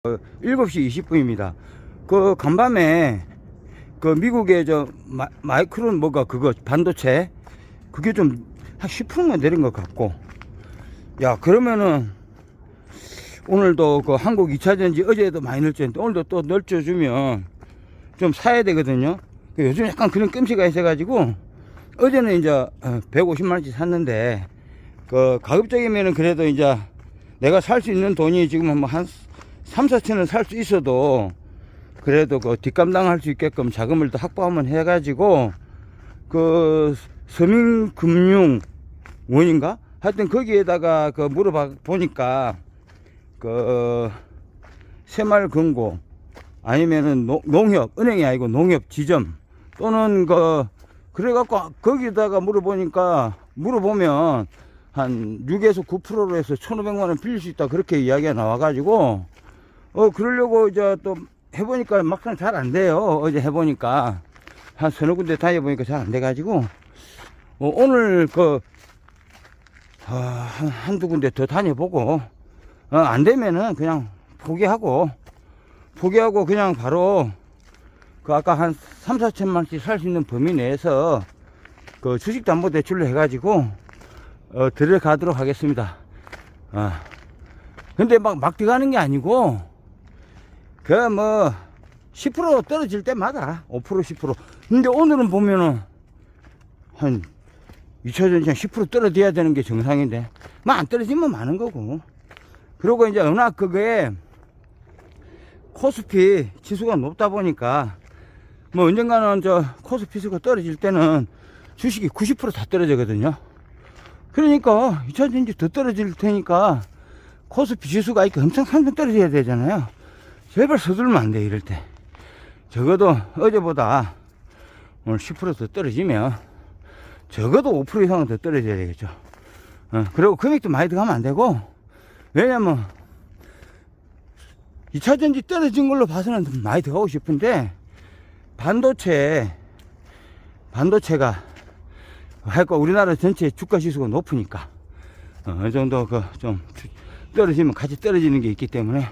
7시 20분입니다. 그 간밤에 그 미국의 저 마이크론 뭐가 그거 반도체 그게 좀 한 10%만 내린 것 같고, 야 그러면은 오늘도 그 한국 2차전지 어제도 많이 늘었는데 오늘도 또 늘려주면 좀 사야 되거든요. 요즘 약간 그런 끔찍가 있어가지고 어제는 이제 150만원치 샀는데, 그 가급적이면은 그래도 이제 내가 살 수 있는 돈이 지금 뭐 한 3, 4천원 살 수 있어도 그래도 그 뒷감당할 수 있게끔 자금을 더 확보하면 해가지고 그 서민금융원인가 하여튼 거기에다가 그 물어봐 보니까 그 새마을금고 아니면은 농협, 은행이 아니고 농협 지점 또는 그래갖고 거기다가 물어보면 한 6에서 9%로 해서 1,500만원 빌릴 수 있다 그렇게 이야기가 나와가지고 그러려고 이제 또 해보니까 막상 잘 안 돼요. 어제 해보니까 한 서너 군데 다녀보니까 잘 안 돼가지고 오늘 한두 군데 더 다녀보고 안 되면은 그냥 포기하고 그냥 바로 그 아까 한 3, 4천만원씩 살 수 있는 범위 내에서 그 주식담보대출로 해가지고 들어가도록 하겠습니다. 근데 막 들어가는 게 아니고 10% 떨어질 때마다 5%, 10%. 근데 오늘은 보면은 한 2차전지 한 10% 떨어져야 되는 게 정상인데 안 떨어지면 많은 거고. 그리고 이제 워낙 그게 코스피 지수가 높다 보니까 언젠가는 코스피 지수가 떨어질 때는 주식이 90% 다 떨어지거든요. 그러니까 2차전지 더 떨어질 테니까 코스피 지수가 이렇게 엄청 상승 떨어져야 되잖아요. 제발 서두르면 안 돼. 이럴 때 적어도 어제보다 오늘 10% 더 떨어지면 적어도 5% 이상은 더 떨어져야 되겠죠. 그리고 금액도 많이 들어가면 안 되고, 왜냐면 2차전지 떨어진 걸로 봐서는 많이 들어가고 싶은데 반도체가 할거 우리나라 전체 주가 지수가 높으니까 어느 정도 좀 떨어지면 같이 떨어지는 게 있기 때문에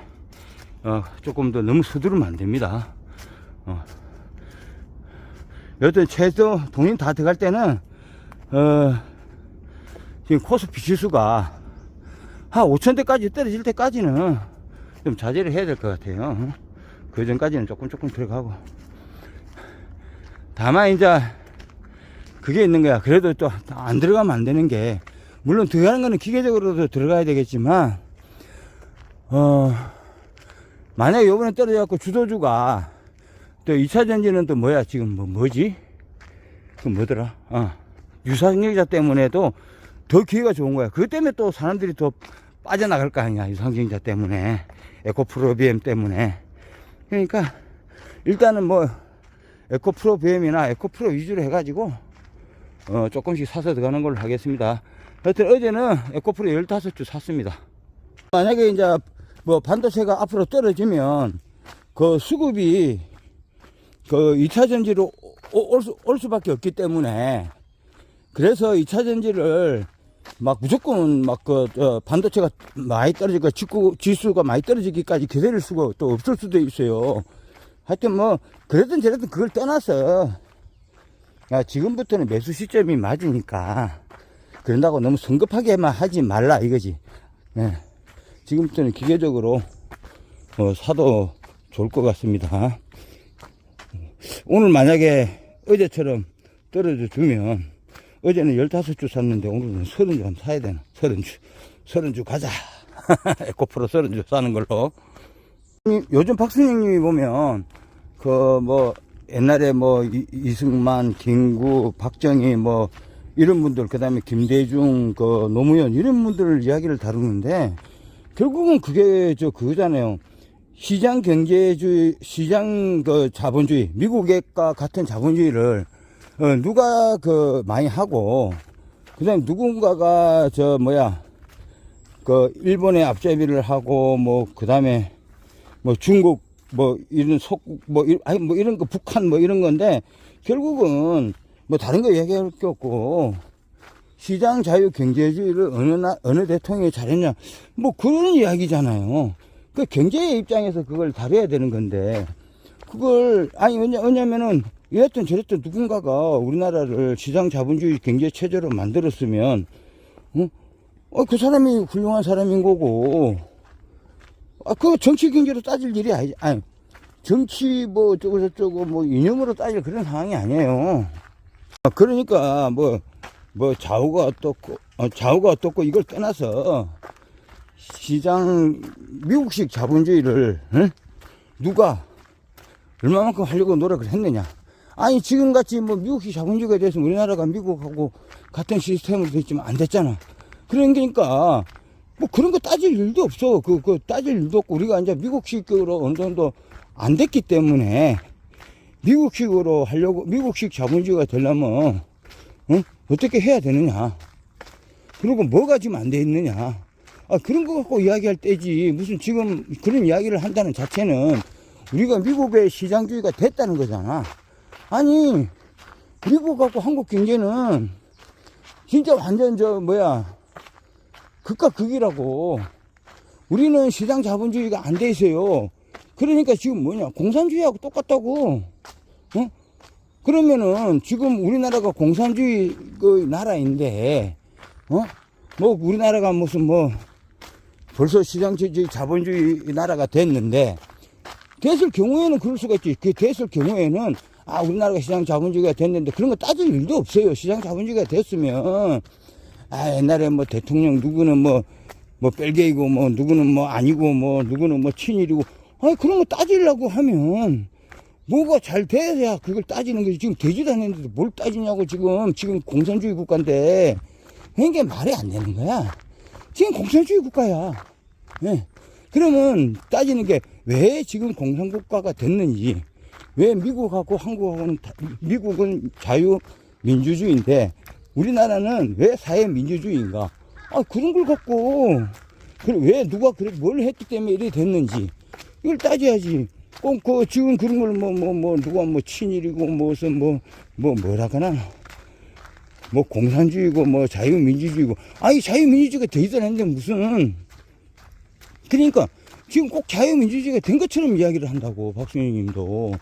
조금 더 너무 서두르면 안 됩니다. 여튼 최소 돈이 다 들어갈 때는 지금 코스피 지수가 한 5천대까지 떨어질 때까지는 좀 자제를 해야 될 것 같아요. 그 전까지는 조금 들어가고. 다만 이제 그게 있는 거야. 그래도 또 안 들어가면 안 되는 게, 물론 들어가는 거는 기계적으로도 들어가야 되겠지만 만약에 요번에 떨어져갖고 주도주가 또 2차전지는 또 뭐야 지금 뭐지? 그 뭐더라? 유상증자 때문에도 더 기회가 좋은 거야. 그것 때문에 또 사람들이 더 빠져나갈 거 아니야. 유상증자 때문에, 에코프로비엠 때문에. 그러니까 일단은 에코프로비엠이나 에코프로 위주로 해가지고 조금씩 사서 들어가는 걸로 하겠습니다. 하여튼 어제는 에코프로 15주 샀습니다. 만약에 이제 반도체가 앞으로 떨어지면 그 수급이 2차전지로 올 수밖에 없기 때문에, 그래서 2차전지를 무조건 반도체가 많이 떨어지고 지수가 많이 떨어지기까지 기다릴 수가 또 없을 수도 있어요. 하여튼 그랬든 저랬든 그걸 떠나서 지금부터는 매수 시점이 맞으니까 그런다고 너무 성급하게만 하지 말라 이거지. 지금부터는 기계적으로 사도 좋을 것 같습니다. 오늘 만약에 어제처럼 떨어져 주면, 어제는 15주 샀는데 오늘은 30주 한번 사야 되나? 30주 가자. 에코프로 30주 사는 걸로. 요즘 박순영님이 보면 옛날에 이승만, 김구, 박정희 이런 분들, 그 다음에 김대중, 노무현 이런 분들 이야기를 다루는데, 결국은 그게 그거잖아요. 시장 경제주의, 시장 자본주의, 미국과 같은 자본주의를 누가 많이 하고, 그 다음에 누군가가 일본에 앞잡이를 하고, 그 다음에 중국 이런 속국 이런 거, 북한 이런 건데, 결국은 다른 거 얘기할 게 없고 시장 자유 경제주의를 어느 대통령이 잘했냐 그런 이야기잖아요. 그 경제의 입장에서 그걸 다뤄야 되는 건데, 그걸, 아니, 왜냐면은, 이랬든 저랬든 누군가가 우리나라를 시장 자본주의 경제 체제로 만들었으면, 그 사람이 훌륭한 사람인 거고, 그 정치 경제로 따질 일이 아니, 정치 뭐 어쩌고 뭐 이념으로 따질 그런 상황이 아니에요. 그러니까 좌우가 어떻고 이걸 떠나서 시장 미국식 자본주의를 누가 얼마만큼 하려고 노력을 했느냐. 아니 지금같이 뭐 미국식 자본주의가 돼서 우리나라가 미국하고 같은 시스템으로 됐지만 안 됐잖아. 그러니까 뭐 그런 거 따질 일도 없어. 그 따질 일도 없고, 우리가 이제 미국식으로 어느 정도 안 됐기 때문에 미국식으로 하려고, 미국식 자본주의가 되려면 어떻게 해야 되느냐, 그리고 뭐가 지금 안 돼 있느냐, 그런 거 갖고 이야기할 때지. 무슨 지금 그런 이야기를 한다는 자체는 우리가 미국의 시장주의가 됐다는 거잖아. 아니 미국하고 한국 경제는 진짜 완전 극과 극이라고. 우리는 시장 자본주의가 안 돼 있어요. 그러니까 지금 공산주의하고 똑같다고. 그러면은 지금 우리나라가 공산주의 그 나라인데, 뭐 우리나라가 무슨 벌써 시장주의 자본주의 나라가 됐는데, 됐을 경우에는 그럴 수가 있지. 그 됐을 경우에는 우리나라가 시장 자본주의가 됐는데 그런 거 따질 일도 없어요. 시장 자본주의가 됐으면 옛날에 대통령 누구는 뺄게이고 누구는 아니고 누구는 친일이고, 그런 거 따지려고 하면 뭐가 잘 돼야 그걸 따지는 거지. 지금 되지도 않는데도 뭘 따지냐고. 지금 공산주의 국가인데 이게 말이 안 되는 거야. 지금 공산주의 국가야. 네. 그러면 따지는 게 왜 지금 공산국가가 됐는지, 왜 미국하고 한국하고는 미국은 자유민주주의인데 우리나라는 왜 사회민주주의인가? 그런 걸 갖고 왜 누가 뭘 했기 때문에 이렇게 됐는지 이걸 따져야지. 꼭 지금 그런 걸 누가 친일이고 뭐라거나 공산주의고 자유민주주의고, 자유민주주의가 돼 있었는데 무슨. 그러니까 지금 꼭 자유민주주의가 된 것처럼 이야기를 한다고. 박순영 님도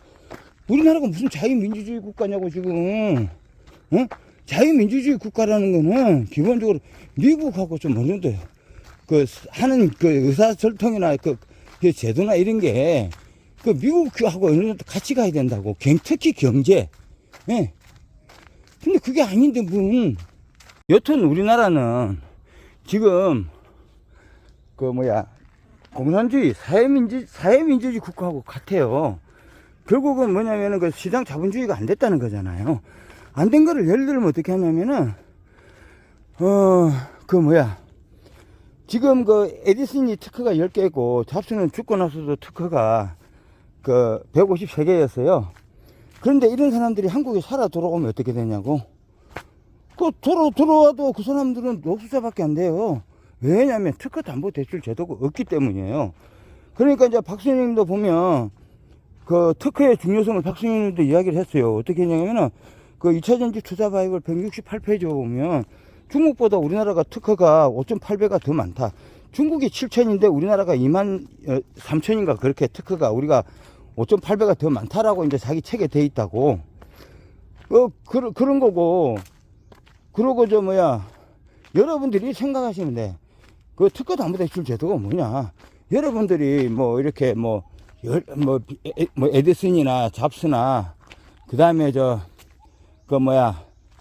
우리나라가 무슨 자유민주주의 국가냐고 지금. 자유민주주의 국가라는 거는 기본적으로 미국하고 좀 어느 정도 하는 의사소통이나 그 제도나 이런 게 미국하고 어느 정도 같이 가야 된다고. 특히 경제. 예. 근데 그게 아닌데 여튼 우리나라는 지금 공산주의 사회민주주의 국가하고 같아요. 결국은 뭐냐면은 시장 자본주의가 안 됐다는 거잖아요. 안 된 거를 예를 들면 어떻게 하냐면은 지금 에디슨이 특허가 10개고 잡스는 죽고 나서도 특허가 153개였어요. 그런데 이런 사람들이 한국에 살아 돌아오면 어떻게 되냐고. 들어와도 그 사람들은 녹수자밖에 안 돼요. 왜냐면 특허 담보 대출 제도가 없기 때문이에요. 그러니까 이제 박순영님도 보면 특허의 중요성을 박순영님도 이야기를 했어요. 어떻게 했냐면은 2차전지 투자 바이블 168페이지 보면 중국보다 우리나라가 특허가 5.8배가 더 많다. 중국이 7천인데 우리나라가 23,000인가 그렇게 특허가 우리가 5.8배가 더 많다라고 이제 자기 책에 돼 있다고. 그런 거고. 그러고 여러분들이 생각하시면 돼. 특허 담보대출 제도가 뭐냐. 여러분들이 이렇게 에디슨이나 잡스나 그 다음에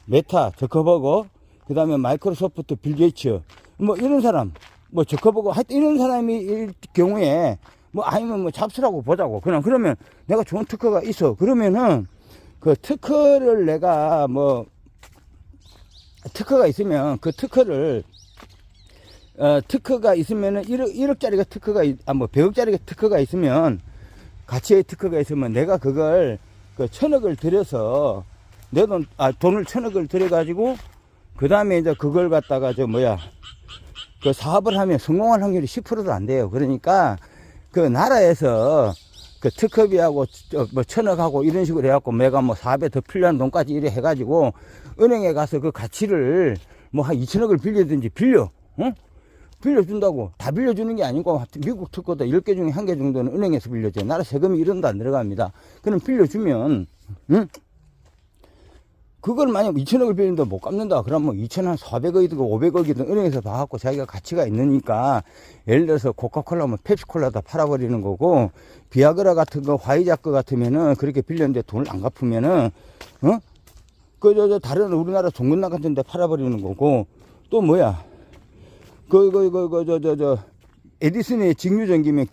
메타 저커버거, 그 다음에 마이크로소프트 빌 게이츠 이런 사람 저커버거 하여튼 이런 사람이 경우에 아니면 잡스라고 보자고. 그러면 내가 좋은 특허가 있어. 그러면은 특허를 내가 특허가 있으면 특허가 있으면은 1억짜리가 특허가 100억짜리가 특허가 있으면, 가치의 특허가 있으면 내가 그걸 1,000억을 들여서 내 돈을 1,000억을 들여가지고 그 다음에 이제 그걸 갖다가 사업을 하면 성공할 확률이 10%도 안 돼요. 그러니까 나라에서 특허비하고 1,000억하고 이런 식으로 해갖고 내가 4배 더 필요한 돈까지 이래 해가지고 은행에 가서 그 가치를 한 2,000억을 빌리든지 빌려. 빌려준다고. 다 빌려주는 게 아니고 미국 특허도 10개 중에 1개 정도는 은행에서 빌려줘요. 나라 세금이 1원도 안 들어갑니다. 그럼 빌려주면 응? 그걸 만약 2천억을 빌린다 못 갚는다 그러면 2,400억이든 500억이든 은행에서 봐갖고 자기가 가치가 있으니까 예를 들어서 코카콜라 뭐 펩시콜라다 팔아버리는 거고, 비아그라 같은 거 화이자크 같으면은 그렇게 빌렸는데 돈을 안 갚으면은 다른 우리나라 종근당 같은 데 팔아버리는 거고, 또 뭐야 에디슨의 직류전기면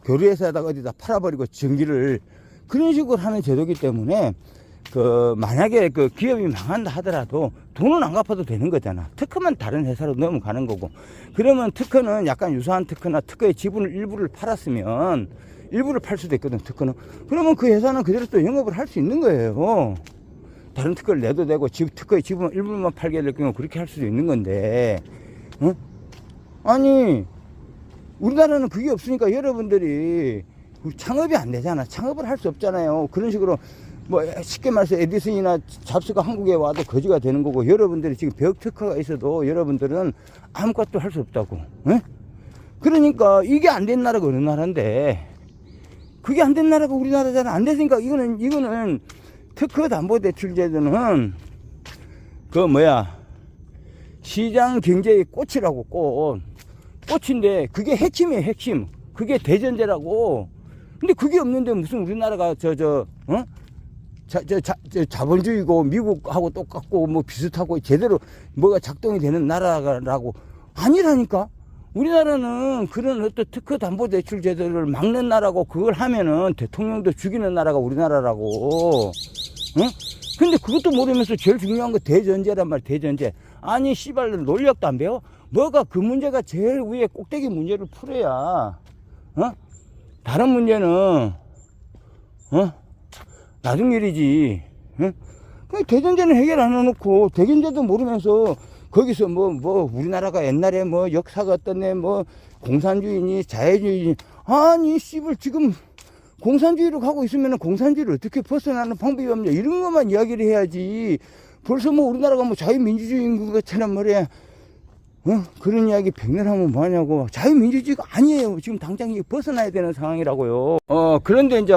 교류회사에다가 어디다 팔아버리고 전기를, 그런 식으로 하는 제도이기 때문에 만약에 기업이 망한다 하더라도 돈은 안 갚아도 되는 거잖아. 특허만 다른 회사로 넘어가는 거고. 그러면 특허는 약간 유사한 특허나 특허의 지분을 일부를 팔았으면, 일부를 팔 수도 있거든, 특허는. 그러면 그 회사는 그대로 또 영업을 할 수 있는 거예요. 다른 특허를 내도 되고, 특허의 지분 일부만 팔게 될 경우 그렇게 할 수도 있는 건데, 아니, 우리나라는 그게 없으니까 여러분들이 창업이 안 되잖아. 창업을 할 수 없잖아요. 그런 식으로 쉽게 말해서 에디슨이나 잡스가 한국에 와도 거지가 되는 거고, 여러분들이 지금 벽 특허가 있어도 여러분들은 아무것도 할 수 없다고. 그러니까 이게 안 된 나라가 어느 나라인데, 그게 안 된 나라가 우리나라잖아. 안 됐으니까 이거는 특허담보대출제도는 시장 경제의 꽃이라고. 꽃인데 그게 핵심이에요, 핵심. 그게 대전제라고. 근데 그게 없는데 무슨 우리나라가 자본주의고 미국하고 똑같고 뭐 비슷하고 제대로 뭐가 작동이 되는 나라라고. 아니라니까. 우리나라는 그런 어떤 특허담보대출 제도를 막는 나라고, 그걸 하면은 대통령도 죽이는 나라가 우리나라라고. 근데 그것도 모르면서 제일 중요한 거 대전제란 말. 대전제. 아니 씨발, 논리학도 안 배워? 뭐가 그 문제가 제일 위에 꼭대기 문제를 풀어야 다른 문제는 나중 일이지. 대전제는 해결 안 해놓고, 대전제도 모르면서 거기서 우리나라가 옛날에 역사가 어떻네, 공산주의니 자유주의니. 아니 씨발, 지금 공산주의로 가고 있으면 공산주의를 어떻게 벗어나는 방법이 없냐, 이런 것만 이야기를 해야지. 벌써 우리나라가 자유민주주의인 것처럼 말이야. 그런 이야기 백날 하면 뭐하냐고. 자유민주주의가 아니에요. 지금 당장 벗어나야 되는 상황이라고요. 그런데 이제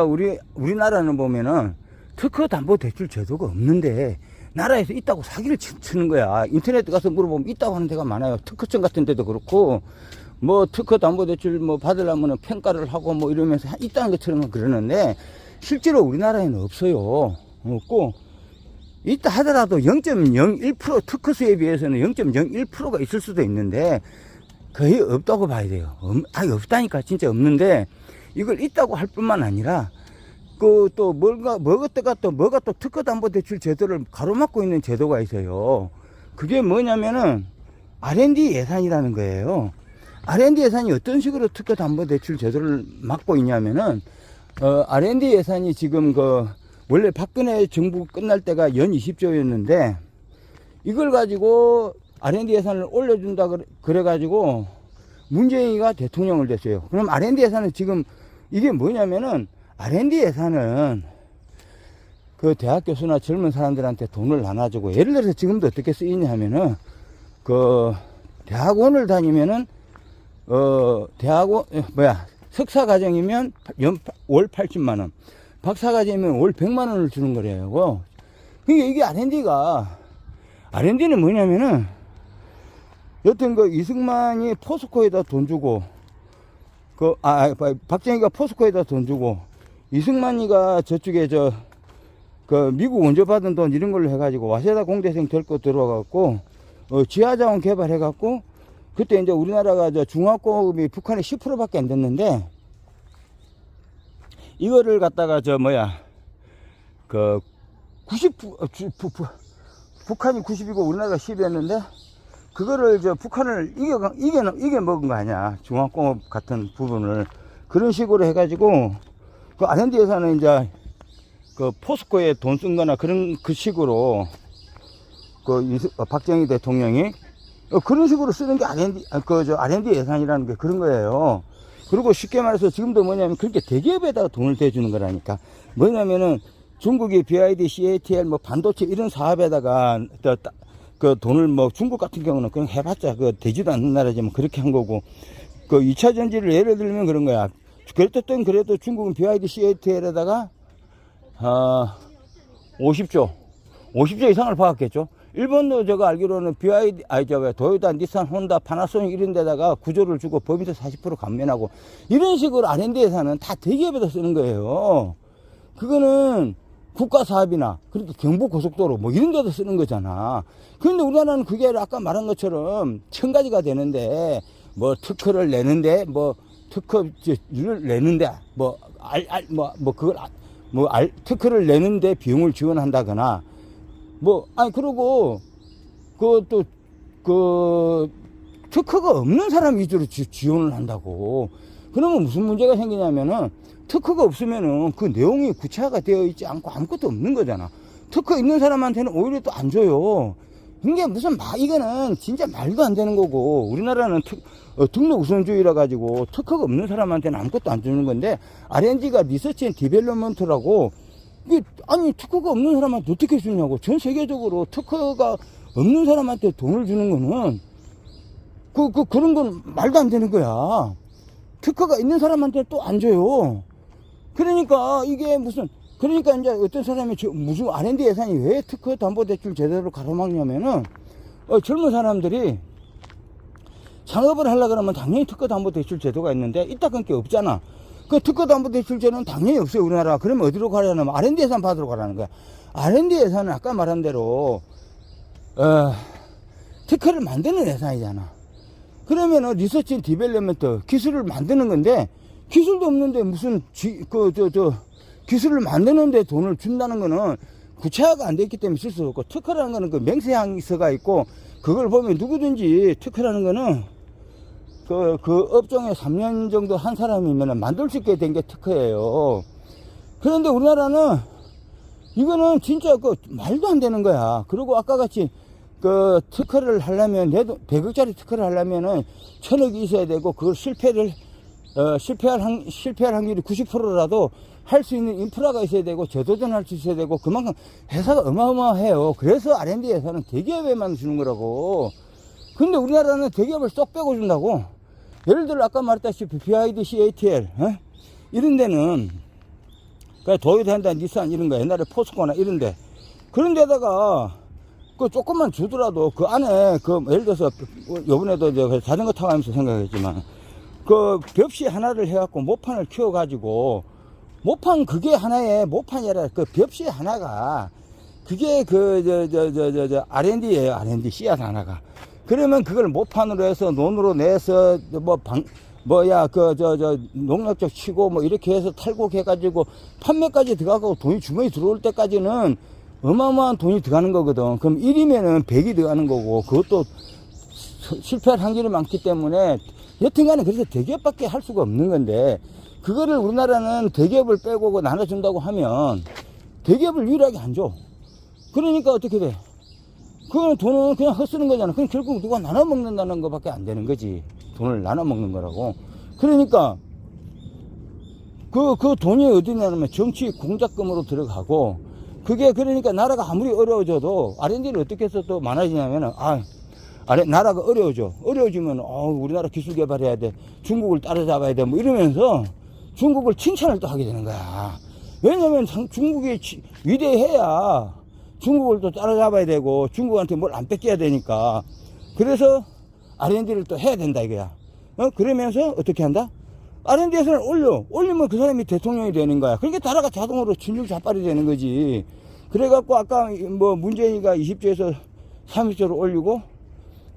우리나라는 보면은 특허담보대출 제도가 없는데 나라에서 있다고 사기를 치는 거야. 인터넷 가서 물어보면 있다고 하는 데가 많아요. 특허청 같은 데도 그렇고, 특허담보대출 받으려면 평가를 하고 이러면서 있다는 것처럼 그러는데, 실제로 우리나라에는 없어요. 없고, 있다 하더라도 0.01%, 특허수에 비해서는 0.01%가 있을 수도 있는데 거의 없다고 봐야 돼요. 아예 없다니까. 진짜 없는데, 이걸 있다고 할 뿐만 아니라 뭐가 또 특허담보대출 제도를 가로막고 있는 제도가 있어요. 그게 뭐냐면은 R&D 예산이라는 거예요. R&D 예산이 어떤 식으로 특허담보대출 제도를 막고 있냐면은 R&D 예산이 지금 원래 박근혜 정부 끝날 때가 연 20조였는데 이걸 가지고 R&D 예산을 올려준다 그래가지고 문재인이가 대통령을 됐어요. 그럼 R&D 예산은 지금 이게 뭐냐면은, R&D 예산은 대학 교수나 젊은 사람들한테 돈을 나눠주고, 예를 들어서 지금도 어떻게 쓰이냐 하면은 대학원을 다니면은 석사 과정이면 월 80만원, 박사 과정이면 월 100만원을 주는 거래요. 그러니까 이게 R&D는 뭐냐면은, 여튼 이승만이 포스코에다 돈 주고, 박정희가 포스코에다 돈 주고, 이승만이가 저쪽에 미국 원조 받은 돈 이런 걸로 해가지고 와세다 공대생 데리고 들어와갖고 지하자원 개발해갖고, 그때 이제 우리나라가 중화공업이 북한의 10%밖에 안 됐는데, 이거를 갖다가 북한이 90이고 우리나라가 10이었는데, 그거를 북한을 이겨 먹은 거 아니야. 중화공업 같은 부분을. 그런 식으로 해가지고, R&D 예산은 이제, 포스코에 돈 쓴 거나 그 식으로, 박정희 대통령이, 그런 식으로 쓰는 게 R&D 예산이라는 게 그런 거예요. 그리고 쉽게 말해서 지금도 뭐냐면, 그렇게 대기업에다가 돈을 대주는 거라니까. 뭐냐면은, 중국이 BID, CATL, 반도체 이런 사업에다가 그 돈을 뭐 중국 같은 경우는 그냥 해봤자 그 되지도 않는 나라지만 그렇게 한 거고, 그 2차 전지를 예를 들면 그런 거야. 그래도 중국은 BYD CATL에다가 50조 이상을 받았겠죠. 일본도 제가 알기로는 BYD, 도요타, 닛산, 혼다, 파나소닉 이런 데다가 구조를 주고 법인세 40% 감면하고, 이런 식으로 R&D 예산은 다 대기업에다 쓰는 거예요. 그거는 국가 사업이나, 그러니까 경부고속도로 뭐 이런 데다 쓰는 거잖아. 그런데 우리나라는 그게 아까 말한 것처럼 1000가지가 되는데, 뭐 특허를 내는데, 뭐 특허를 내는데, 특허를 내는데 비용을 지원한다거나, 그러고, 특허가 없는 사람 위주로 지원을 한다고. 그러면 무슨 문제가 생기냐면은, 특허가 없으면은 그 내용이 구체화가 되어 있지 않고 아무것도 없는 거잖아. 특허 있는 사람한테는 오히려 또 안 줘요. 이게 이거는 진짜 말도 안 되는 거고, 우리나라는 등록 우선주의라 가지고 특허가 없는 사람한테는 아무것도 안 주는 건데, R&D가 리서치 앤 디벨롭먼트라고, 아니, 특허가 없는 사람한테 어떻게 주냐고. 전 세계적으로 특허가 없는 사람한테 돈을 주는 거는, 그런 건 말도 안 되는 거야. 특허가 있는 사람한테 또 안 줘요. 그러니까 이제 어떤 사람이 무슨 R&D 예산이 왜 특허 담보대출 제대로 가로막냐면은, 젊은 사람들이 창업을 하려고 그러면 당연히 특허 담보대출 제도가 있는데, 이따 게 없잖아. 그 특허 담보대출 제도는 당연히 없어요, 우리나라. 그러면 어디로 가려면 R&D 예산 받으러 가라는 거야. R&D 예산은 아까 말한 대로, 특허를 만드는 예산이잖아. 그러면은 리서치 앤 디벨롭먼트, 기술을 만드는 건데, 기술도 없는데 무슨 기술을 만드는데 돈을 준다는 거는 구체화가 안 됐기 때문에 쓸 수 없고, 특허라는 거는 그 맹세항서가 있고, 그걸 보면 누구든지 특허라는 거는 그 업종에 3년 정도 한 사람이면 만들 수 있게 된 게 특허예요. 그런데 우리나라는 이거는 진짜 말도 안 되는 거야. 그리고 아까 같이 특허를 하려면, 100억짜리 특허를 하려면은 1000억이 있어야 되고, 그걸 실패할 확률이 90%라도 할 수 있는 인프라가 있어야 되고, 재도전할 수 있어야 되고, 그만큼 회사가 어마어마해요. 그래서 R&D 예산은 대기업에만 주는 거라고. 근데 우리나라는 대기업을 쏙 빼고 준다고. 예를 들어 아까 말했다시피 BYD, CATL 이런 데는, 도요타, 닛산 이런 거, 옛날에 포스코나 이런 데, 그런 데다가 조금만 주더라도 그 안에 예를 들어서 요번에도 이제 자전거 타고 하면서 생각했지만, 벽시 하나를 해갖고 모판을 키워가지고, 그게 하나의 모판이라, 벽시 하나가, 그게 R&D예요, R&D, 씨앗 하나가. 그러면 그걸 모판으로 해서 논으로 내서, 농약적 치고, 이렇게 해서 탈곡해가지고, 판매까지 들어가고 돈이 주머니 들어올 때까지는 어마어마한 돈이 들어가는 거거든. 그럼 1이면은 100이 들어가는 거고, 그것도 실패할 확률이 많기 때문에, 여튼간에 그래서 대기업밖에 할 수가 없는 건데, 그거를 우리나라는 대기업을 빼고 나눠준다고 하면 대기업을 유일하게 안 줘. 그러니까 어떻게 돼? 그거는 돈은 그냥 헛쓰는 거잖아. 그럼 결국 누가 나눠 먹는다는 것밖에 안 되는 거지. 돈을 나눠 먹는 거라고. 그러니까 그 돈이 어디냐면 정치 공작금으로 들어가고, 그게 그러니까 나라가 아무리 어려워져도 R&D를 어떻게 해서 또 많아지냐면은, 나라가 어려워지면, 우리나라 기술 개발해야 돼. 중국을 따라잡아야 돼. 이러면서 중국을 칭찬을 또 하게 되는 거야. 왜냐면 중국이 위대해야 중국을 또 따라잡아야 되고, 중국한테 뭘 안 뺏겨야 되니까. 그래서 R&D를 또 해야 된다 이거야. 그러면서 어떻게 한다? R&D 예산을 올리면 그 사람이 대통령이 되는 거야. 그러니까 나라가 자동으로 진율자빨이 되는 거지. 그래갖고 아까 문재인이가 20조에서 30조를 올리고,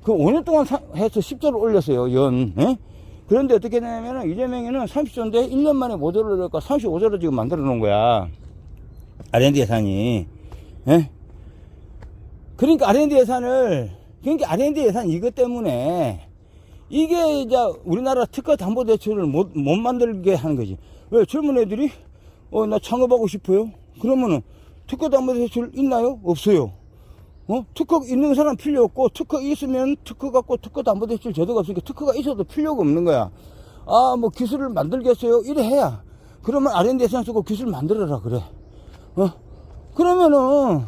5년 동안 해서 10조를 올렸어요, 그런데 어떻게 되냐면은, 이재명이는 30조인데 1년 만에 5조를 올렸고 35조를 지금 만들어 놓은 거야. R&D 예산이. 그러니까 R&D 예산 이것 때문에, 이게 이제 우리나라 특허 담보대출을 못 만들게 하는 거지. 왜? 젊은 애들이, 나 창업하고 싶어요? 그러면은, 특허 담보대출 있나요? 없어요. 특허 있는 사람 필요 없고, 특허 있으면 특허 갖고 특허 담보대출 제도가 없으니까 특허가 있어도 필요가 없는 거야. 기술을 만들겠어요? 이래 해야. 그러면 R&D 예산 쓰고 기술 만들어라, 그래. 그러면은,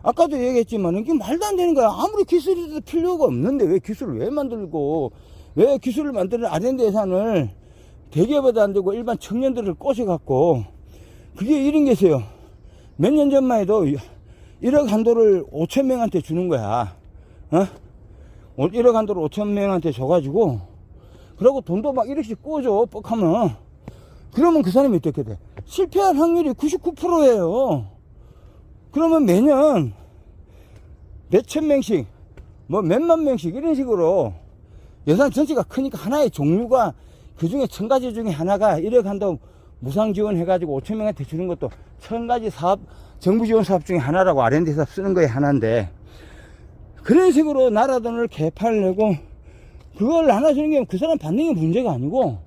아까도 얘기했지만 이게 말도 안 되는 거야. 아무리 기술이 필요가 없는데 왜 기술을 왜 만들고, 왜 기술을 만드는 R&D 예산을 대기업에도 안 되고 일반 청년들을 꼬셔갖고, 그게 이런 게 있어요. 몇 년 전만 해도 1억 한도를 5천 명한테 주는 거야. 1억 한도를 5천 명한테 줘가지고, 그러고 돈도 막 1억씩 꿔줘, 뻑하면. 그러면 그 사람이 어떻게 돼? 실패할 확률이 99%예요. 그러면 매년 몇천 명씩, 뭐 몇만 명씩 이런 식으로 예산 전체가 크니까 하나의 종류가 그 중에 1000가지 중에 하나가 1억 한도 무상 지원 해가지고 5천 명한테 주는 것도 1000가지 사업, 정부 지원 사업 중에 하나라고 R&D 사업 쓰는 거에 하나인데, 그런 식으로 나라 돈을 개팔내고 그걸 나눠주는 게 그 사람 받는 게 문제가 아니고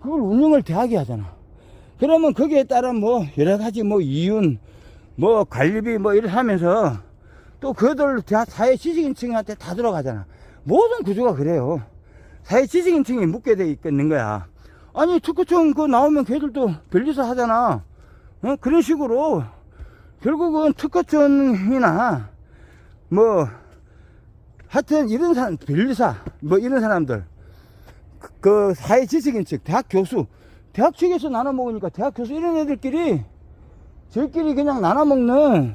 그걸 운영을 대학이 하잖아. 그러면 거기에 따라 뭐 여러 가지 뭐 이윤, 뭐 관리비 뭐 이렇게 하면서 또 그들 사회 지식인층한테 다 들어가잖아. 모든 구조가 그래요. 사회 지식인층이 묻게 돼 있는 거야. 아니 특허청 그거 나오면 걔들도 변리사 하잖아. 그런 식으로 결국은 특허청이나 뭐 하여튼 이런 사람, 변리사 뭐 이런 사람들, 그 사회 지식인층, 대학 교수, 대학 측에서 나눠 먹으니까 대학 교수 이런 애들끼리 저희끼리 그냥 나눠 먹는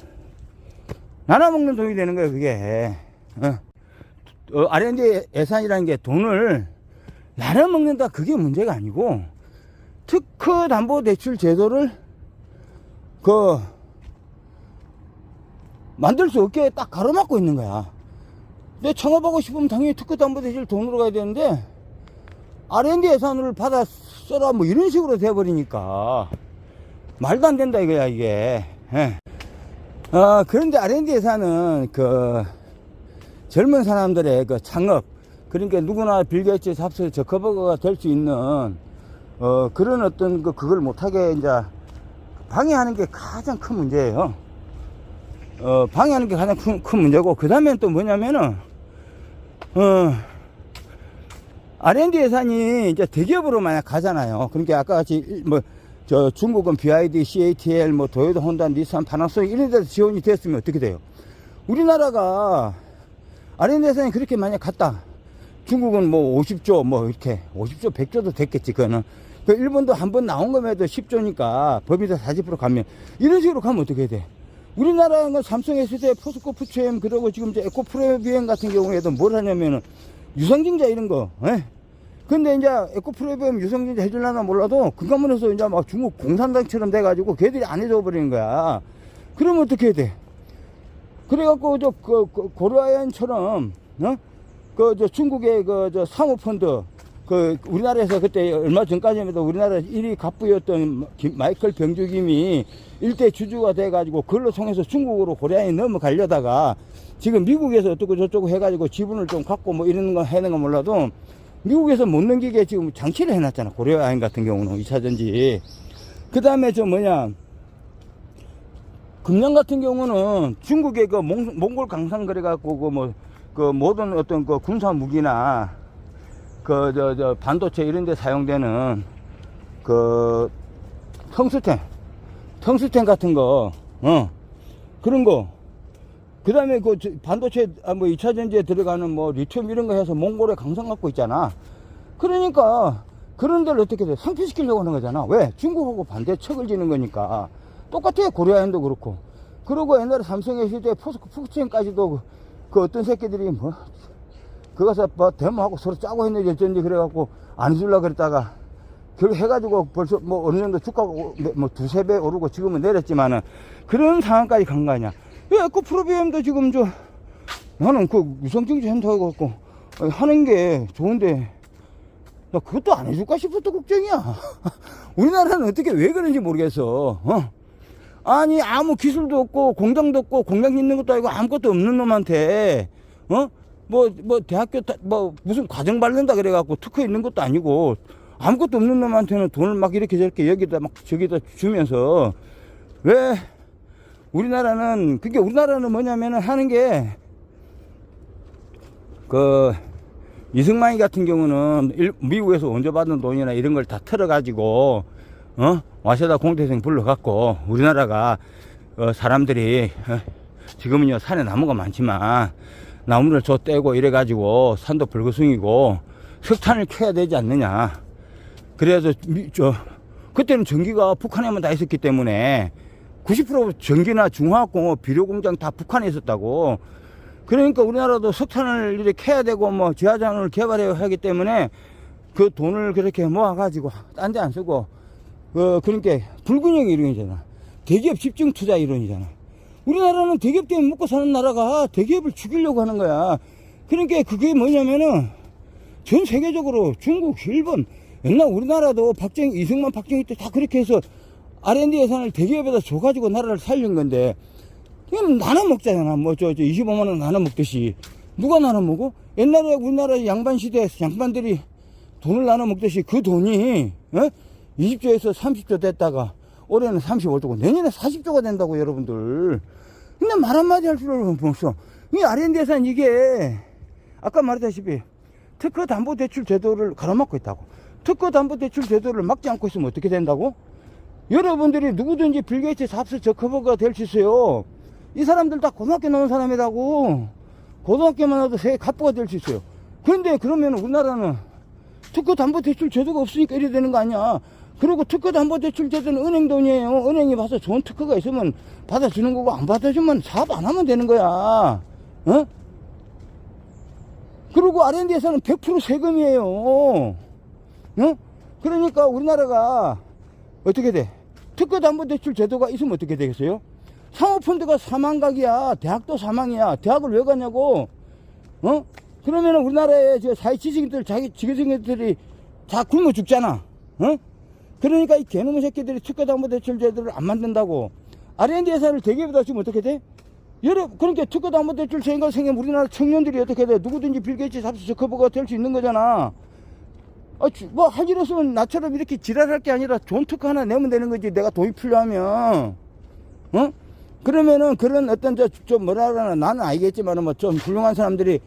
돈이 되는 거예요, 그게. R&D 예산이라는 게 돈을 나눠 먹는다, 그게 문제가 아니고, 특허담보대출 제도를 만들 수 없게 딱 가로막고 있는 거야. 내 창업하고 싶으면 당연히 특허담보대출 돈으로 가야 되는데, R&D 예산을 받아 써라 뭐 이런 식으로 돼버리니까 말도 안 된다 이거야, 이게. 그런데 R&D 예산은 젊은 사람들의 창업, 그러니까 누구나 빌 게이츠 잡스 저커버거가 될 수 있는 그런 어떤 그걸 못하게 이제 방해하는 게 가장 큰 문제예요. 방해하는 게 가장 큰 문제고, 그 다음에 또 뭐냐면은 R&D 예산이 이제 대기업으로 만약 가잖아요. 그러니까 아까 같이 중국은 BYD, CATL, 도요타, 혼다, 닛산, 파나소닉 이런 데서 지원이 됐으면 어떻게 돼요? 우리나라가 R&D 예산이 그렇게 만약 갔다. 중국은 50조 이렇게 50조, 100조도 됐겠지. 그거는. 일본도 한번 나온 거면도 10조니까 법인세 40% 가면 이런 식으로 가면 어떻게 돼? 우리나라는 삼성, SDI, 포스코, 푸처엠, 그리고 지금 이제 에코프로비엠 같은 경우에도 뭘 하냐면은 유성증자 이런 거. 근데 이제 에코프로비엠 유성증자 해주려나 몰라도 그가문에서 이제 막 중국 공산당처럼 돼가지고 걔들이 안 해줘 버리는 거야. 그러면 어떻게 해야 돼? 그래갖고 고려아연처럼 중국의 사모펀드, 우리나라에서 그때 얼마 전까지만 해도 우리나라 1위 갑부였던 마이클 병주김이 일대 주주가 돼가지고 그걸로 통해서 중국으로 고려아연이 넘어가려다가 지금 미국에서 어쩌고 저쩌고 해가지고 지분을 좀 갖고 뭐 이런 거 하는 건 몰라도 미국에서 못 넘기게 지금 장치를 해놨잖아. 고려아연 같은 경우는 2차전지. 그 다음에 금년 같은 경우는 중국의 몽골 강산 그래갖고 모든 어떤 군사 무기나 반도체 이런 데 사용되는 텅스텐 같은 거, 그런 거. 그 다음에 반도체, 2차 전지에 들어가는 리튬 이런 거 해서 몽골에 강산 갖고 있잖아. 그러니까, 그런 데를 어떻게 돼? 상피시키려고 하는 거잖아. 왜? 중국하고 반대 척을 지는 거니까. 똑같아. 고려아연도 그렇고. 그리고 옛날에 삼성의 시대에 포스코, 푸처엠까지도 어떤 새끼들이 그거서 데모하고 서로 짜고 했는지 어쩐지 그래갖고 안 해주려고 그랬다가 결국 해가지고 벌써 어느 정도 주가가 두세 배 오르고 지금은 내렸지만은 그런 상황까지 간 거 아니야. 에코프로비엠도 지금 나는 유성증자 한다고 갖고 하는 게 좋은데 나 그것도 안 해줄까 싶어도 걱정이야. 우리나라는 어떻게 왜 그런지 모르겠어. 아니 아무 기술도 없고 공장도 없고 공장 있는 것도 아니고 아무것도 없는 놈한테 대학교 무슨 과정 바른다 그래갖고 특허 있는 것도 아니고 아무것도 없는 놈한테는 돈을 막 이렇게 저렇게 여기다 막 저기다 주면서 왜 우리나라는 뭐냐면은 하는 게 이승만이 같은 경우는 미국에서 원조받은 돈이나 이런 걸 다 털어가지고 와세다 공대생 불러갖고 우리나라가 사람들이 지금은요 산에 나무가 많지만 나무를 저 떼고 이래가지고 산도 불거숭이고 석탄을 켜야 되지 않느냐. 그래서 그때는 전기가 북한에만 다 있었기 때문에 90% 전기나 중화학공업 비료공장 다 북한에 있었다고. 그러니까 우리나라도 석탄을 이렇게 켜야 되고 뭐 지하자원을 개발해야 하기 때문에 그 돈을 그렇게 모아가지고 딴 데 안 쓰고 그러니까 불균형이 이론이잖아. 대기업 집중 투자 이론이잖아. 우리나라는 대기업 때문에 먹고 사는 나라가 대기업을 죽이려고 하는 거야. 그러니까 그게 뭐냐면은 전 세계적으로 중국, 일본, 옛날 우리나라도 이승만 박정희 때 다 그렇게 해서 R&D 예산을 대기업에다 줘가지고 나라를 살린 건데, 그냥 나눠 먹잖아. 뭐, 25만원 나눠 먹듯이. 누가 나눠 먹어? 옛날에 우리나라 양반 시대에 양반들이 돈을 나눠 먹듯이 그 돈이, 20조에서 30조 됐다가, 올해는 35조고, 내년에 40조가 된다고, 여러분들. 근데 말 한마디 할 필요가 없어. 이 R&D 예산 이게, 아까 말했다시피, 특허담보대출 제도를 가로막고 있다고. 특허담보대출 제도를 막지 않고 있으면 어떻게 된다고? 여러분들이 누구든지 빌 게이츠, 잡스, 저커버가 될 수 있어요. 이 사람들 다 고등학교 나온 사람이라고. 고등학교만 와도 세계 갑부가 될 수 있어요. 그런데 그러면 우리나라는 특허담보대출 제도가 없으니까 이래 되는 거 아니야. 그리고 특허담보대출 제도는 은행 돈이에요. 은행이 봐서 좋은 특허가 있으면 받아주는 거고, 안 받아주면 사업 안 하면 되는 거야. 그리고 R&D에서는 100% 세금이에요. 그러니까 우리나라가 어떻게 돼? 특허담보대출 제도가 있으면 어떻게 되겠어요? 상호펀드가 사망각이야. 대학도 사망이야. 대학을 왜 가냐고. 그러면 우리나라의 사회지식인들, 지식인들이 다 굶어 죽잖아. 그러니까 이 개놈의 새끼들이 특허담보대출 제도를 안 만든다고. R&D 예산을 대기업에다 주면 어떻게 돼? 그러니까 특허담보대출 생기면 우리나라 청년들이 어떻게 돼? 누구든지 빌 게이츠, 잡스, 저커버가 될 수 있는 거잖아. 뭐 할 일 없으면 나처럼 이렇게 지랄할 게 아니라 좋은 특허 하나 내면 되는 거지. 내가 돈이 필요하면. 그러면은 그런 어떤 좀 뭐라 그러나, 나는 알겠지만은 뭐 좀 훌륭한 사람들이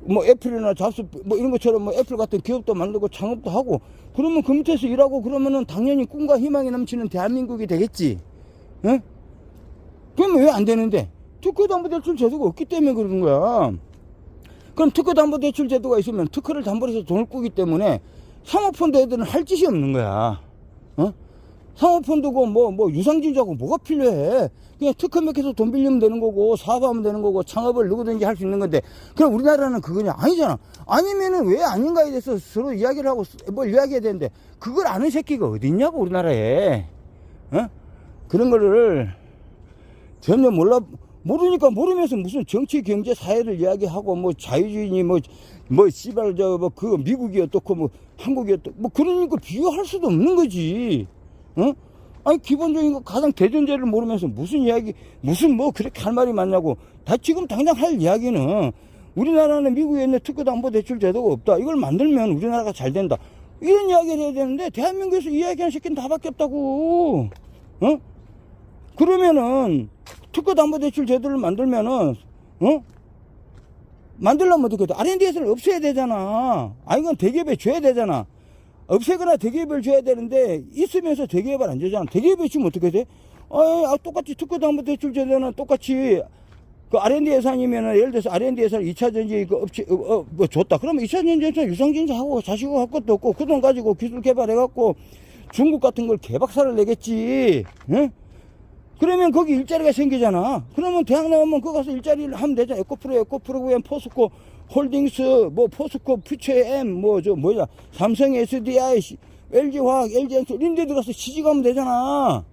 뭐 애플이나 잡스 뭐 이런 것처럼 뭐 애플 같은 기업도 만들고 창업도 하고, 그러면 그 밑에서 일하고 그러면은 당연히 꿈과 희망이 넘치는 대한민국이 되겠지. 그러면 왜 안 되는데? 특허담보대출 제도가 없기 때문에 그러는 거야. 그럼 특허담보대출 제도가 있으면 특허를 담보로 해서 돈을 꾸기 때문에 상호펀드 애들은 할 짓이 없는 거야. 상호펀드고 뭐 유상증자고 뭐가 필요해. 그냥 특허 맥혀서 돈 빌리면 되는 거고, 사업하면 되는 거고, 창업을 누구든지 할 수 있는 건데, 그럼 우리나라는 그거냐? 아니잖아. 아니면은 왜 아닌가에 대해서 서로 이야기를 하고 뭘 이야기해야 되는데, 그걸 아는 새끼가 어디 있냐고, 우리나라에. 그런 거를 전혀 모르니까 모르면서 무슨 정치, 경제, 사회를 이야기하고, 뭐 자유주의니 씨발 미국이 어떻고 뭐 한국이 어떻고 뭐 그러니까 비교할 수도 없는 거지. 아니 기본적인 거 가장 대전제를 모르면서 무슨 이야기, 무슨 뭐 그렇게 할 말이 많냐고. 다 지금 당장 할 이야기는 우리나라는 미국에 있는 특허담보대출 제도가 없다. 이걸 만들면 우리나라가 잘 된다. 이런 이야기를 해야 되는데 대한민국에서 이야기하는 새끼는 다 밖에 없다고. 그러면은 특허담보대출 제도를 만들면은 만들려면 어떻게 돼? R&D 예산을 없애야 되잖아. 이건 대기업에 줘야 되잖아. 없애거나 대기업을 줘야 되는데 있으면서 대기업을 안 주잖아. 대기업에 주면 어떻게 돼? 똑같이 특허담보대출 제도는 똑같이 그 R&D 예산이면은, 예를 들어서 R&D 예산 2차 전지 뭐 줬다. 그러면 2차 전지에서 유상증자하고 자시고 할 것도 없고 그 돈 가지고 기술 개발해갖고 중국 같은 걸 개박살을 내겠지. 그러면 거기 일자리가 생기잖아. 그러면 대학 나오면 거기 가서 일자리를 하면 되잖아. 에코프로그램, 포스코 홀딩스, 뭐 포스코, 퓨처엠, 삼성 SDI, LG화학, LG엔솔 이런 데 들어가서 시집가면 되잖아.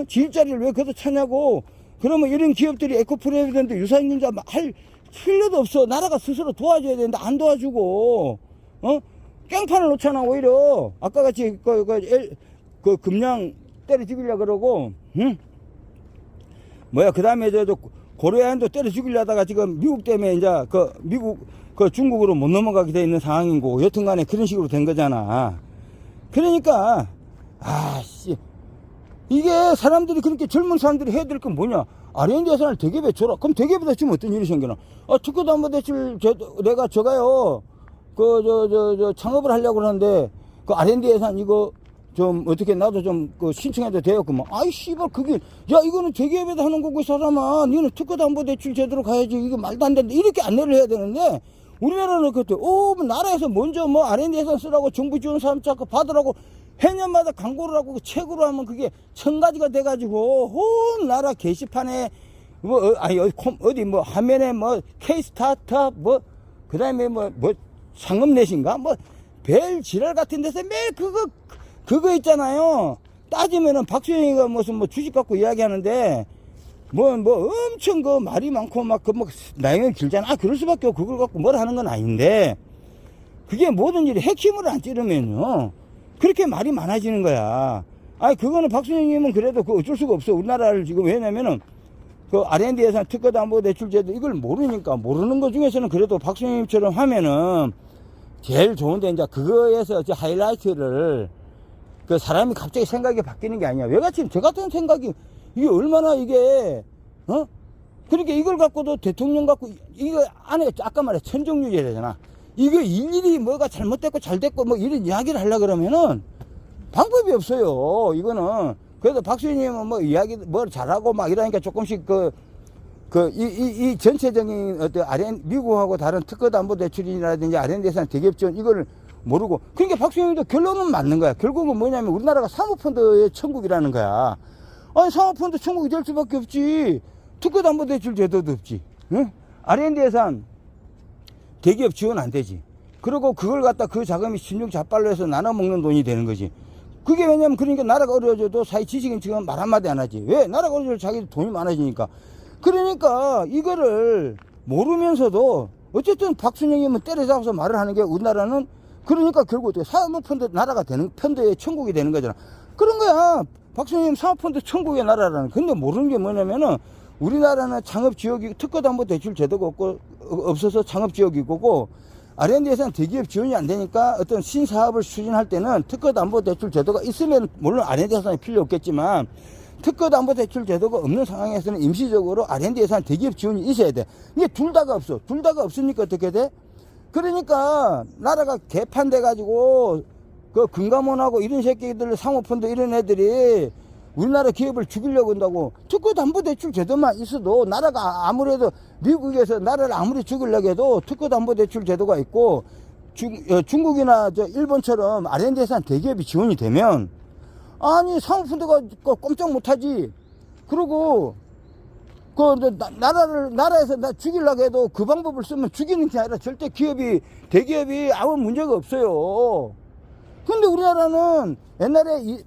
지 일자리를 왜 거기서 찾냐고. 그러면 이런 기업들이 에코프로그램인데 유상증자 할 필요도 없어. 나라가 스스로 도와줘야 되는데 안 도와주고, 깽판을 놓잖아, 오히려. 아까 같이 그 금량 때려 죽이려 그러고, 그 다음에 고려해안도 때려 죽이려다가 지금 미국 때문에 이제 중국으로 못 넘어가게 돼 있는 상황인 거고, 여튼 간에 그런 식으로 된 거잖아. 그러니까, 이게 사람들이 그렇게 젊은 사람들이 해야 될 건 뭐냐? R&D 예산을 대기업에 줘라. 그럼 대기업에다 주면 어떤 일이 생기나? 특허담보대출 내가 저가요, 창업을 하려고 하는데, 그 R&D 예산 이거 좀 어떻게 나도 좀 그 신청해도 되었구만. 아이 씨발 그게 야 이거는 대기업에다 하는 거고 이 사람아 니는 특허담보대출 제도로 가야지 이거 말도 안 된다 이렇게 안내를 해야 되는데 우리나라는 그때 나라에서 먼저 뭐 R&D 예산 쓰라고 정부 지원 사업 자꾸 받으라고 해년마다 광고를 하고 책으로 하면 그게 1000가지가 돼가지고 온 나라 게시판에 뭐 어디 뭐 화면에 뭐 K-스타트업 뭐 그다음에 뭐 상업넷인가 뭐 별 지랄 같은 데서 매일 그거 있잖아요. 따지면은 박수영이가 무슨 뭐 주식 갖고 이야기하는데 뭐 엄청 그 말이 많고 막 그 뭐 나이가 길잖아. 그럴 수밖에 없고 그걸 갖고 뭘 하는 건 아닌데 그게 모든 일이 핵심을 안 찌르면요 그렇게 말이 많아지는 거야. 아니 그거는 박수영님은 그래도 그 어쩔 수가 없어. 우리나라를 지금 왜냐면은 그 R&D 예산 특허담보대출제도 이걸 모르니까 모르는 것 중에서는 그래도 박수영님처럼 하면은 제일 좋은데 이제 그거에서 이제 하이라이트를 그 사람이 갑자기 생각이 바뀌는 게 아니야. 외같이 저 같은 생각이 이게 얼마나 이게 그러니까 이걸 갖고도 대통령 갖고 이거 안에 아까 말해 천정유죄잖아. 이거 일일이 뭐가 잘못됐고 잘됐고 뭐 이런 이야기를 하려 그러면은 방법이 없어요. 이거는 그래도 박수님은 뭐 이야기 뭘 잘하고 막 이러니까 조금씩 이 전체적인 어떤 미국하고 다른 특허담보대출이라든지 R&D 예산 대기업 지원 이걸 모르고 그러니까 박수영도 결론은 맞는 거야. 결국은 뭐냐면 우리나라가 사모펀드의 천국이라는 거야. 아니 사모펀드 천국이 될 수밖에 없지. 특허담보대출 제도도 없지. 응? R&D 예산 대기업 지원 안 되지. 그리고 그걸 갖다 그 자금이 신중자발로 해서 나눠 먹는 돈이 되는 거지. 그게 왜냐면 그러니까 나라가 어려워져도 사회 지식인 지금 말 한마디 안 하지. 왜? 나라가 어려워져 자기 돈이 많아지니까. 그러니까 이거를 모르면서도 어쨌든 박순영이면 때려잡아서 말을 하는 게 우리나라는 그러니까 결국 사모펀드 나라가 되는 펀드의 천국이 되는 거잖아. 그런 거야. 박순영 사모펀드 천국의 나라라는. 근데 모르는 게 뭐냐면은 우리나라는 창업지역이 특허담보대출 제도가 없어서 창업지역이고 R&D 예산 대기업 지원이 안 되니까 어떤 신사업을 추진할 때는 특허담보대출 제도가 있으면 물론 R&D 예산이 필요 없겠지만 특허담보대출 제도가 없는 상황에서는 임시적으로 R&D 예산 대기업 지원이 있어야 돼. 이게 둘 다가 없어. 둘 다가 없으니까 어떻게 돼? 그러니까 나라가 개판돼 가지고 그 금감원하고 이런 새끼들 상호펀드 이런 애들이 우리나라 기업을 죽이려고 한다고. 특허담보대출 제도만 있어도 나라가 아무래도 미국에서 나라를 아무리 죽이려고 해도 특허담보대출 제도가 있고 중국이나 일본처럼 R&D 예산 대기업이 지원이 되면 아니 상호펀드가 꼼짝 못하지. 그리고 나라에서 죽이려고 해도 그 방법을 쓰면 죽이는 게 아니라 절대 대기업이 아무 문제가 없어요. 근데 우리나라는 옛날에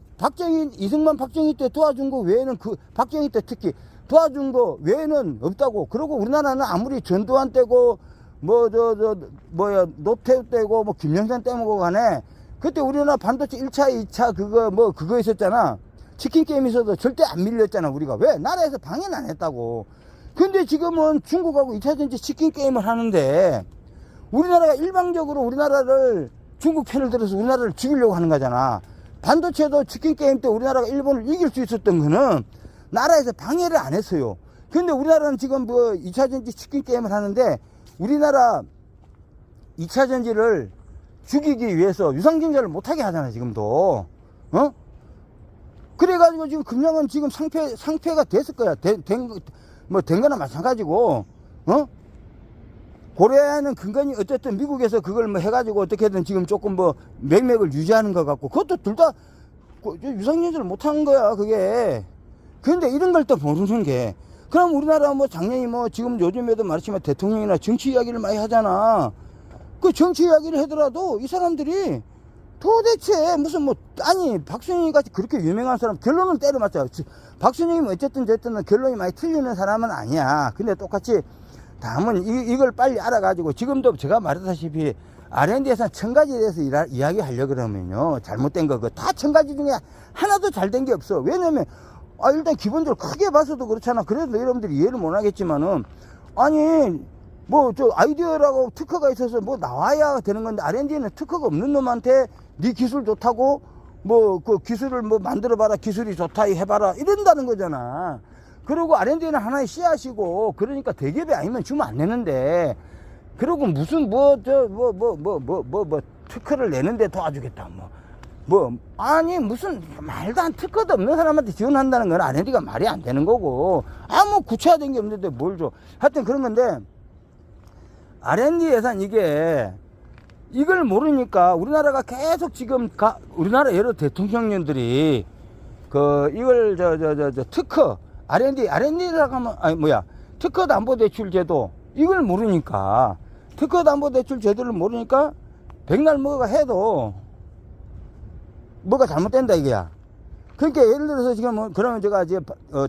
이승만 박정희 때 도와준 거 외에는 박정희 때 특히 도와준 거 외에는 없다고. 그리고 우리나라는 아무리 전두환 때고 노태우 때고 김영삼 때고 간에 그때 우리나라 반도체 1차 2차 그거 있었잖아. 치킨 게임 있어도 절대 안 밀렸잖아. 우리가 왜? 나라에서 방해는 안 했다고. 근데 지금은 중국하고 2차전지 치킨 게임을 하는데 우리나라가 일방적으로 우리나라를 중국 편을 들어서 우리나라를 죽이려고 하는 거잖아. 반도체도 치킨 게임 때 우리나라가 일본을 이길 수 있었던 거는 나라에서 방해를 안 했어요. 근데 우리나라는 지금 2차전지 치킨 게임을 하는데 우리나라 2차전지를 죽이기 위해서 유상증자를 못하게 하잖아 지금도. 그래가지고 지금 금량은 지금 상폐가 됐을 거야. 된 거나 마찬가지고. 고려하는 근간이 어쨌든 미국에서 그걸 해가지고 어떻게든 지금 조금 맥락을 유지하는 것 같고 그것도 둘 다 유상증자를 못하는 거야 그게. 근데 이런 걸 또 모르는 게 그럼 우리나라 작년이 지금 요즘에도 말했지만 대통령이나 정치 이야기를 많이 하잖아. 그 정치 이야기를 하더라도 이 사람들이 도대체 무슨 아니 박순영이 같이 그렇게 유명한 사람 결론은 때려맞자. 박순영이 어쨌든 결론이 많이 틀리는 사람은 아니야. 근데 똑같이 다음은 이걸 빨리 알아가지고 지금도 제가 말했다시피 R&D 예산 1000가지에 대해서 이야기하려고 그러면요 잘못된 거 다 1000가지 중에 하나도 잘된 게 없어. 왜냐면 일단 기본적으로 크게 봐서도 그렇잖아. 그래도 여러분들이 이해를 못 하겠지만은 아니 아이디어라고 특허가 있어서 나와야 되는 건데 R&D는 특허가 없는 놈한테 네 기술 좋다고 그 기술을 만들어 봐라 기술이 좋다 해봐라 이런다는 거잖아. 그리고 R&D는 하나의 씨앗이고 그러니까 대기업이 아니면 주면 안 되는데 그리고 무슨 특허를 내는데 도와주겠다 아니, 무슨, 말도 안 특허도 없는 사람한테 지원한다는 건 R&D가 말이 안 되는 거고, 아무 구체화된 게 없는데 뭘 줘. 하여튼 그런 건데, R&D 예산 이걸 모르니까 우리나라가 계속 지금, 우리나라 여러 대통령님들이, 이걸, 특허, R&D라고 하면, 특허담보대출제도, 이걸 모르니까, 특허담보대출제도를 모르니까, 백날 뭐가 해도, 뭐가 잘못된다 이게야. 그러니까 예를 들어서 지금 그러면 제가 이제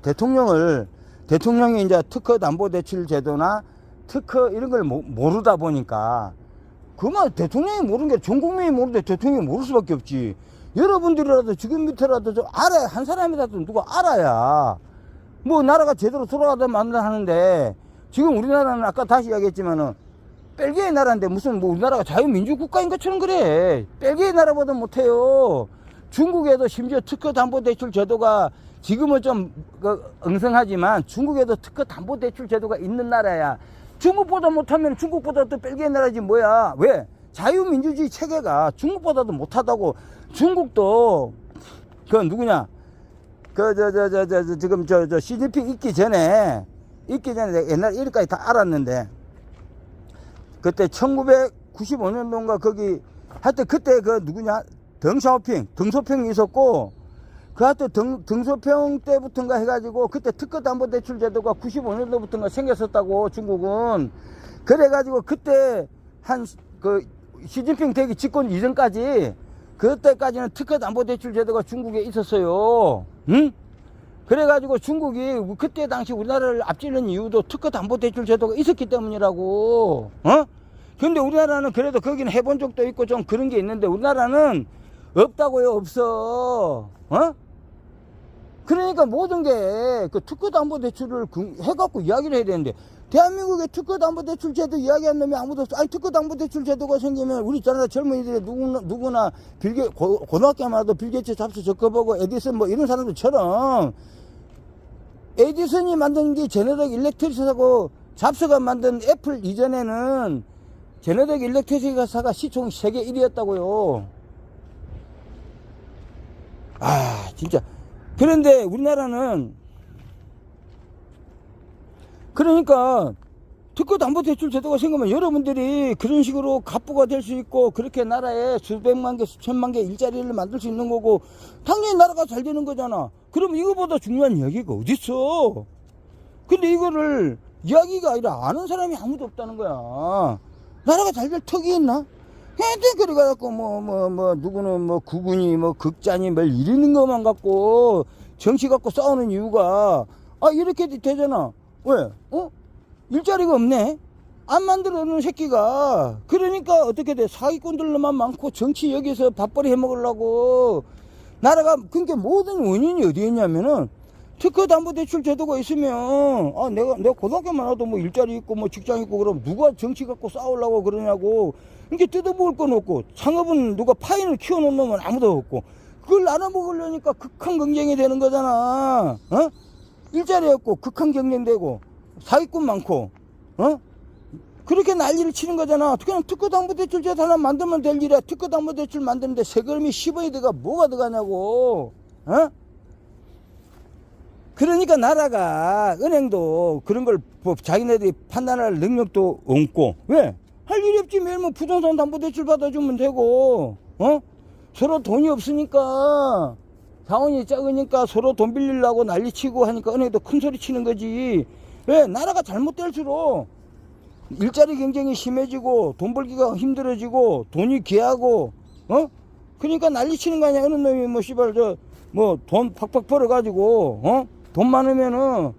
대통령이 이제 특허담보대출제도나 특허 이런 걸 모르다 보니까 그만 대통령이 모르는 게 전 국민이 모르는데 대통령이 모를 수밖에 없지. 여러분들이라도 지금 밑에라도 좀 알아야, 한 사람이라도 누가 알아야 뭐 나라가 제대로 돌아가다 만다 하는데, 지금 우리나라는 아까 다시 이야기했지만은 벨기에 나라인데 무슨 뭐 우리나라가 자유민주국가인 것처럼 그래. 벨기에 나라보다 못해요. 중국에도 심지어 특허담보대출 제도가 지금은 좀 엉성하지만 중국에도 특허담보대출 제도가 있는 나라야. 중국보다 못하면 중국보다 또 벨기에 나라지 뭐야. 왜? 자유민주주의 체계가 중국보다도 못하다고. 중국도 누구냐, 지금 시진핑 있기 전에 내가 옛날에 이렇게까지 다 알았는데, 그때 1995년도인가 거기 하여튼 그때 누구냐, 덩소평이 있었고, 하여튼 덩소평 때부터인가 해가지고 그때 특허담보대출 제도가 95년도부터인가 생겼었다고 중국은. 그래가지고 그때 시진핑 되기 집권 이전까지, 그때까지는 특허담보대출 제도가 중국에 있었어요. 응? 그래가지고 중국이 그때 당시 우리나라를 앞지른 이유도 특허담보대출 제도가 있었기 때문이라고. 근데 우리나라는 그래도 거기는 해본 적도 있고 좀 그런 게 있는데, 우리나라는 없다고요. 없어. 그러니까 모든 게 특허담보대출을 해갖고 이야기를 해야 되는데, 대한민국의 특허담보대출 제도 이야기한 놈이 아무도 없어. 아니, 특허담보대출 제도가 생기면 우리 있잖아, 젊은이들이 누구나 고등학교만 와도 빌게이츠 잡스 적어보고 에디슨 뭐 이런 사람들처럼, 에디슨이 만든 게 제너럴 일렉트릭하고 잡스가 만든 애플 이전에는 제너럴 일렉트릭 회사가 시총 세계 1위였다고요. 진짜. 그런데 우리나라는, 그러니까 특허담보대출 제도가 생기면 여러분들이 그런 식으로 갑부가 될 수 있고, 그렇게 나라에 수백만 개, 수천만 개 일자리를 만들 수 있는 거고, 당연히 나라가 잘 되는 거잖아. 그럼 이거보다 중요한 이야기가 어딨어? 근데 이거를 이야기가 아니라 아는 사람이 아무도 없다는 거야. 나라가 잘 될 턱이 있나? 근데 그래가지고 누구는 구군이 극자니 이러는 것만 갖고 정치 갖고 싸우는 이유가, 이렇게 되잖아. 왜? 일자리가 없네? 안 만들어 놓은 새끼가. 그러니까 어떻게 돼? 사기꾼들만 많고 정치 여기서 밥벌이 해먹으려고. 나라가, 그러니까 모든 원인이 어디에 있냐면은, 특허담보대출 제도가 있으면, 내가 고등학교만 와도 일자리 있고 직장 있고 그럼 누가 정치 갖고 싸우려고 그러냐고. 이게 뜯어먹을 건 없고, 창업은 누가 파인을 키워놓은 놈은 아무도 없고, 그걸 나눠먹으려니까 극한 경쟁이 되는 거잖아. 일자리 없고 극한 경쟁되고 사기꾼 많고, 그렇게 난리를 치는 거잖아. 그냥 특허담보대출 제도 하나 만들면 될 일이야. 특허담보대출 만드는데 세금이 10억이 들어가 뭐가 들어가냐고. 그러니까 나라가, 은행도 그런 걸 자기네들이 판단할 능력도 없고. 왜? 할 일이 없지. 매일 부동산 담보대출 받아주면 되고, 서로 돈이 없으니까, 자원이 적으니까 서로 돈 빌리려고 난리치고 하니까 은행도 큰 소리 치는 거지. 왜? 나라가 잘못될수록 일자리 경쟁이 심해지고 돈 벌기가 힘들어지고 돈이 귀하고, 그러니까 난리치는 거 아니야. 어느 놈이 씨발 돈 팍팍 벌어가지고, 돈 많으면은,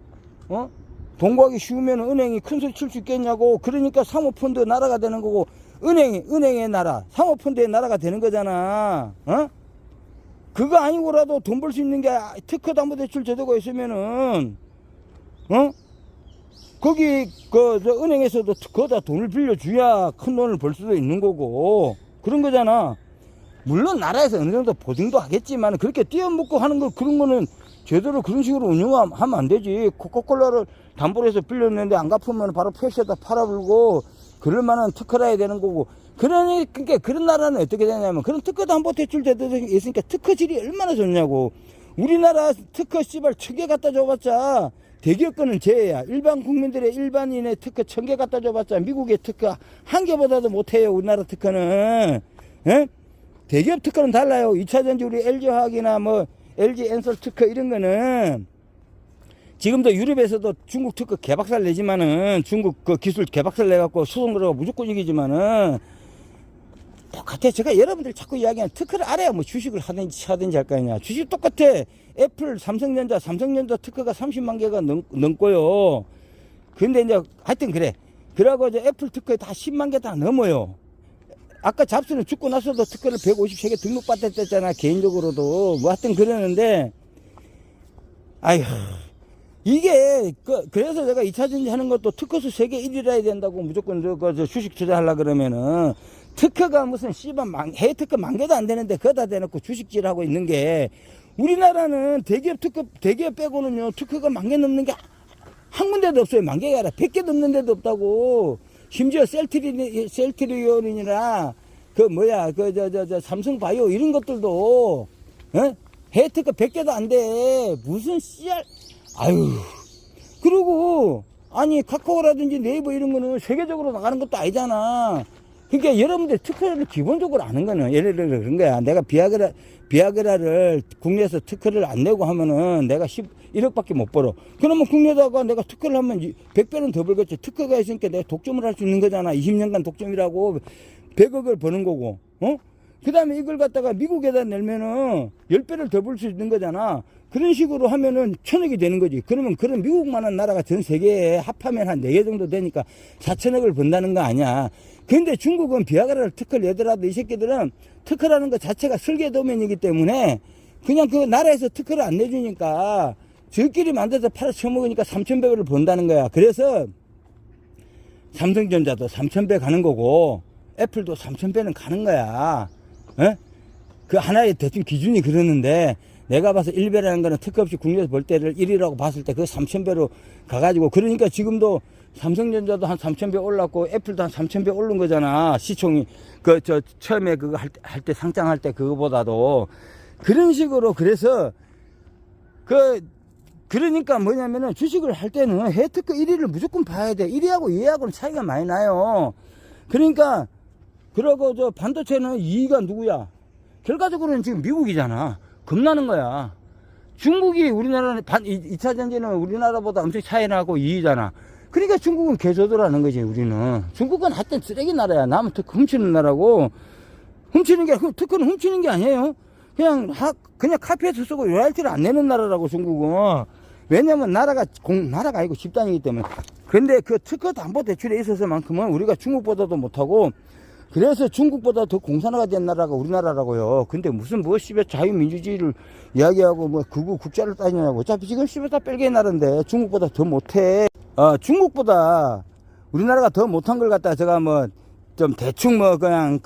돈 구하기 쉬우면 은행이 큰 소리 칠 수 있겠냐고. 그러니까 사모펀드 나라가 되는 거고, 은행의 나라, 사모펀드의 나라가 되는 거잖아. 그거 아니고라도 돈 벌 수 있는 게 특허담보대출 제도가 있으면은, 거기, 은행에서도 거기다 돈을 빌려줘야 큰 돈을 벌 수도 있는 거고, 그런 거잖아. 물론 나라에서 어느 정도 보증도 하겠지만, 그렇게 띄어먹고 하는 거, 그런 거는 제대로 그런 식으로 운영하면 안 되지. 코카콜라를 담보로 해서 빌렸는데 안 갚으면 바로 표시에다 팔아불고, 그럴 만한 특허라 해야 되는 거고, 그러니까 그런 나라는 어떻게 되냐면 그런 특허도 한 번 대출되도 있으니까 특허질이 얼마나 좋냐고. 우리나라 특허 씨발 1000개 갖다 줘봤자 대기업 거는 제야. 일반 국민들의 일반인의 특허 1000개 갖다 줘봤자 미국의 특허 한 개보다도 못해요. 우리나라 특허는. 예? 대기업 특허는 달라요. 2차전지 우리 LG화학이나 뭐 LG엔솔 특허 이런 거는 지금도 유럽에서도 중국 특허 개박살 내지만은 중국 그 기술 개박살 내갖고 소송 들어가 무조건 이기지만은 똑같아. 제가 여러분들 자꾸 이야기하는 특허를 알아야 뭐 주식을 하든지 할 거 아니야. 주식 똑같아. 애플, 삼성전자 특허가 30만 개가 넘고요. 근데 이제 하여튼 그래. 그러고 이제 애플 특허 다 10만 개 다 넘어요. 아까 잡스는 죽고 나서도 특허를 153개 등록받았댔잖아. 개인적으로도. 뭐 하여튼 그러는데, 아휴. 이게, 그래서 제가 2차전지 하는 것도 특허수 세계 1위라 해야 된다고 무조건 저 주식 투자하려 그러면은, 특허가 무슨 씨발 해외 특허 10,000개도 안 되는데 그거다 대놓고 주식질 하고 있는 게, 우리나라는 대기업 빼고는요, 특허가 10,000개 넘는 게 한 군데도 없어요. 10,000개가 아니라 100개 넘는 데도 없다고. 심지어 셀트리온이나, 삼성 바이오 이런 것들도, 해외 특허 100개도 안 돼. 무슨 씨알, 아유. 그리고, 아니, 카카오라든지 네이버 이런 거는 세계적으로 나가는 것도 아니잖아. 그러니까 여러분들 특허를 기본적으로 아는 거는, 예를 들어 그런 거야. 내가 비아그라를 국내에서 특허를 안 내고 하면은 내가 1억밖에 못 벌어. 그러면 국내에다가 내가 특허를 하면 100배는 더 벌겠지. 특허가 있으니까 내가 독점을 할 수 있는 거잖아. 20년간 독점이라고 100억을 버는 거고, 그 다음에 이걸 갖다가 미국에다 내면은 10배를 더 벌 수 있는 거잖아. 그런 식으로 하면은 1,000억이 되는 거지. 그러면 그런 미국만한 나라가 전 세계에 합하면 한 4개 정도 되니까 4,000억을 번다는 거 아니야. 근데 중국은 비아그라를 특허를 내더라도 이 새끼들은 특허라는 것 자체가 설계도면이기 때문에 그냥 그 나라에서 특허를 안 내주니까 저끼리 만들어서 팔아 처먹으니까 3,100억을 번다는 거야. 그래서 삼성전자도 3,000배 가는 거고 애플도 3,000배는 가는 거야. 그 하나의 대충 기준이 그러는데 내가 봐서 1배라는 거는 특허 없이 국내에서 벌 때를 1위라고 봤을 때 그 3,000배로 가가지고 그러니까 지금도 삼성전자도 한 3,000배 올랐고 애플도 한 3,000배 오른 거잖아. 시총이 처음에 그거 할 때 상장할 때 그거보다도 그런 식으로 그래서 그러니까 뭐냐면은 주식을 할 때는 해외 특허 1위를 무조건 봐야 돼. 1위하고 2위하고는 차이가 많이 나요. 그러니까 그러고 저 반도체는 2위가 누구야? 결과적으로는 지금 미국이잖아. 겁나는 거야. 중국이 우리나라는 2차전지는 우리나라보다 엄청 차이 나고 2위잖아. 그러니까 중국은 개조도라는 거지, 우리는. 중국은 하여튼 쓰레기 나라야. 남은 특허 훔치는 나라고. 특허는 훔치는 게 아니에요. 그냥 카피해서 쓰고 로얄티를 안 내는 나라라고, 중국은. 왜냐면 나라가 아니고 집단이기 때문에. 근데 그 특허 담보 대출에 있어서만큼은 우리가 중국보다도 못하고, 그래서 중국보다 더 공산화가 된 나라가 우리나라라고요. 근데 무슨 씨발 자유민주주의를 이야기하고 극우 국자를 따지냐고. 어차피 지금 씨발 다 뺄게 나라인데 중국보다 더 못해. 중국보다 우리나라가 더 못한 걸 갖다가 제가 좀 대충 그냥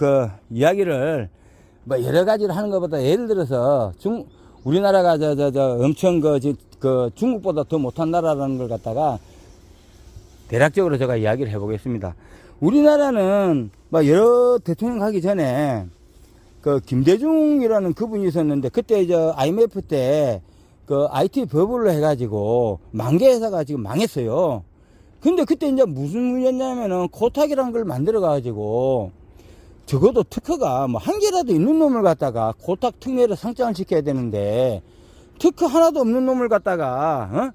이야기를 여러 가지를 하는 것보다 예를 들어서 우리나라가 엄청 중국보다 더 못한 나라라는 걸 갖다가 대략적으로 제가 이야기를 해보겠습니다. 우리나라는 여러 대통령 가기 전에 김대중이라는 그분이 있었는데 그때 IMF 때 IT 버블로 해가지고 만개 회사가 지금 망했어요. 근데 그때 이제 무슨 문제냐면은 코탁이라는 걸 만들어 가지고 적어도 특허가 한 개라도 있는 놈을 갖다가 코탁 특례를 상장을 시켜야 되는데 특허 하나도 없는 놈을 갖다가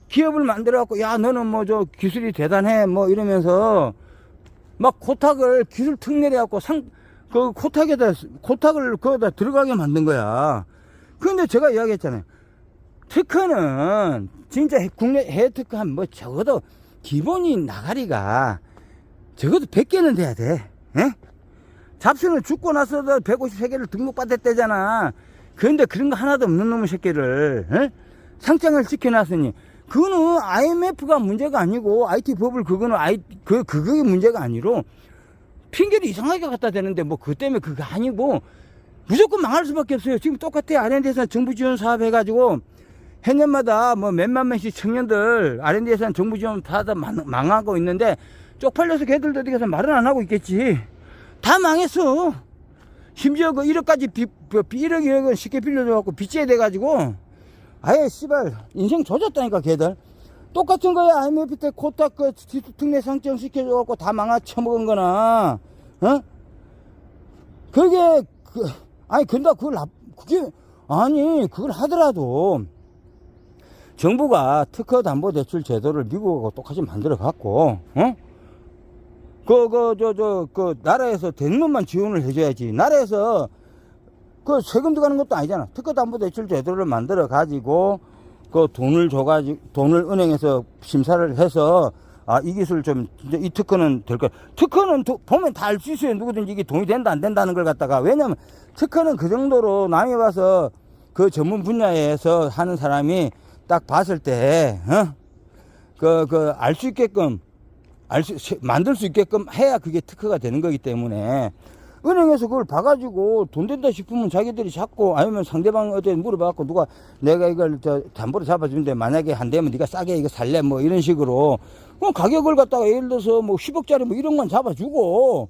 기업을 만들어 갖고 야 너는 기술이 대단해 이러면서 코탁을 기술 특례를 해갖고 코탁을 거기다 들어가게 만든 거야. 근데 제가 이야기했잖아요. 특허는 진짜 국내 해외 특허 한 적어도 기본이 나가리가 적어도 100개는 돼야 돼. 잡스는 죽고 나서도 153개를 등록받았대잖아. 그런데 그런 거 하나도 없는 놈의 새끼를 상장을 시켜놨으니 그거는 IMF가 문제가 아니고 IT 버블 그거는 그게 문제가 아니로 핑계를 이상하게 갖다 대는데 그것 때문에 그거 아니고 무조건 망할 수밖에 없어요. 지금 똑같아. R&D에서 정부 지원 사업 해가지고 해년마다 몇만 명씩 청년들 R&D에서 정부 지원 받아 망하고 있는데 쪽팔려서 걔들도 어디 가서 말은 안 하고 있겠지. 다 망했어. 심지어 그 1억까지 1억 2억은 쉽게 빌려줘갖고 빚져야 돼가지고 아예 씨발 인생 조졌다니까 걔들. 똑같은 거야. IMF 때 코딱 그 특례 상장 시켜줘갖고 다 망아쳐먹은 거나. 어? 그게 아니 근데 그게 아니 그걸 하더라도 정부가 특허담보대출 제도를 미국하고 똑같이 만들어 갖고 나라에서 되는 것만 지원을 해줘야지. 나라에서 그 세금 들어가는 것도 아니잖아. 특허담보대출 제도를 만들어 가지고 그 돈을 줘가지고 돈을 은행에서 심사를 해서 이 기술 좀 이 특허는 될 거야. 특허는 보면 다 알 수 있어요. 누구든지 이게 돈이 된다 안 된다는 걸 갖다가. 왜냐면 특허는 그 정도로 남이 와서 그 전문 분야에서 하는 사람이 딱 봤을 때 알 수 있게끔 만들 수 있게끔 해야 그게 특허가 되는 거기 때문에 은행에서 그걸 봐가지고 돈 된다 싶으면 자기들이 잡고 아니면 상대방 어디 물어봐갖고 누가 내가 이걸 담보로 잡아주는데 만약에 안 되면 네가 싸게 이거 살래 뭐 이런 식으로 그럼 가격을 갖다가 예를 들어서 뭐 10억짜리 뭐 이런 건 잡아주고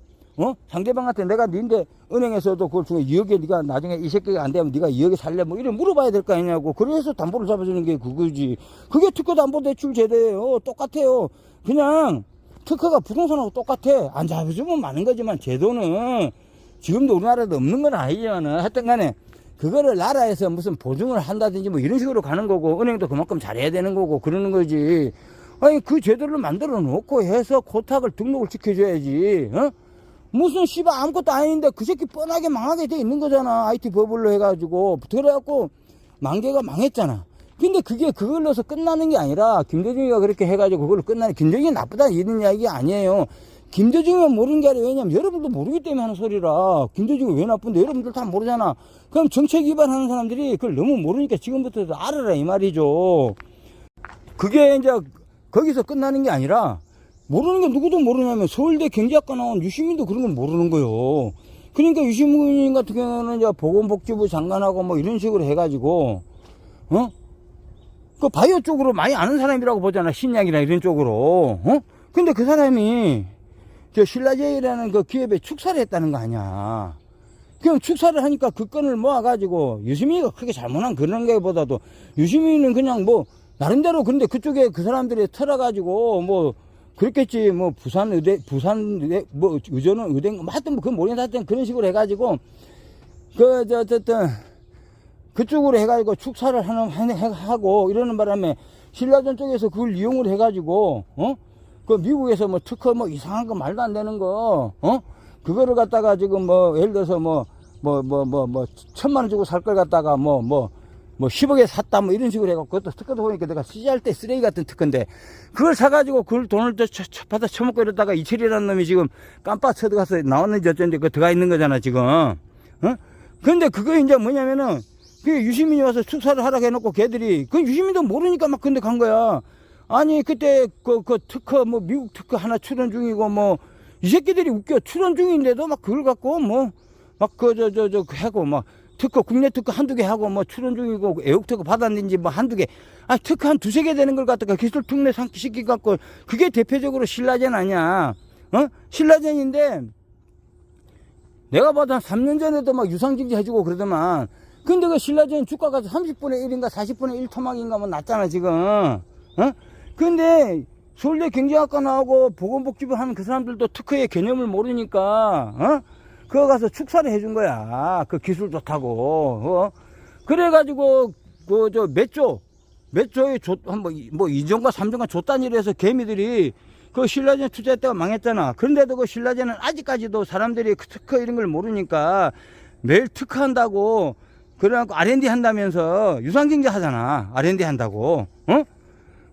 상대방한테 내가 니인데 은행에서도 그걸 중에 2억에 네가 나중에 이 새끼가 안 되면 네가 2억에 살래 뭐 이런 물어봐야 될 거 아니냐고. 그래서 담보를 잡아주는 게 그거지. 그게 특허담보대출 제도예요. 똑같아요. 그냥 특허가 부동산하고 똑같아. 안 잡아주면 많은 거지만 제도는 지금도 우리나라도 없는 건 아니지만은 하여튼 간에 그거를 나라에서 무슨 보증을 한다든지 뭐 이런 식으로 가는 거고 은행도 그만큼 잘해야 되는 거고 그러는 거지. 아니 그 제도를 만들어 놓고 해서 코탁을 등록을 시켜줘야지. 무슨 씨발 아무것도 아닌데 그 새끼 뻔하게 망하게 돼 있는 거잖아. IT 버블로 해가지고 그래갖고 만개가 망했잖아. 근데 그게 그걸로서 끝나는 게 아니라 김대중이가 그렇게 해가지고 그걸로 끝나는. 김대중이 나쁘다 이런 이야기 아니에요. 김대중이 모르는 게 아니라 왜냐면 여러분도 모르기 때문에 하는 소리라. 김대중이 왜 나쁜데 여러분들 다 모르잖아. 그럼 정책 위반하는 사람들이 그걸 너무 모르니까 지금부터 알아라 이 말이죠. 그게 이제 거기서 끝나는 게 아니라 모르는 게 누구도 모르냐면 서울대 경제학과 나온 유시민도 그런 건 모르는 거요. 그러니까 유시민 같은 경우는 이제 보건복지부 장관하고 뭐 이런 식으로 해가지고 그 바이오 쪽으로 많이 아는 사람이라고 보잖아. 신약이나 이런 쪽으로. 근데 그 사람이 저 신라제이라는 그 기업에 축사를 했다는 거 아니야. 그럼 축사를 하니까 그 건을 모아가지고 유시민이가 크게 잘못한 그런 거보다도 유시민은 그냥 뭐 나름대로 근데 그쪽에 그 사람들이 털어가지고 뭐 그렇겠지. 뭐 부산 의대 뭐 의전은 의대 뭐 하여튼 뭐 그건 모르겠다. 하여튼 그런 식으로 해가지고 어쨌든 그쪽으로 해가지고 축사를 하고 이러는 바람에 신라전 쪽에서 그걸 이용을 해가지고 그 미국에서 뭐 특허 뭐 이상한 거 말도 안 되는 거 그거를 갖다가 지금 뭐 예를 들어서 뭐 1,000만 원 주고 살 걸 갖다가 뭐 10억에 샀다 뭐 이런 식으로 해갖고 그것도 특허도 보니까 내가 CG할 때 쓰레기 같은 특허인데 그걸 사가지고 그걸 돈을 받아 처먹고 이러다가 이철이라는 놈이 지금 깜빡 쳐들어가서 나왔는지 어쩐지 그거 들어가 있는 거잖아 지금. 근데 그거 이제 뭐냐면은 그 유시민이 와서 축사를 하라고 해놓고 걔들이 그 유시민도 모르니까 막 근데 간 거야. 아니 그때 그 특허 뭐 미국 특허 하나 출원 중이고 뭐 이 새끼들이 웃겨. 출원 중인데도 막 그걸 갖고 뭐 막 하고 막 특허 국내 특허 한두 개 하고 뭐 출원 중이고 애국 특허 받았는지 뭐 한두 개 특허 한 두세 개 되는 걸 갖다가 기술 특례 시키 갖고 그게 대표적으로 신라젠 아니야. 신라젠인데 내가 봐도 한 3년 전에도 막 유상증자 해주고 그러더만. 근데 그 신라젠 주가가 30분의 1인가 40분의 1 토막인가 뭐 났잖아 지금. 근데 서울대 경제학과 나오고 보건복지부 하는 그 사람들도 특허의 개념을 모르니까 그거 가서 축사를 해준 거야. 그 기술 좋다고. 그래가지고 몇 조에 뭐 2조인가 3조인가 줬단위로 해서 개미들이 그 신라젠 투자했다가 망했잖아. 그런데도 그 신라젠은 아직까지도 사람들이 그 특허 이런 걸 모르니까 매일 특허한다고 그래갖고 R&D 한다면서 유상증자 하잖아. R&D 한다고.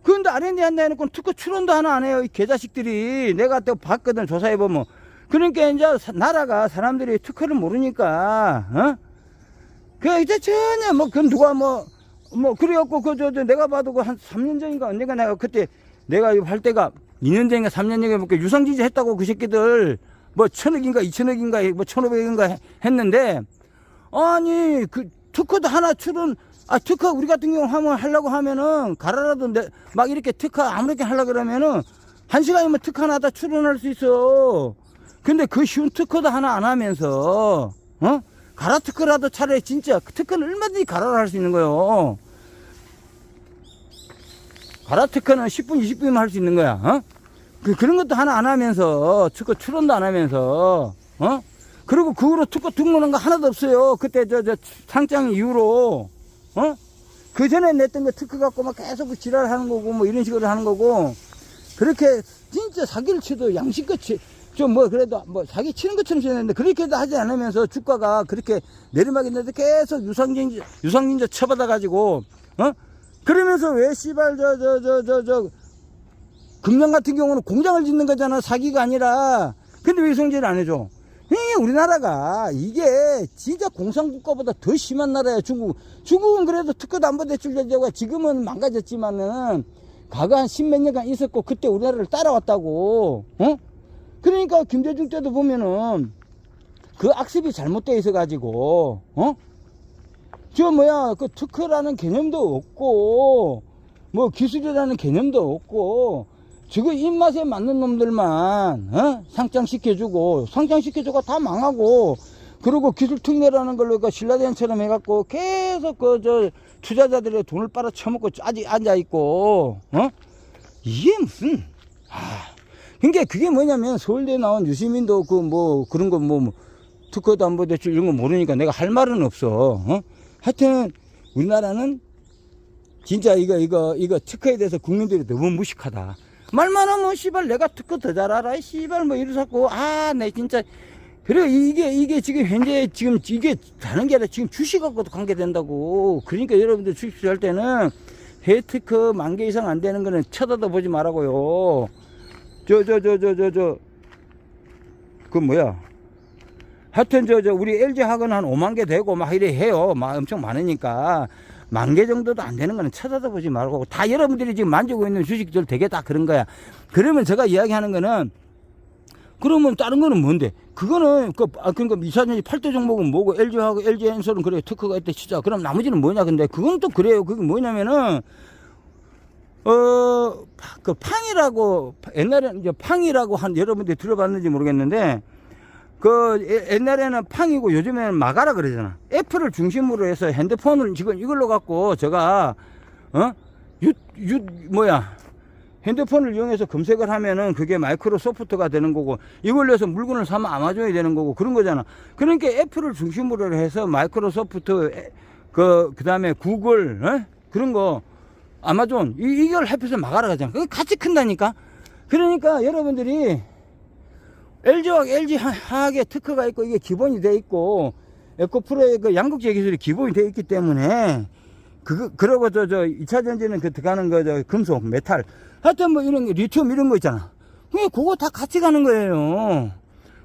그런데 R&D 한다 해놓고 특허 출원도 하나 안 해요. 이 개자식들이. 내가 또 봤거든. 조사해보면. 그러니까 이제 나라가 사람들이 특허를 모르니까 그 이제 전혀 뭐 그럼 누가 뭐 그래갖고 내가 봐도 그 한 3년 전인가 언젠가 내가 그때 내가 할 때가 2년 전인가 3년 전인가 뭐 유상증자 했다고 그 새끼들 뭐 1,000억인가 2,000억인가 뭐 1,500억인가 했는데 아니 그 특허도 하나 출은 특허 우리 같은 경우 하려고 하면은 가라라도 막 이렇게 특허 아무렇게 하려고 그러면은 1시간이면 특허 하나 다 출원할 수 있어. 근데 그 쉬운 특허도 하나 안 하면서, 가라 특허라도 차라리 진짜, 특허는 얼마든지 가라를 할 수 있는 거요. 가라 특허는 10분, 20분이면 할 수 있는 거야, 그런 것도 하나 안 하면서, 특허 출원도 안 하면서, 그리고 그 후로 특허 등록한 거 하나도 없어요. 그때 상장 이후로, 그 전에 냈던 거 특허 갖고 막 계속 그 지랄 하는 거고, 뭐 이런 식으로 하는 거고, 그렇게 진짜 사기를 치도 양심껏 그래도 사기 치는 것처럼 치는데, 그렇게도 하지 않으면서 주가가 그렇게 내리막이 있는데 계속 유상증자 쳐받아가지고, 그러면서 왜 씨발, 금년 같은 경우는 공장을 짓는 거잖아. 사기가 아니라. 근데 왜 유상증자를 안 해줘? 우리나라가 이게 진짜 공산국가보다 더 심한 나라야, 중국. 중국은 그래도 특허 담보대출 제도가 지금은 망가졌지만은, 과거 한 10몇 년간 있었고, 그때 우리나라를 따라왔다고, 그러니까 김대중 때도 보면은, 그 악습이 잘못되어 있어가지고, 그 특허라는 개념도 없고, 뭐 기술이라는 개념도 없고, 지금 입맛에 맞는 놈들만, 상장시켜주고, 상장시켜주고 다 망하고, 그리고 기술 특례라는 걸로 신라젠처럼 해갖고 계속 투자자들의 돈을 빨아 처먹고 아직 앉아있고, 이게 무슨, 그러니까 그게 뭐냐면 서울대 나온 유시민도 그런 거 특허 담보대출 이런 거 모르니까 내가 할 말은 없어. 하여튼 우리나라는 진짜 이거 특허에 대해서 국민들이 너무 무식하다. 말만 하면 씨발 내가 특허 더 잘 알아 씨발 뭐 이러자고. 내 진짜. 그래 이게 지금 현재 지금 이게 다른 게 아니라 지금 주식하고도 관계된다고. 그러니까 여러분들 주식 투자할 때는 해외 특허 10,000개 이상 안 되는 거는 쳐다도 보지 말라고요. 그 뭐야, 하여튼 우리 LG 학원 한 5만 개 되고 막 이래 해요. 막 엄청 많으니까 10,000개 정도도 안 되는 거는 쳐다도 보지 말고. 다 여러분들이 지금 만지고 있는 주식들 되게 다 그런 거야. 그러면 제가 이야기하는 거는, 그러면 다른 거는 뭔데? 그거는 그러니까 이사전지 8대 종목은 뭐고, LG하고 LG엔솔은 그래 특허가 있대 치자. 그럼 나머지는 뭐냐? 근데 그건 또 그래요. 그게 뭐냐면은 그 팡이라고, 옛날에는 이제 팡이라고 여러분들이 들어봤는지 모르겠는데, 옛날에는 팡이고 요즘에는 마가라 그러잖아. 애플을 중심으로 해서 핸드폰을 지금 이걸로 갖고 제가, 핸드폰을 이용해서 검색을 하면은 그게 마이크로소프트가 되는 거고, 이걸로 해서 물건을 사면 아마존이 되는 거고, 그런 거잖아. 그러니까 애플을 중심으로 해서 마이크로소프트, 그 다음에 구글, 그런 거, 아마존, 이걸 합해서 막아라 가잖아. 그게 같이 큰다니까? 그러니까 여러분들이 LG와 LG 화학에 특허가 있고, 이게 기본이 돼 있고, 에코프로의 그 양극재 기술이 기본이 돼 있기 때문에, 그러고 2차전지는 들어가는 금속, 메탈. 하여튼 이런 리튬 이런 거 있잖아. 그거 다 같이 가는 거예요.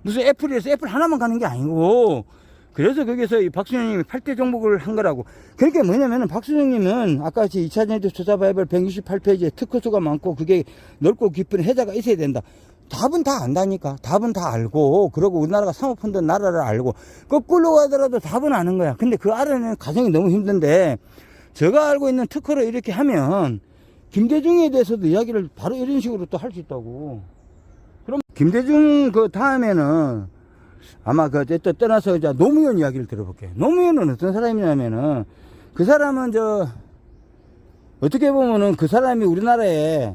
무슨 애플에서 애플 하나만 가는 게 아니고. 그래서 거기서 이 박수영님이 8대 종목을 한 거라고. 그러니까 뭐냐면은 박수영님은 아까 2차전지 투자 바이블 168페이지에 특허수가 많고 그게 넓고 깊은 해자가 있어야 된다. 답은 다 안다니까. 답은 다 알고, 그러고 우리나라가 사모펀드 나라를 알고, 거꾸로 가더라도 답은 아는 거야. 근데 그 알아내는 과정이 너무 힘든데, 제가 알고 있는 특허를 이렇게 하면 김대중에 대해서도 이야기를 바로 이런 식으로 또 할 수 있다고. 그럼 김대중 다음에는 아마 또 떠나서 이제 노무현 이야기를 들어볼게요. 노무현은 어떤 사람이냐면은, 그 사람은 어떻게 보면은 그 사람이 우리나라에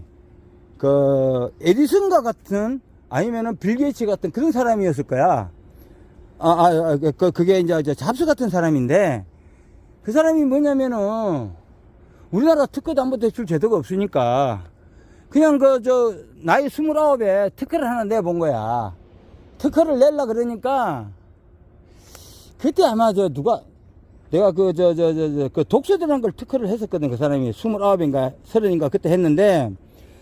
에디슨과 같은, 아니면은 빌 게이츠 같은 그런 사람이었을 거야. 그게 이제 잡스 같은 사람인데, 그 사람이 뭐냐면은, 우리나라 특허 담보대출 제도가 없으니까, 그냥 나이 29에 특허를 하나 내본 거야. 특허를 낼라 그러니까, 그때 아마 내가 독서대라는 걸 특허를 했었거든. 그 사람이 29인가 30인가 그때 했는데,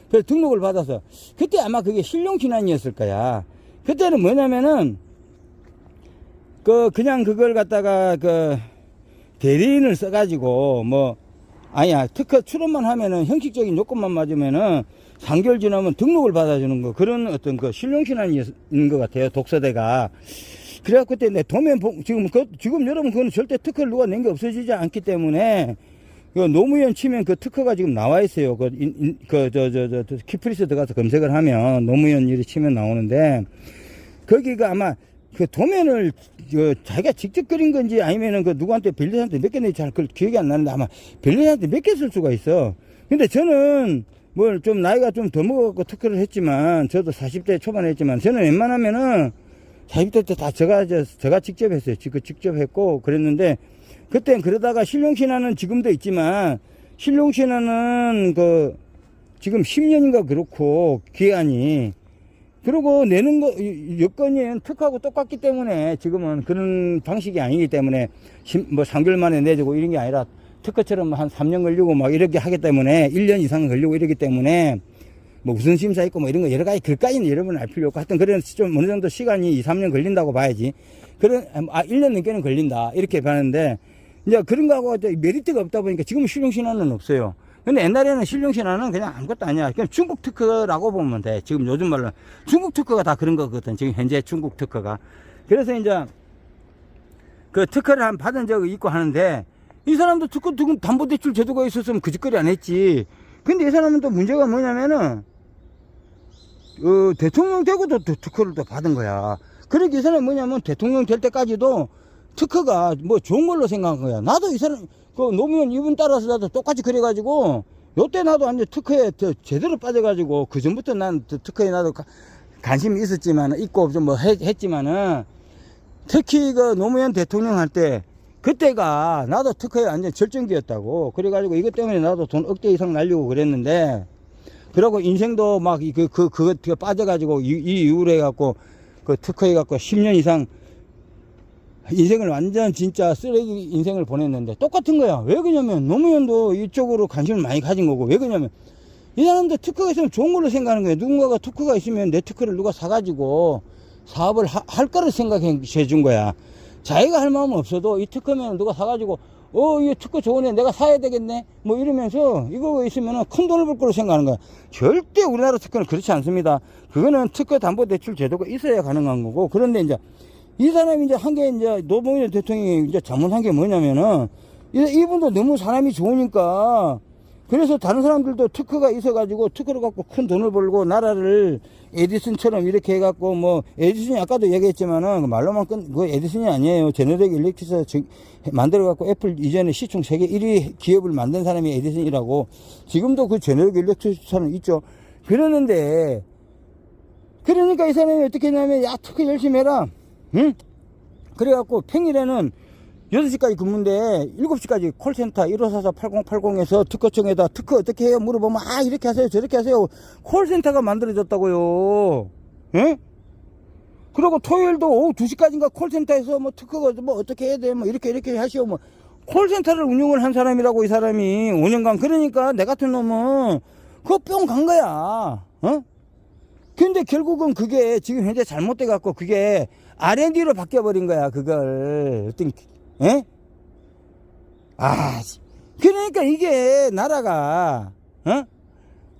그래서 등록을 받아서, 그때 아마 그게 신용신안이었을 거야. 그때는 뭐냐면은, 그냥 그걸 갖다가 대리인을 써가지고, 특허 출원만 하면은 형식적인 요건만 맞으면은 3개월 지나면 등록을 받아주는 거, 그런 어떤 신용신안인 것 같아요, 독서대가. 그래갖고 그때 내 도면, 지금 여러분 그거는 절대 특허를 누가 낸 게 없어지지 않기 때문에, 노무현 치면 그 특허가 지금 나와 있어요. 키프리스 들어가서 검색을 하면 노무현 일이 치면 나오는데, 거기가 아마 그 도면을 자기가 직접 그린 건지 아니면은 그 누구한테 벨리한테 몇 개 냈지 잘 기억이 안 나는데 아마 벨리한테 몇 개 쓸 수가 있어. 근데 저는 뭐 좀 나이가 좀 더 먹었고 특허를 했지만 저도 40대 초반에 했지만 저는 웬만하면은 40대 때 다 제가 직접 했어요. 직접 했고 그랬는데 그땐 그러다가 신용신화는 지금도 있지만 신용신화는 그 지금 10년인가 그렇고 기한이 그리고 내는 거 여건이 특하고 똑같기 때문에 지금은 그런 방식이 아니기 때문에 뭐 3개월 만에 내주고 이런 게 아니라 특허처럼 한 3년 걸리고 막 이렇게 하기 때문에 1년 이상 걸리고 이러기 때문에 뭐 우선 심사 있고 뭐 이런 거 여러 가지 그까지는 여러분 알 필요 없고 하여튼 그런 좀 어느 정도 시간이 2, 3년 걸린다고 봐야지. 1년 넘게는 걸린다 이렇게 봐는데 이제 그런 거하고 메리트가 없다 보니까 지금은 실용신화는 없어요. 근데 옛날에는 실용신화는 그냥 아무것도 아니야. 그냥 중국 특허라고 보면 돼. 지금 요즘 말로 중국 특허가 다 그런 거거든. 지금 현재 중국 특허가. 그래서 이제 그 특허를 한 받은 적이 있고 하는데 이 사람도 특허 담보대출 제도가 있었으면 그 짓거리 안 했지. 근데 이 사람은 또 문제가 뭐냐면은 대통령 되고도 특허를 또 받은 거야. 그러니까 이 사람이 뭐냐면 대통령 될 때까지도 특허가 뭐 좋은 걸로 생각한 거야. 나도 이 사람 그 노무현 이분 따라서 나도 똑같이 그래가지고 요때 나도 완전 특허에 제대로 빠져가지고 그 전부터 난 특허에 나도 관심이 있었지만 있고 좀 뭐 했지만은 특히 그 노무현 대통령 할 때 그때가 나도 특허에 완전 절정기였다고. 그래가지고 이것 때문에 나도 돈 억대 이상 날리고 그랬는데 그러고 인생도 막 그거 빠져가지고 이 이후로 해갖고 그 특허해 갖고 10년 이상 인생을 완전 진짜 쓰레기 인생을 보냈는데 똑같은 거야. 왜 그러냐면 노무현도 이쪽으로 관심을 많이 가진 거고 왜 그러냐면 이 사람도 특허가 있으면 좋은 걸로 생각하는 거예요. 누군가가 특허가 있으면 내 특허를 누가 사가지고 사업을 할 거를 생각해 준 거야. 자기가 할 마음은 없어도 이 특허면 누가 사가지고 이 특허 좋으네 내가 사야 되겠네 뭐 이러면서 이거 있으면 큰 돈을 벌 거로 생각하는 거야. 절대 우리나라 특허는 그렇지 않습니다. 그거는 특허 담보 대출 제도가 있어야 가능한 거고. 그런데 이제 이 사람이 이제 한 게 이제 노무현 대통령이 이제 잘못한 게 뭐냐면은 이분도 너무 사람이 좋으니까 그래서 다른 사람들도 특허가 있어가지고 특허를 갖고 큰 돈을 벌고 나라를 에디슨처럼 이렇게 해갖고 뭐 에디슨이 아까도 얘기했지만은 말로만 그 에디슨이 아니에요. 제너럴 일렉트릭 만들어갖고 애플 이전에 시총 세계 1위 기업을 만든 사람이 에디슨이라고. 지금도 그 제너럴 일렉트릭은 있죠. 그러는데 그러니까 이 사람이 어떻게 했냐면 야 특허 열심히 해라. 응? 그래갖고 평일에는 6시까지 근무인데 7시까지 콜센터 1544-8080에서 특허청에다 특허 어떻게 해요? 물어보면 이렇게 하세요 저렇게 하세요. 콜센터가 만들어졌다고요. 응? 그리고 토요일도 오후 2시까지인가 콜센터에서 뭐 특허가 뭐 어떻게 해야 돼? 뭐 이렇게 하시오. 뭐 콜센터를 운영을 한 사람이라고 이 사람이 5년간. 그러니까 내 같은 놈은 그거 뿅 간 거야. 어? 근데 결국은 그게 지금 현재 잘못돼 갖고 그게 R&D로 바뀌어버린 거야, 그걸. 어떤, 예? 그러니까 이게 나라가,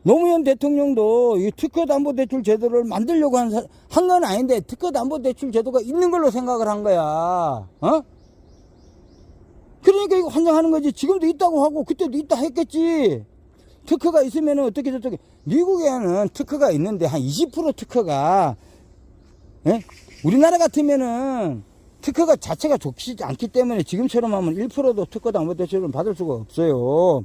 노무현 대통령도 이 특허담보대출 제도를 만들려고 한 건 아닌데 특허담보대출 제도가 있는 걸로 생각을 한 거야. 그러니까 이거 환장하는 거지. 지금도 있다고 하고 그때도 있다 했겠지. 특허가 있으면은 어떻게 미국에는 특허가 있는데 한 20% 특허가, 예? 우리나라 같으면은 특허가 자체가 좋지 않기 때문에 지금처럼 하면 1%도 특허담보대출을 받을 수가 없어요.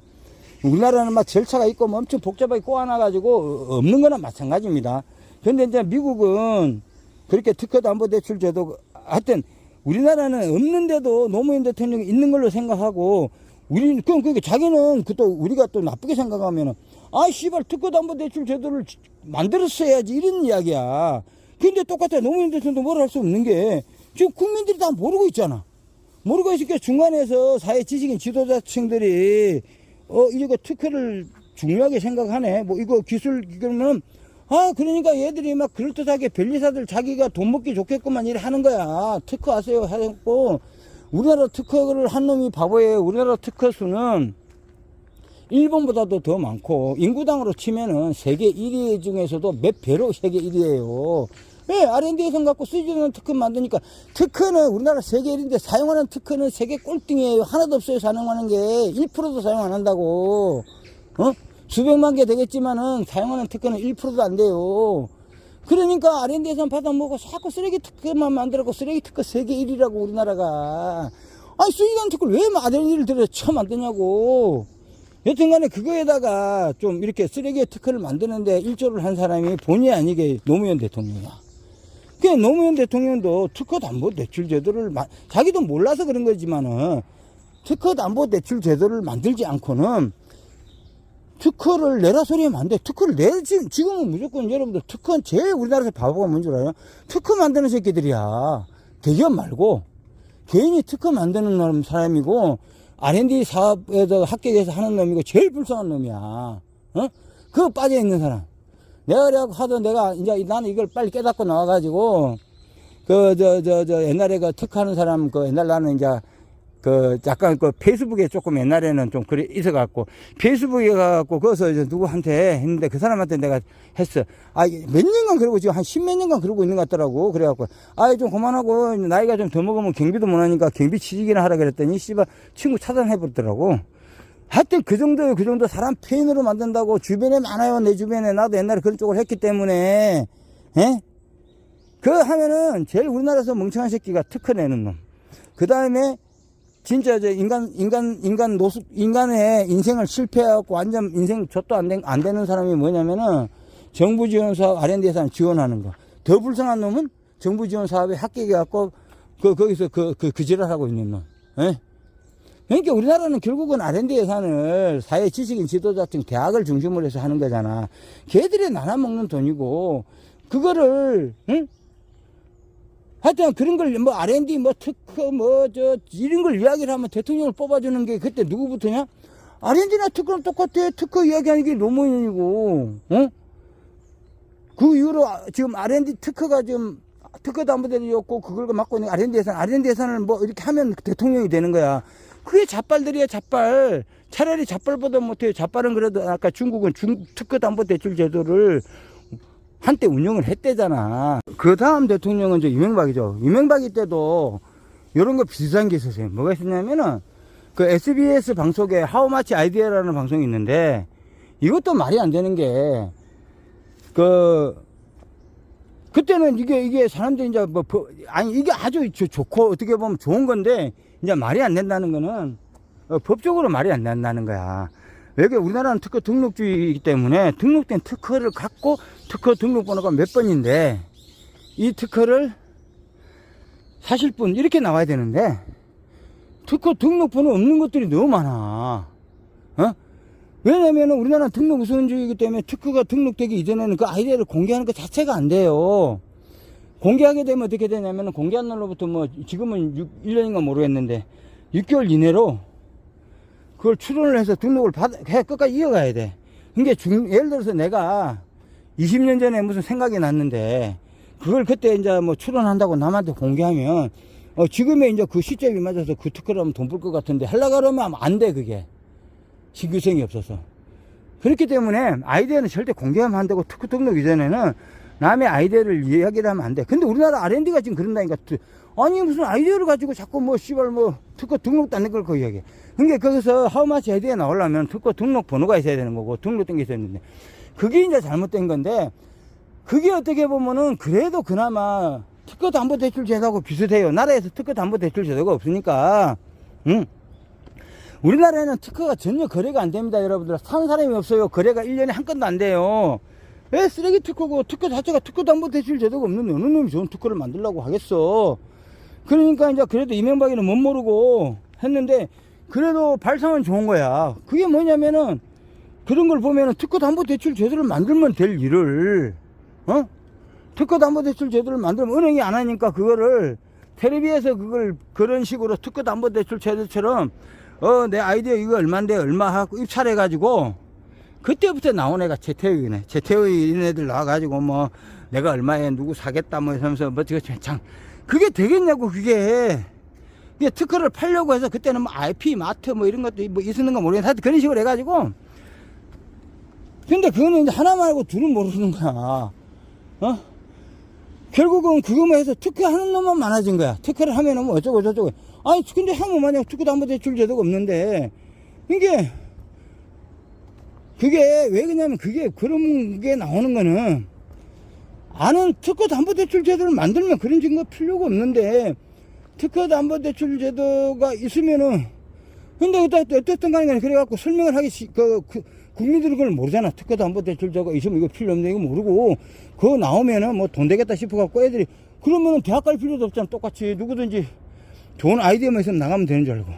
우리나라는 막 절차가 있고 뭐 엄청 복잡하게 꼬아놔가지고 없는 거나 마찬가지입니다. 근데 이제 미국은 그렇게 특허담보대출 제도, 하여튼 우리나라는 없는데도 노무현 대통령이 있는 걸로 생각하고 그러니까 자기는 또 우리가 또 나쁘게 생각하면은 씨발 특허담보대출 제도를 만들었어야지 이런 이야기야. 근데 똑같아. 노무현 대통령도 뭘 할 수 없는 게 지금 국민들이 다 모르고 있잖아. 모르고 있으니까 중간에서 사회 지식인 지도자층들이 이거 특허를 중요하게 생각하네. 뭐 이거 기술 그러면 그러니까 얘들이 막 그럴듯하게 변리사들 자기가 돈 먹기 좋겠구만 이래 하는 거야. 특허 하세요 하고. 우리나라 특허를 한 놈이 바보예요. 우리나라 특허 수는 일본보다도 더 많고 인구당으로 치면은 세계 1위 중에서도 몇 배로 세계 1위예요. 왜? R&D에서 갖고 쓰지도 않는 특허 만드니까. 특허는 우리나라 세계 1위인데 사용하는 특허는 세계 꼴등이에요. 하나도 없어요. 사용하는 게 1%도 사용 안 한다고. 수백만 개 되겠지만은 사용하는 특허는 1%도 안 돼요. 그러니까 R&D 예산 받아먹고 자꾸 쓰레기 특허만 만들고 쓰레기 특허 세계 1위라고 우리나라가. 아니 쓰레기관 특허를 왜 R&D를 들여 처음 만드냐고. 여튼간에 그거에다가 좀 이렇게 쓰레기 특허를 만드는데 일조를 한 사람이 본의 아니게 노무현 대통령이야. 그 노무현 대통령도 특허담보대출 제도를 자기도 몰라서 그런 거지만은 특허담보대출 제도를 만들지 않고는 특허를 내라 소리하면 안 돼. 특허를 지금은 무조건 여러분들 특허는 제일 우리나라에서 바보가 뭔 줄 알아요? 특허 만드는 새끼들이야. 대기업 말고 개인이 특허 만드는 사람이고 R&D 사업에서 합격해서 하는 놈이고 제일 불쌍한 놈이야. 어? 그거 빠져있는 사람. 내가 그래갖고 하도 내가 이제 나는 이걸 빨리 깨닫고 나와가지고 옛날에 그 특허하는 사람 옛날 나는 이제 약간 페이스북에 조금 옛날에는 좀 그래 있어갖고 페이스북에 가갖고 거기서 이제 누구한테 했는데 그 사람한테 내가 했어. 몇 년간 그러고 지금 한 10몇 년간 그러고 있는 것 같더라고. 그래갖고 좀 그만하고 나이가 좀 더 먹으면 경비도 못하니까 경비 취직이나 하라 그랬더니 씨발 친구 차단해버리더라고. 하여튼 그 정도 사람 페인으로 만든다고 주변에 많아요. 내 주변에 나도 옛날에 그런 쪽을 했기 때문에 그거 하면은 제일 우리나라에서 멍청한 새끼가 특허 내는 놈. 그 다음에 진짜 인간의 인생을 실패해갖고 완전 인생 좆도 안 되는 사람이 뭐냐면은 정부 지원 사업 R&D 예산 지원하는 거. 더 불쌍한 놈은 정부 지원 사업에 합격해갖고 거기서 그 지랄하고 있는 놈. 예? 그러니까 우리나라는 결국은 R&D 예산을 사회 지식인 지도자 등 대학을 중심으로 해서 하는 거잖아. 걔들이 나눠먹는 돈이고 그거를 응? 하여튼 그런 걸 R&D 특허 이런 걸 이야기를 하면 대통령을 뽑아주는 게 그때 누구부터냐? R&D나 특허는 똑같아. 특허 이야기하는 게 노무현이고, 어? 그 이후로 지금 R&D 특허가 지금 특허담보대출이었고 그걸 맡고 있는 R&D 예산을 이렇게 하면 대통령이 되는 거야. 그게 잡발들이야, 잡발. 차라리 잡발보다 못해요. 잡발은 그래도 아까 중국은 특허담보대출 제도를 한때 운영을 했대잖아. 그 다음 대통령은 이제 이명박이죠. 이명박이 때도 이런 거 비슷한 게 있었어요. 뭐가 있었냐면은 그 SBS 방송에 하우마치 아이디어라는 방송이 있는데 이것도 말이 안 되는 게 그때는 이게 사람들이 이제 이게 아주 좋고 어떻게 보면 좋은 건데 이제 말이 안 된다는 거는 법적으로 말이 안 된다는 거야. 왜 그래? 우리나라는 특허 등록주의이기 때문에 등록된 특허를 갖고 특허 등록번호가 몇 번인데 이 특허를 사실 분 이렇게 나와야 되는데 특허 등록번호 없는 것들이 너무 많아. 어? 왜냐면 우리나라는 등록 우선주의이기 때문에 특허가 등록되기 이전에는 그 아이디어를 공개하는 것 자체가 안 돼요. 공개하게 되면 어떻게 되냐면 공개한 날로부터 지금은 1년인가 모르겠는데 6개월 이내로 그걸 출원을 해서 등록을 끝까지 이어가야 돼. 그러니까 예를 들어서 내가 20년 전에 무슨 생각이 났는데 그걸 그때 이제 출원한다고 남한테 공개하면 지금의 이제 그 시점이 맞아서 그 특허를 하면 돈 벌 것 같은데 하려고 그러면 안 돼. 그게 신규성이 없어서. 그렇기 때문에 아이디어는 절대 공개하면 안 되고 특허 등록 이전에는 남의 아이디어를 이야기를 하면 안 돼. 근데 우리나라 R&D가 지금 그런다니까. 아니 무슨 아이디어를 가지고 자꾸 특허 등록도 안 된 걸 그 이야기해. 그러니까 거기서 하우마치 아이디어 나오려면 특허 등록 번호가 있어야 되는 거고 등록된 게 있어야 되는데 그게 이제 잘못된 건데 그게 어떻게 보면은 그래도 그나마 특허담보대출 제도하고 비슷해요. 나라에서 특허담보대출 제도가 없으니까. 우리나라에는 특허가 전혀 거래가 안 됩니다. 여러분들 사는 사람이 없어요. 거래가 1년에 한 건도 안 돼요. 왜 쓰레기 특허고 특허 자체가 특허담보대출 제도가 없는데 어느 놈이 좋은 특허를 만들려고 하겠어. 그러니까 이제 그래도 이명박이는 못 모르고 했는데 그래도 발상은 좋은 거야. 그게 뭐냐면은 그런 걸 보면은 특허담보대출 제도를 만들면 될 일을 특허담보대출 제도를 만들면 은행이 안 하니까 그거를 텔레비에서 그런 식으로 특허담보대출 제도처럼 내 아이디어 이거 얼마인데 얼마 하고 입찰해가지고 그때부터 나온 애가 재태욱이네. 재태욱 이런 애들 나와가지고 내가 얼마에 누구 사겠다 이러면서 그게 되겠냐고 그게 특허를 팔려고 해서 그때는 IP 마트 이런 것도 있었는가 모르겠는데 하여튼 그런 식으로 해가지고 근데 그거는 이제 하나만 알고 둘은 모르는 거야. 결국은 그거만 해서 특허 하는 놈만 많아진 거야. 특허를 하면은 어쩌고 저쩌고. 아니 근데 하면 만약 특허담보대출 제도가 없는데 그게 왜 그러냐면 그게 그런 게 나오는 거는 아는 특허담보대출제도를 만들면 그런 증거 필요가 없는데, 특허담보대출제도가 있으면은, 근데 어쨌든 간에 그래갖고 설명을 하기, 국민들이 그걸 모르잖아. 특허담보대출제도가 있으면 이거 필요 없네, 이거 모르고, 그거 나오면은 뭐 돈 되겠다 싶어갖고 애들이, 그러면은 대학 갈 필요도 없잖아. 똑같이 누구든지 좋은 아이디어만 있으면 나가면 되는 줄 알고.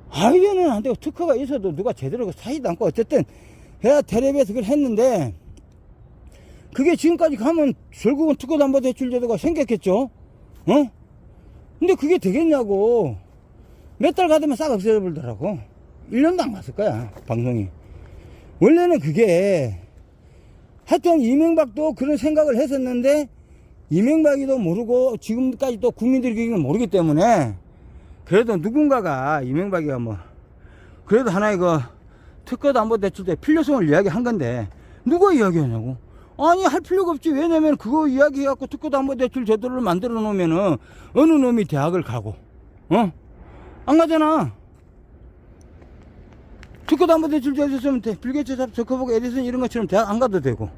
아이디어는 안 되고, 특허가 있어도 누가 제대로 사지도 않고, 어쨌든, 해야 텔레비에서 그걸 했는데, 그게 지금까지 가면 결국은 특허담보대출제도가 생겼겠죠? 어? 근데 그게 되겠냐고. 몇 달 가다면 싹 없어져 버리더라고. 1년도 안 갔을 거야, 방송이. 원래는 그게, 하여튼 이명박도 그런 생각을 했었는데, 이명박이도 모르고, 지금까지 또 국민들이 그걸 모르기 때문에, 그래도 누군가가, 이명박이가 뭐, 그래도 하나의 특허담보대출제 필요성을 이야기한 건데, 누가 이야기하냐고. 아니, 할 필요가 없지. 왜냐면 그거 이야기해갖고 특허담보대출 제도를 만들어 놓으면은 어느 놈이 대학을 가고, 안 가잖아. 특허담보대출 제도 있으면 빌 게이츠, 저커버그, 에디슨 이런 것처럼 대학 안 가도 되고.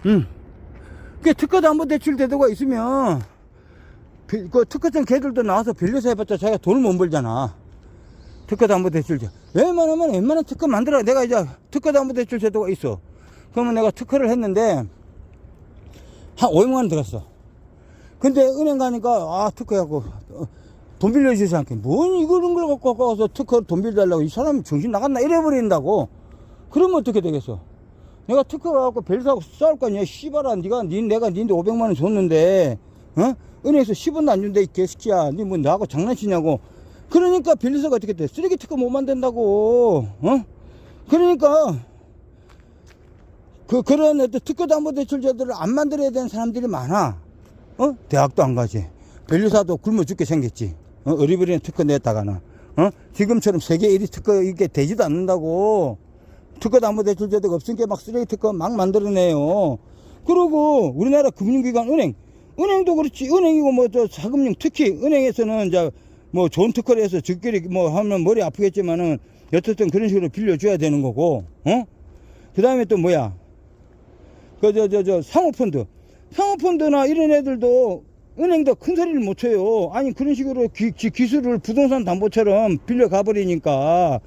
그 특허담보대출 제도가 있으면 그 특허증 걔들도 나와서 빌려서 해봤자 자기가 돈을 못 벌잖아. 특허담보대출 제도. 웬만한 특허 만들어. 내가 이제 특허담보대출 제도가 있어. 그러면 내가 특허를 했는데 한 500만 원 들었어. 근데 은행 가니까 특허하고 돈 빌려주지 않게 뭔 이런 걸 갖고 와서 특허 돈 빌려달라고. 이 사람이 정신 나갔나 이래버린다고. 그러면 어떻게 되겠어? 내가 특허 갖고 벨사하고 싸울 거 아니야. 씨발아, 내가 니한테 500만 원 줬는데 은행에서 10원도 안 준대 이 개새끼야. 니 뭐 나하고 장난치냐고. 그러니까 벨사가 어떻게 돼? 쓰레기 특허 못 만든다고. 그러니까 그런 어떤 특허담보대출제도를 안 만들어야 되는 사람들이 많아. 대학도 안 가지. 변리사도 굶어 죽게 생겼지. 어리버리는 특허 냈다가는. 지금처럼 세계 1위 특허 이게 되지도 않는다고. 특허담보대출제도가 없으니까 막 쓰레기 특허 막 만들어내요. 그리고 우리나라 금융기관 은행도 그렇지. 은행이고 뭐 저 자금융 특히 은행에서는 이제 뭐 좋은 특허를 해서 적결이 뭐 하면 머리 아프겠지만은 여튼 그런 식으로 빌려줘야 되는 거고. 그 다음에 또 뭐야. 상호펀드나 이런 애들도 은행도 큰 소리를 못 쳐요. 아니, 그런 식으로 기술을 부동산 담보처럼 빌려가 버리니까,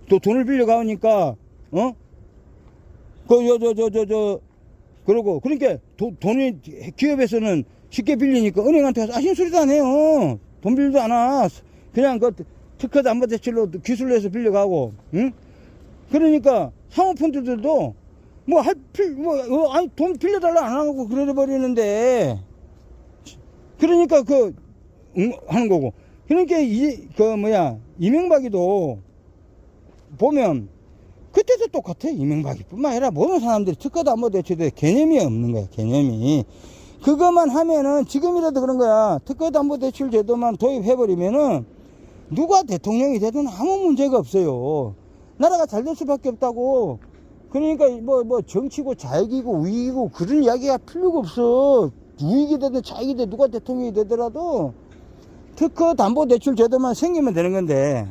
또 돈을 빌려가니까, 그러고, 그러니까 돈이 기업에서는 쉽게 빌리니까 은행한테 가서 아신 소리도 안 해요. 돈 빌리도 안 와. 그냥 특허담보대출로 기술로 해서 빌려가고, 그러니까 상호펀드들도 아니, 돈 빌려달라 안 하고 그래 버리는데, 그러니까 하는 거고. 그러니까 이명박이도 보면, 그때도 똑같아. 이명박이 뿐만 아니라 모든 사람들이 특허담보대출에 개념이 없는 거야, 개념이. 그것만 하면은, 지금이라도 그런 거야. 특허담보대출 제도만 도입해버리면은, 누가 대통령이 되든 아무 문제가 없어요. 나라가 잘 될 수밖에 없다고. 그러니까 정치고 자익이고 우익이고 그런 이야기가 필요가 없어. 우익이 되든 자익이 되든 누가 대통령이 되더라도 특허담보대출 제도만 생기면 되는 건데,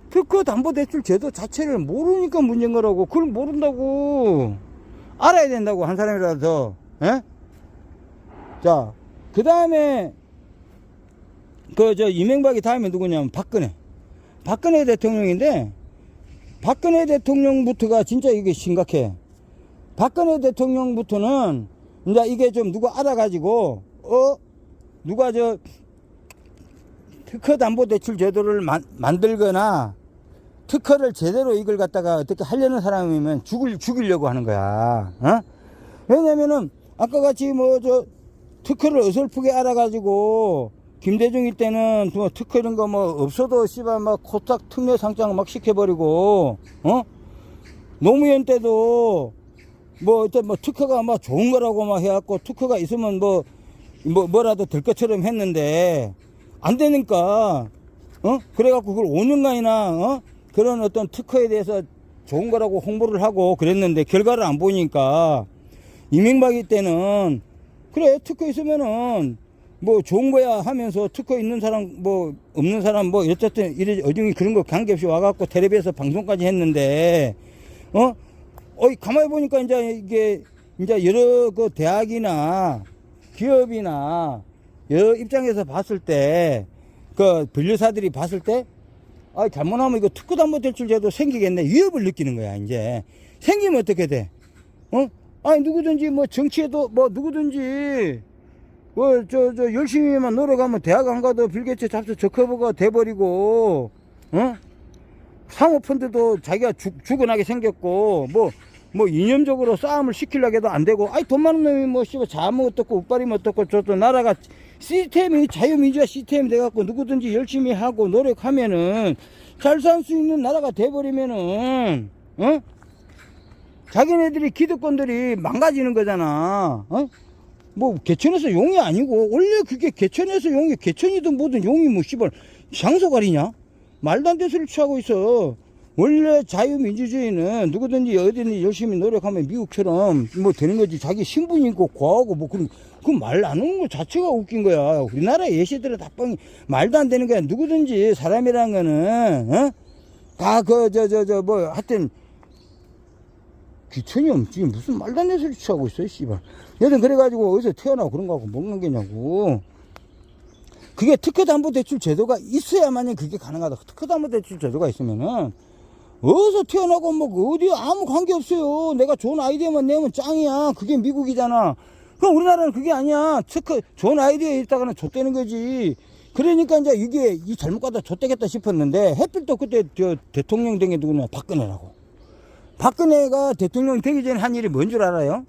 특허담보대출 제도 자체를 모르니까 문제인 거라고. 그걸 모른다고. 알아야 된다고, 한 사람이라도 더. 자, 그 다음에 이명박이 다음에 누구냐면 박근혜 대통령인데, 박근혜 대통령부터가 진짜 이게 심각해. 박근혜 대통령부터는 이제 이게 좀 누가 알아가지고 누가 특허담보대출 제도를 만들거나 특허를 제대로 이걸 갖다가 어떻게 하려는 사람이면 죽이려고 하는 거야. 왜냐면은 아까 같이 특허를 어설프게 알아가지고 김대중이 때는 특허 이런 거 없어도 씨발 코딱 특례 상장 막 시켜버리고, 노무현 때도 특허가 좋은 거라고 해갖고 특허가 있으면 뭐라도 될 것처럼 했는데 안 되니까, 그래갖고 그걸 5년간이나, 그런 어떤 특허에 대해서 좋은 거라고 홍보를 하고 그랬는데 결과를 안 보니까 이명박이 때는 그래, 특허 있으면은 좋은 거야 하면서 특허 있는 사람 없는 사람 어쨌든 이래 어중이 그런 거 관계없이 와갖고 텔레비에서 방송까지 했는데 가만히 보니까 이제 이게 이제 여러 그 대학이나 기업이나 여러 입장에서 봤을 때, 그 변리사들이 봤을 때, 아, 잘못하면 이거 특허담보대출 제도 생기겠네. 위협을 느끼는 거야, 이제. 생기면 어떻게 돼? 아니, 누구든지 뭐 정치에도 뭐 누구든지 뭐 열심히만 노력하면 대학 안 가도 빌게이츠 잡수 저커버가 돼버리고, 상호펀드도 자기가 죽어나게 생겼고, 뭐 이념적으로 싸움을 시키려고 해도 안 되고, 아니 돈 많은 놈이 뭐 씨발 자면 어떻고 옷바리면 어떻고, 저또 나라가 시스템이 자유민주화 시스템이 돼갖고 누구든지 열심히 하고 노력하면은 잘 살 수 있는 나라가 돼버리면은 자기네들이 기득권들이 망가지는 거잖아. 뭐 개천에서 용이 아니고, 원래 그게 개천에서 용이, 개천이든 뭐든 용이 뭐 씨발 장소가리냐? 말도 안 되는 소리를 취하고 있어. 원래 자유민주주의는 누구든지 어디든지 열심히 노력하면 미국처럼 뭐 되는 거지. 자기 신분 있고 고하고 뭐 그런, 그 말 안 하는 거 자체가 웃긴 거야. 우리나라 예시들은 다 뻥이, 말도 안 되는 거야. 누구든지 사람이란 거는, 다 뭐 하여튼 귀천이 없지. 무슨 말도 안 되는 소리 취하고 있어, 씨발. 여튼 그래가지고 어디서 태어나고 그런 거하고 먹는 게냐고. 그게 특허담보대출 제도가 있어야만 그게 가능하다. 특허담보대출 제도가 있으면은 어디서 태어나고 뭐 어디 아무 관계 없어요. 내가 좋은 아이디어만 내면 짱이야. 그게 미국이잖아. 그럼 우리나라는 그게 아니야. 좋은 아이디어에 있다가는 좆되는 거지. 그러니까 이제 이게 이 잘못 가다 좆되겠다 싶었는데, 하필 또 그때 대통령 된 게 누구냐? 박근혜라고. 박근혜가 대통령 되기 전에 한 일이 뭔 줄 알아요?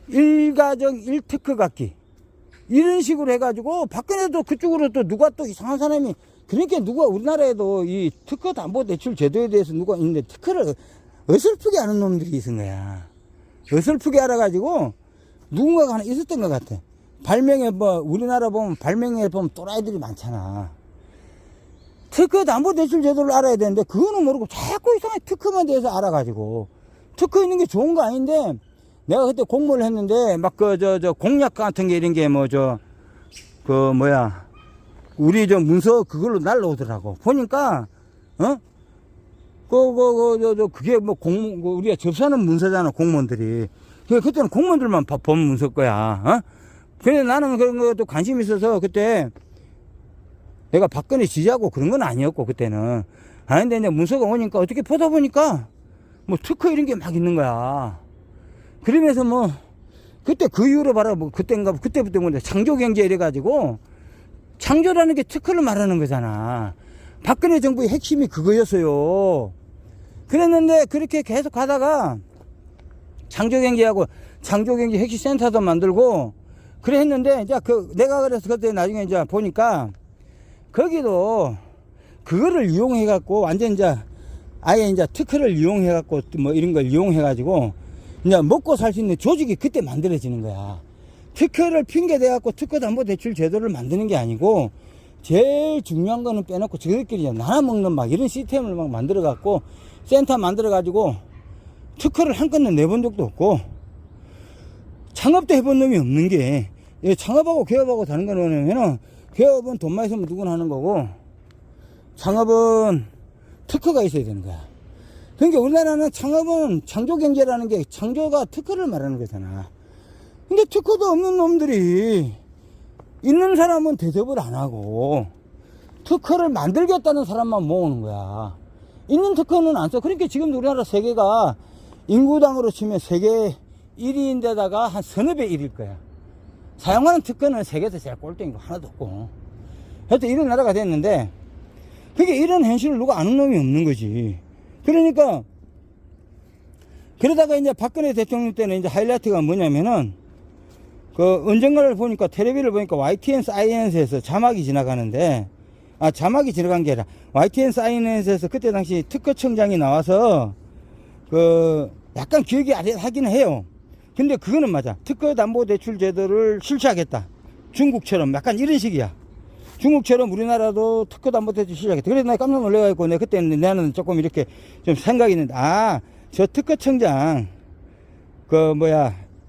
일가정 1특허 갖기. 이런 식으로 해가지고, 박근혜도 그쪽으로 또 누가 또 이상한 사람이, 그러니까 누가 우리나라에도 이 특허담보대출 제도에 대해서 누가 있는데 특허를 어설프게 하는 놈들이 있은 거야. 어설프게 알아가지고 누군가가 하나 있었던 것 같아. 발명해, 뭐, 우리나라 보면 발명해 보면 또라이들이 많잖아. 특허담보대출 제도를 알아야 되는데, 그거는 모르고 자꾸 이상하게 특허만 대해서 알아가지고. 특허 있는 게 좋은 거 아닌데, 내가 그때 공모를 했는데, 막 공약 같은 게 이런 게 우리 문서 그걸로 날라오더라고. 보니까, 그게 뭐 우리가 접수하는 문서잖아, 공무원들이. 그때는 공무원들만 본 문서 거야, 그래, 나는 그런 것도 관심 있어서 그때 내가 박근혜 지지하고 그런 건 아니었고, 그때는. 아닌데, 이제 문서가 오니까 어떻게 보다 보니까 뭐 특허 이런 게 막 있는 거야. 그러면서 뭐, 그때 그 이후로 바로 뭐, 그때부터 뭐, 창조경제 이래가지고, 창조라는 게 특허를 말하는 거잖아. 박근혜 정부의 핵심이 그거였어요. 그랬는데, 그렇게 계속 가다가, 창조경제하고, 창조경제 핵심센터도 만들고, 그래 했는데, 이제 내가 그래서 그때 나중에 이제 보니까, 거기도, 그거를 이용해갖고, 완전 이제, 아예 이제 특허를 이용해갖고, 뭐 이런 걸 이용해가지고, 이제 먹고 살 수 있는 조직이 그때 만들어지는 거야. 특허를 핑계대갖고 특허담보대출 제도를 만드는 게 아니고, 제일 중요한 거는 빼놓고 저들끼리 나눠먹는 막 이런 시스템을 막 만들어갖고, 센터 만들어가지고, 특허를 한 건은 내본 적도 없고, 창업도 해본 놈이 없는 게, 창업하고 개업하고 다른 거는 뭐냐면은, 개업은 돈만 있으면 누구나 하는 거고, 창업은 특허가 있어야 되는 거야. 그러니까 우리나라는 창업은 창조경제라는 게, 창조가 특허를 말하는 거잖아. 근데 특허도 없는 놈들이, 있는 사람은 대접을 안 하고, 특허를 만들겠다는 사람만 모으는 거야. 있는 특허는 안 써. 그러니까 지금 우리나라 세계가 인구당으로 치면 세계 1위인데다가 한 서너 배 1일 거야. 사용하는 특허는 세계에서 제일 꼴등인 거 하나도 없고. 하여튼 이런 나라가 됐는데, 그게 이런 현실을 누가 아는 놈이 없는 거지. 그러니까, 그러다가 이제 박근혜 대통령 때는 이제 하이라이트가 뭐냐면은, 언젠가를 보니까, 텔레비를 보니까 YTN 사이언스에서 자막이 지나가는데, 자막이 지나간 게 아니라, YTN 사이언스에서 그때 당시 특허청장이 나와서, 약간 기억이 하기는 해요. 근데 그거는 맞아. 특허담보대출 제도를 실시하겠다. 중국처럼 약간 이런 식이야. 중국처럼 우리나라도 특허담보대출 실시하겠다. 그래서 내가 깜짝 놀래가지고, 내가 그때는 나는 조금 이렇게 좀 생각이 있는데, 저 특허청장,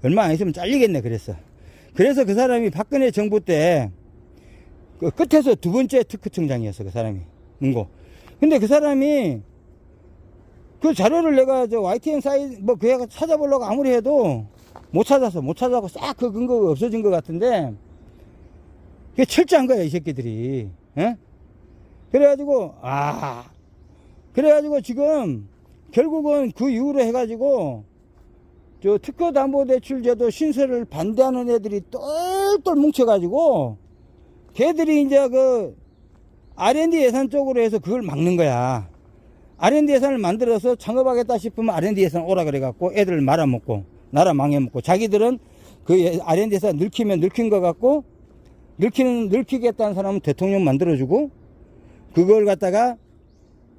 얼마 안 있으면 잘리겠네, 그랬어. 그래서 그 사람이 박근혜 정부 때, 끝에서 두 번째 특허청장이었어, 그 사람이. 문고. 근데 그 사람이, 그 자료를 내가 YTN 사이, 그 애가 찾아보려고 아무리 해도, 못 찾아서 싹 그 근거가 없어진 것 같은데, 그게 철저한 거야, 이 새끼들이. 예? 그래가지고, 그래가지고 지금, 결국은 그 이후로 해가지고, 저 특허담보대출제도 신설을 반대하는 애들이 똘똘 뭉쳐가지고, 걔들이 이제 그, R&D 예산 쪽으로 해서 그걸 막는 거야. R&D 예산을 만들어서 창업하겠다 싶으면 R&D 예산 오라 그래갖고 애들을 말아먹고, 나라 망해먹고, 자기들은 그 R&D 예산 늙히면 늙힌 것 같고, 늙히겠다는 사람은 대통령 만들어주고, 그걸 갖다가,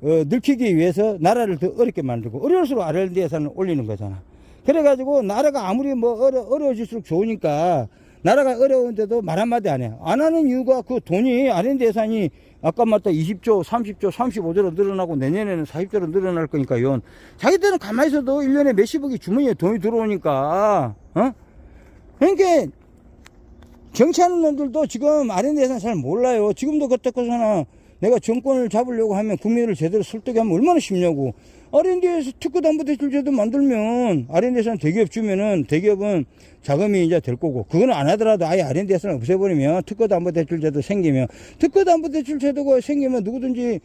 늙히기 위해서 나라를 더 어렵게 만들고, 어려울수록 R&D 예산을 올리는 거잖아. 그래가지고, 나라가 아무리 뭐 어려워질수록 좋으니까, 나라가 어려운데도 말 한마디 안 해. 안 하는 이유가 그 돈이, R&D 예산이 아까 말했다 20조, 30조, 35조로 늘어나고 내년에는 40조로 늘어날 거니까요. 자기들은 가만히 있어도 1년에 몇십억이 주머니에 돈이 들어오니까, 그러니까, 정치하는 놈들도 지금 R&D 예산 잘 몰라요. 지금도 그때까지나 내가 정권을 잡으려고 하면 국민을 제대로 설득이 하면 얼마나 쉽냐고. R&D에서 특허담보대출제도 만들면 R&D 예산 대기업 주면은 대기업은 자금이 이제 될 거고, 그거는 안 하더라도 아예 R&D 예산을 없애버리면 특허담보대출제도 생기면, 특허담보대출제도가 생기면 누구든지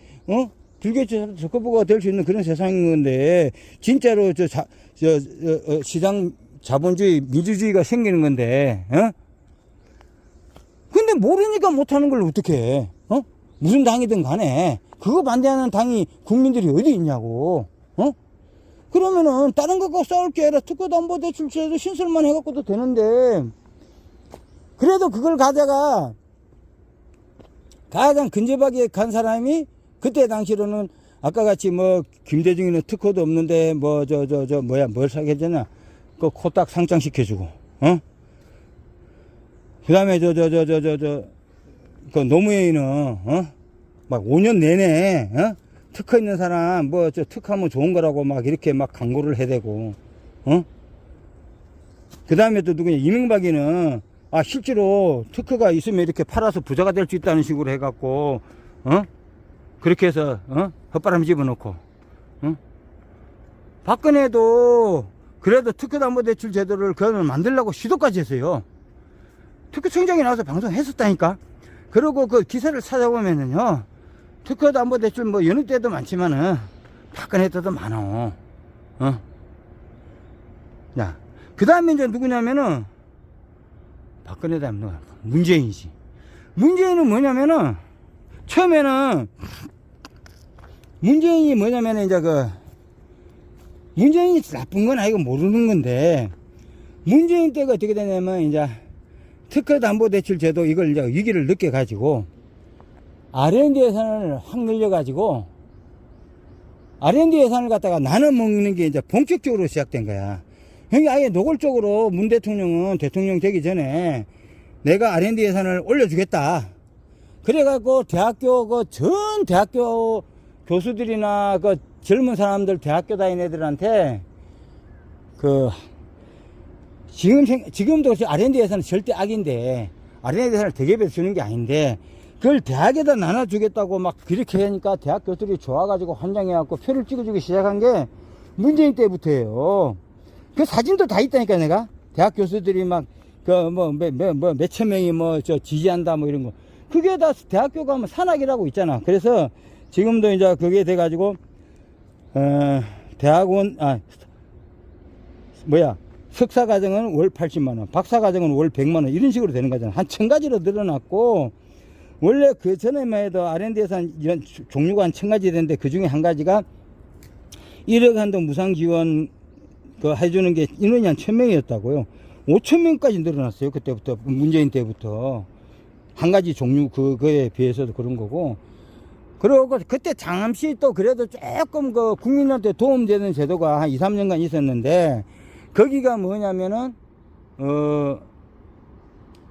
들개치 적거부가 될 수 있는 그런 세상인 건데, 진짜로 시장 자본주의 민주주의가 생기는 건데, 근데 모르니까 못하는 걸 어떻게 해? 무슨 당이든 간에 그거 반대하는 당이 국민들이 어디 있냐고. 그러면은 다른 것과 싸울 게 아니라 특허담보대출제도 신설만 해갖고도 되는데, 그래도 그걸 가다가 가장 근접하게 간 사람이 그때 당시로는 아까 같이 뭐 김대중이는 특허도 없는데 뭐 뭘 사겠잖아, 그 코딱 상장시켜주고, 그 다음에 그 노무현이는 막 5년 내내 특허 있는 사람 뭐 특허하면 좋은 거라고 막 이렇게 막 광고를 해대고, 그 다음에 또 누구냐, 이명박이는 실제로 특허가 있으면 이렇게 팔아서 부자가 될 수 있다는 식으로 해갖고 그렇게 해서 헛바람 집어넣고, 박근혜도 그래도 특허담보대출 제도를 그걸 만들려고 시도까지 했어요. 특허청장이 나와서 방송했었다니까. 그리고 그 기사를 찾아보면은요, 특허담보대출 뭐 여느 때도 많지만은 박근혜 때도 많어. 야, 그 다음에 이제 누구냐면은 박근혜 다음 누가? 문재인이지. 문재인은 뭐냐면은 처음에는 문재인이 뭐냐면은 이제 문재인이 나쁜 건 아니고 모르는 건데, 문재인 때가 어떻게 되냐면 이제 특허담보대출 제도 이걸 이제 위기를 느껴가지고 R&D 예산을 확 늘려가지고 R&D 예산을 갖다가 나눠 먹는 게 이제 본격적으로 시작된 거야. 그러니까 아예 노골적으로 문 대통령은 대통령 되기 전에 내가 R&D 예산을 올려주겠다. 그래갖고 대학교 전 대학교 교수들이나 젊은 사람들 대학교 다니는 애들한테 지금도 R&D 예산은 절대 악인데, R&D 예산을 대기업에서 주는 게 아닌데, 그걸 대학에다 나눠주겠다고 막 그렇게 하니까 대학 교수들이 좋아가지고 환장해갖고 표를 찍어주기 시작한 게 문재인 때부터예요. 그 사진도 다 있다니까, 내가. 대학 교수들이 막, 몇천 명이 지지한다 이런 거. 그게 다 대학교 가면 산학이라고 있잖아. 그래서 지금도 이제 그게 돼가지고, 대학원, 석사과정은 월 80만원, 박사과정은 월 100만원, 이런 식으로 되는 거잖아. 한 1000가지로 늘어났고, 원래 그 전에만 해도 R&D 예산 이런 종류가 한 1000가지 되는데, 그 중에 한 가지가 1억 한도 무상 지원 해주는 게 인원이 한 1000명이었다고요. 5000명까지 늘어났어요. 그때부터, 문재인 때부터. 한 가지 종류 그거에 비해서도 그런 거고. 그리고 그때 잠시 또 그래도 조금 국민한테 도움되는 제도가 한 2, 3년간 있었는데, 거기가 뭐냐면은,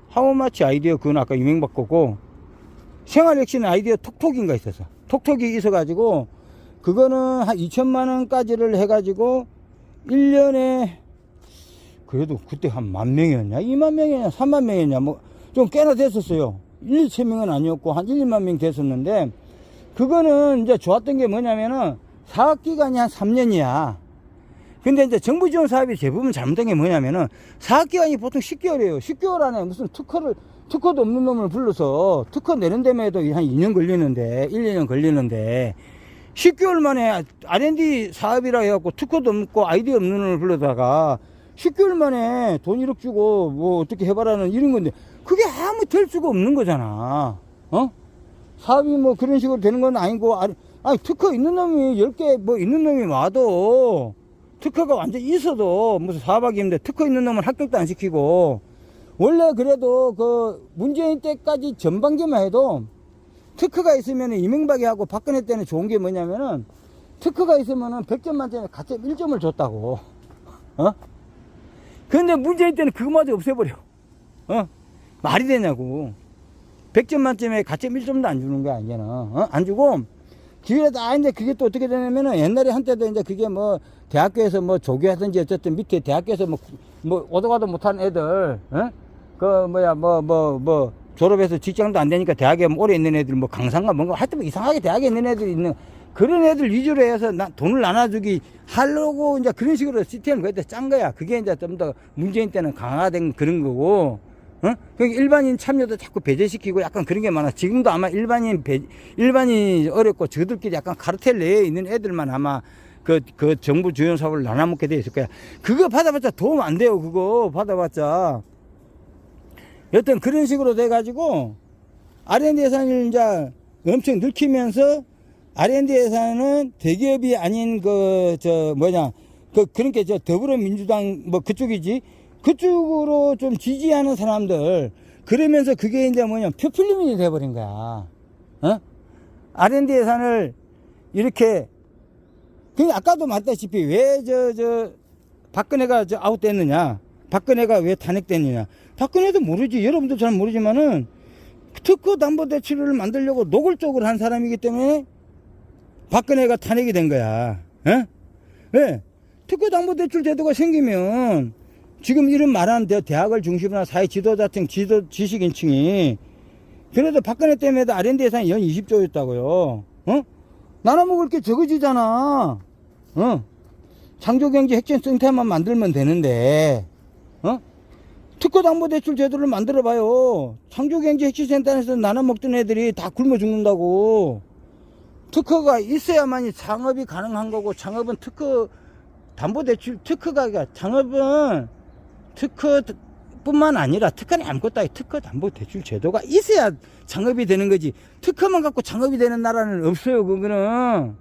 하우마치 아이디어, 그건 아까 이명박 거고, 생활혁신 아이디어 톡톡인가 있었어. 톡톡이 있어가지고, 그거는 한 2천만원까지를 해가지고, 1년에, 그래도 그때 한 10,000명이었냐? 20,000명이었냐? 30,000명이었냐? 좀 꽤나 됐었어요. 1, 2천명은 아니었고, 한 1, 2만 명 됐었는데, 그거는 이제 좋았던 게 뭐냐면은, 사학기간이 한 3년이야. 근데 이제 정부 지원 사업이 대부분 잘못된 게 뭐냐면은 사업기간이 보통 10개월이에요. 10개월 안에 무슨 특허도 없는 놈을 불러서 특허 내는 데에도 한 2년 걸리는데, 1, 2년 걸리는데, 10개월 만에 R&D 사업이라 해갖고 특허도 없고 아이디어 없는 놈을 불러다가 10개월 만에 돈 1억 주고 뭐 어떻게 해봐라는 이런 건데, 그게 아무 될 수가 없는 거잖아. 사업이 뭐 그런 식으로 되는 건 아니고, 아니, 특허 있는 놈이 10개 뭐 있는 놈이 와도, 특허가 완전 있어도 무슨 사업하기 힘든데 특허 있는 놈은 합격도 안 시키고, 원래 그래도 그 문재인 때까지 전반기만 해도 특허가 있으면 이명박이 하고 박근혜 때는 좋은 게 뭐냐면은 특허가 있으면은 100점 만점에 가점 1점을 줬다고. 근데 문재인 때는 그거마저 없애버려. 말이 되냐고. 100점 만점에 가점 1점도 안 주는 거야, 이제는. 안 주고, 기회라도, 근데 그게 또 어떻게 되냐면은 옛날에 한때도 이제 그게 뭐 대학교에서 뭐 조교하든지 어쨌든 밑에 대학교에서 뭐 오도 가도 못하는 애들, 졸업해서 직장도 안 되니까 대학에 오래 있는 애들, 뭐 강사인가 뭔가 하여튼 뭐 이상하게 대학에 있는 애들 있는 그런 애들 위주로 해서 돈을 나눠주기 하려고 이제 그런 식으로 시스템을 그때 짠 거야. 그게 이제 좀 더 문재인 때는 강화된 그런 거고, 그러니까 일반인 참여도 자꾸 배제시키고 약간 그런 게 많아. 지금도 아마 일반인이 어렵고 저들끼리 약간 카르텔 내에 있는 애들만 아마 그 정부 지원 사업을 나눠먹게 돼 있을 거야. 그거 받아봤자 도움 안 돼요. 그거 받아봤자. 여튼 그런 식으로 돼가지고 R&D 예산을 이제 엄청 늘리면서 R&D 예산은 대기업이 아닌 그러니까 저 더불어민주당 뭐 그쪽이지. 그쪽으로 좀 지지하는 사람들, 그러면서 그게 이제 표필리민이 돼버린 거야. R&D 예산을 이렇게, 아까도 말했다시피 왜 박근혜가 아웃됐느냐, 박근혜가 왜 탄핵됐느냐, 박근혜도 모르지. 여러분도 잘 모르지만은 특허담보대출을 만들려고 노골적으로 한 사람이기 때문에 박근혜가 탄핵이 된 거야. 왜? 특허담보대출 제도가 생기면 지금 이런 말하는 대학을 중심으로 한 사회 지도자층, 지식인층이 그래도 박근혜 때문에도 R&D 예산이 연 20조였다고요. 나눠먹을 게 적어지잖아. 창조경제 핵심센터만 만들면 되는데, 특허담보대출 제도를 만들어봐요. 창조경제 핵심센터에서 나눠먹던 애들이 다 굶어 죽는다고. 특허가 있어야만이 창업이 가능한 거고, 창업은 담보대출, 창업은 특허뿐만 아니라 특허는 아무것도 아니고 특허담보대출 제도가 있어야 창업이 되는 거지. 특허만 갖고 창업이 되는 나라는 없어요. 그거는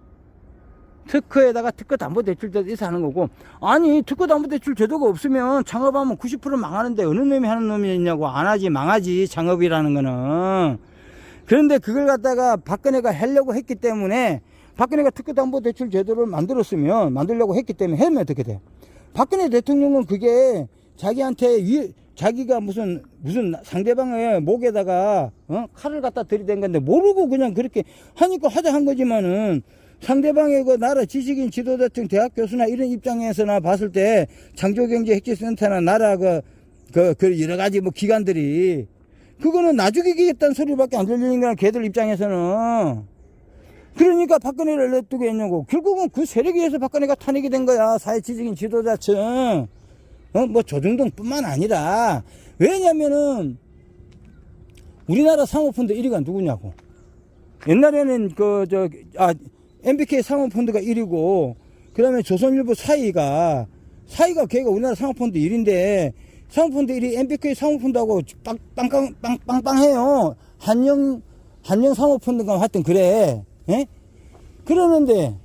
특허에다가 특허담보대출 제도 있어 하는 거고. 아니, 특허담보대출 제도가 없으면 창업하면 90% 망하는데 어느 놈이 하는 놈이 있냐고. 안 하지, 망하지, 창업이라는 거는. 그런데 그걸 갖다가 박근혜가 하려고 했기 때문에, 박근혜가 특허담보대출 제도를 만들려고 했기 때문에 하면 어떻게 돼? 박근혜 대통령은 그게 자기한테 자기가 무슨 상대방의 목에다가 칼을 갖다 들이댄 건데 모르고 그냥 그렇게 하니까 하자 한 거지만은, 상대방의 그 나라 지식인 지도자층 대학 교수나 이런 입장에서나 봤을 때 창조경제 핵심센터나 나라 그 여러 가지 뭐 기관들이 그거는 나 죽이겠다는 소리밖에 안 들리는 거야, 걔들 입장에서는. 그러니까 박근혜를 냅두게 했냐고. 결국은 그 세력에 의해서 박근혜가 탄핵이 된 거야. 사회 지식인 지도자층. 뭐 조중동 뿐만 아니라. 왜냐면은 우리나라 사모펀드 1위가 누구냐고. 옛날에는 MBK 사모펀드가 1위고, 그 다음에 조선일보 사이가 걔가 우리나라 사모펀드 1위인데, 사모펀드 1위 MBK 사모펀드하고 빵빵해요. 한영 사모펀드가 하여튼 그래. 그러는데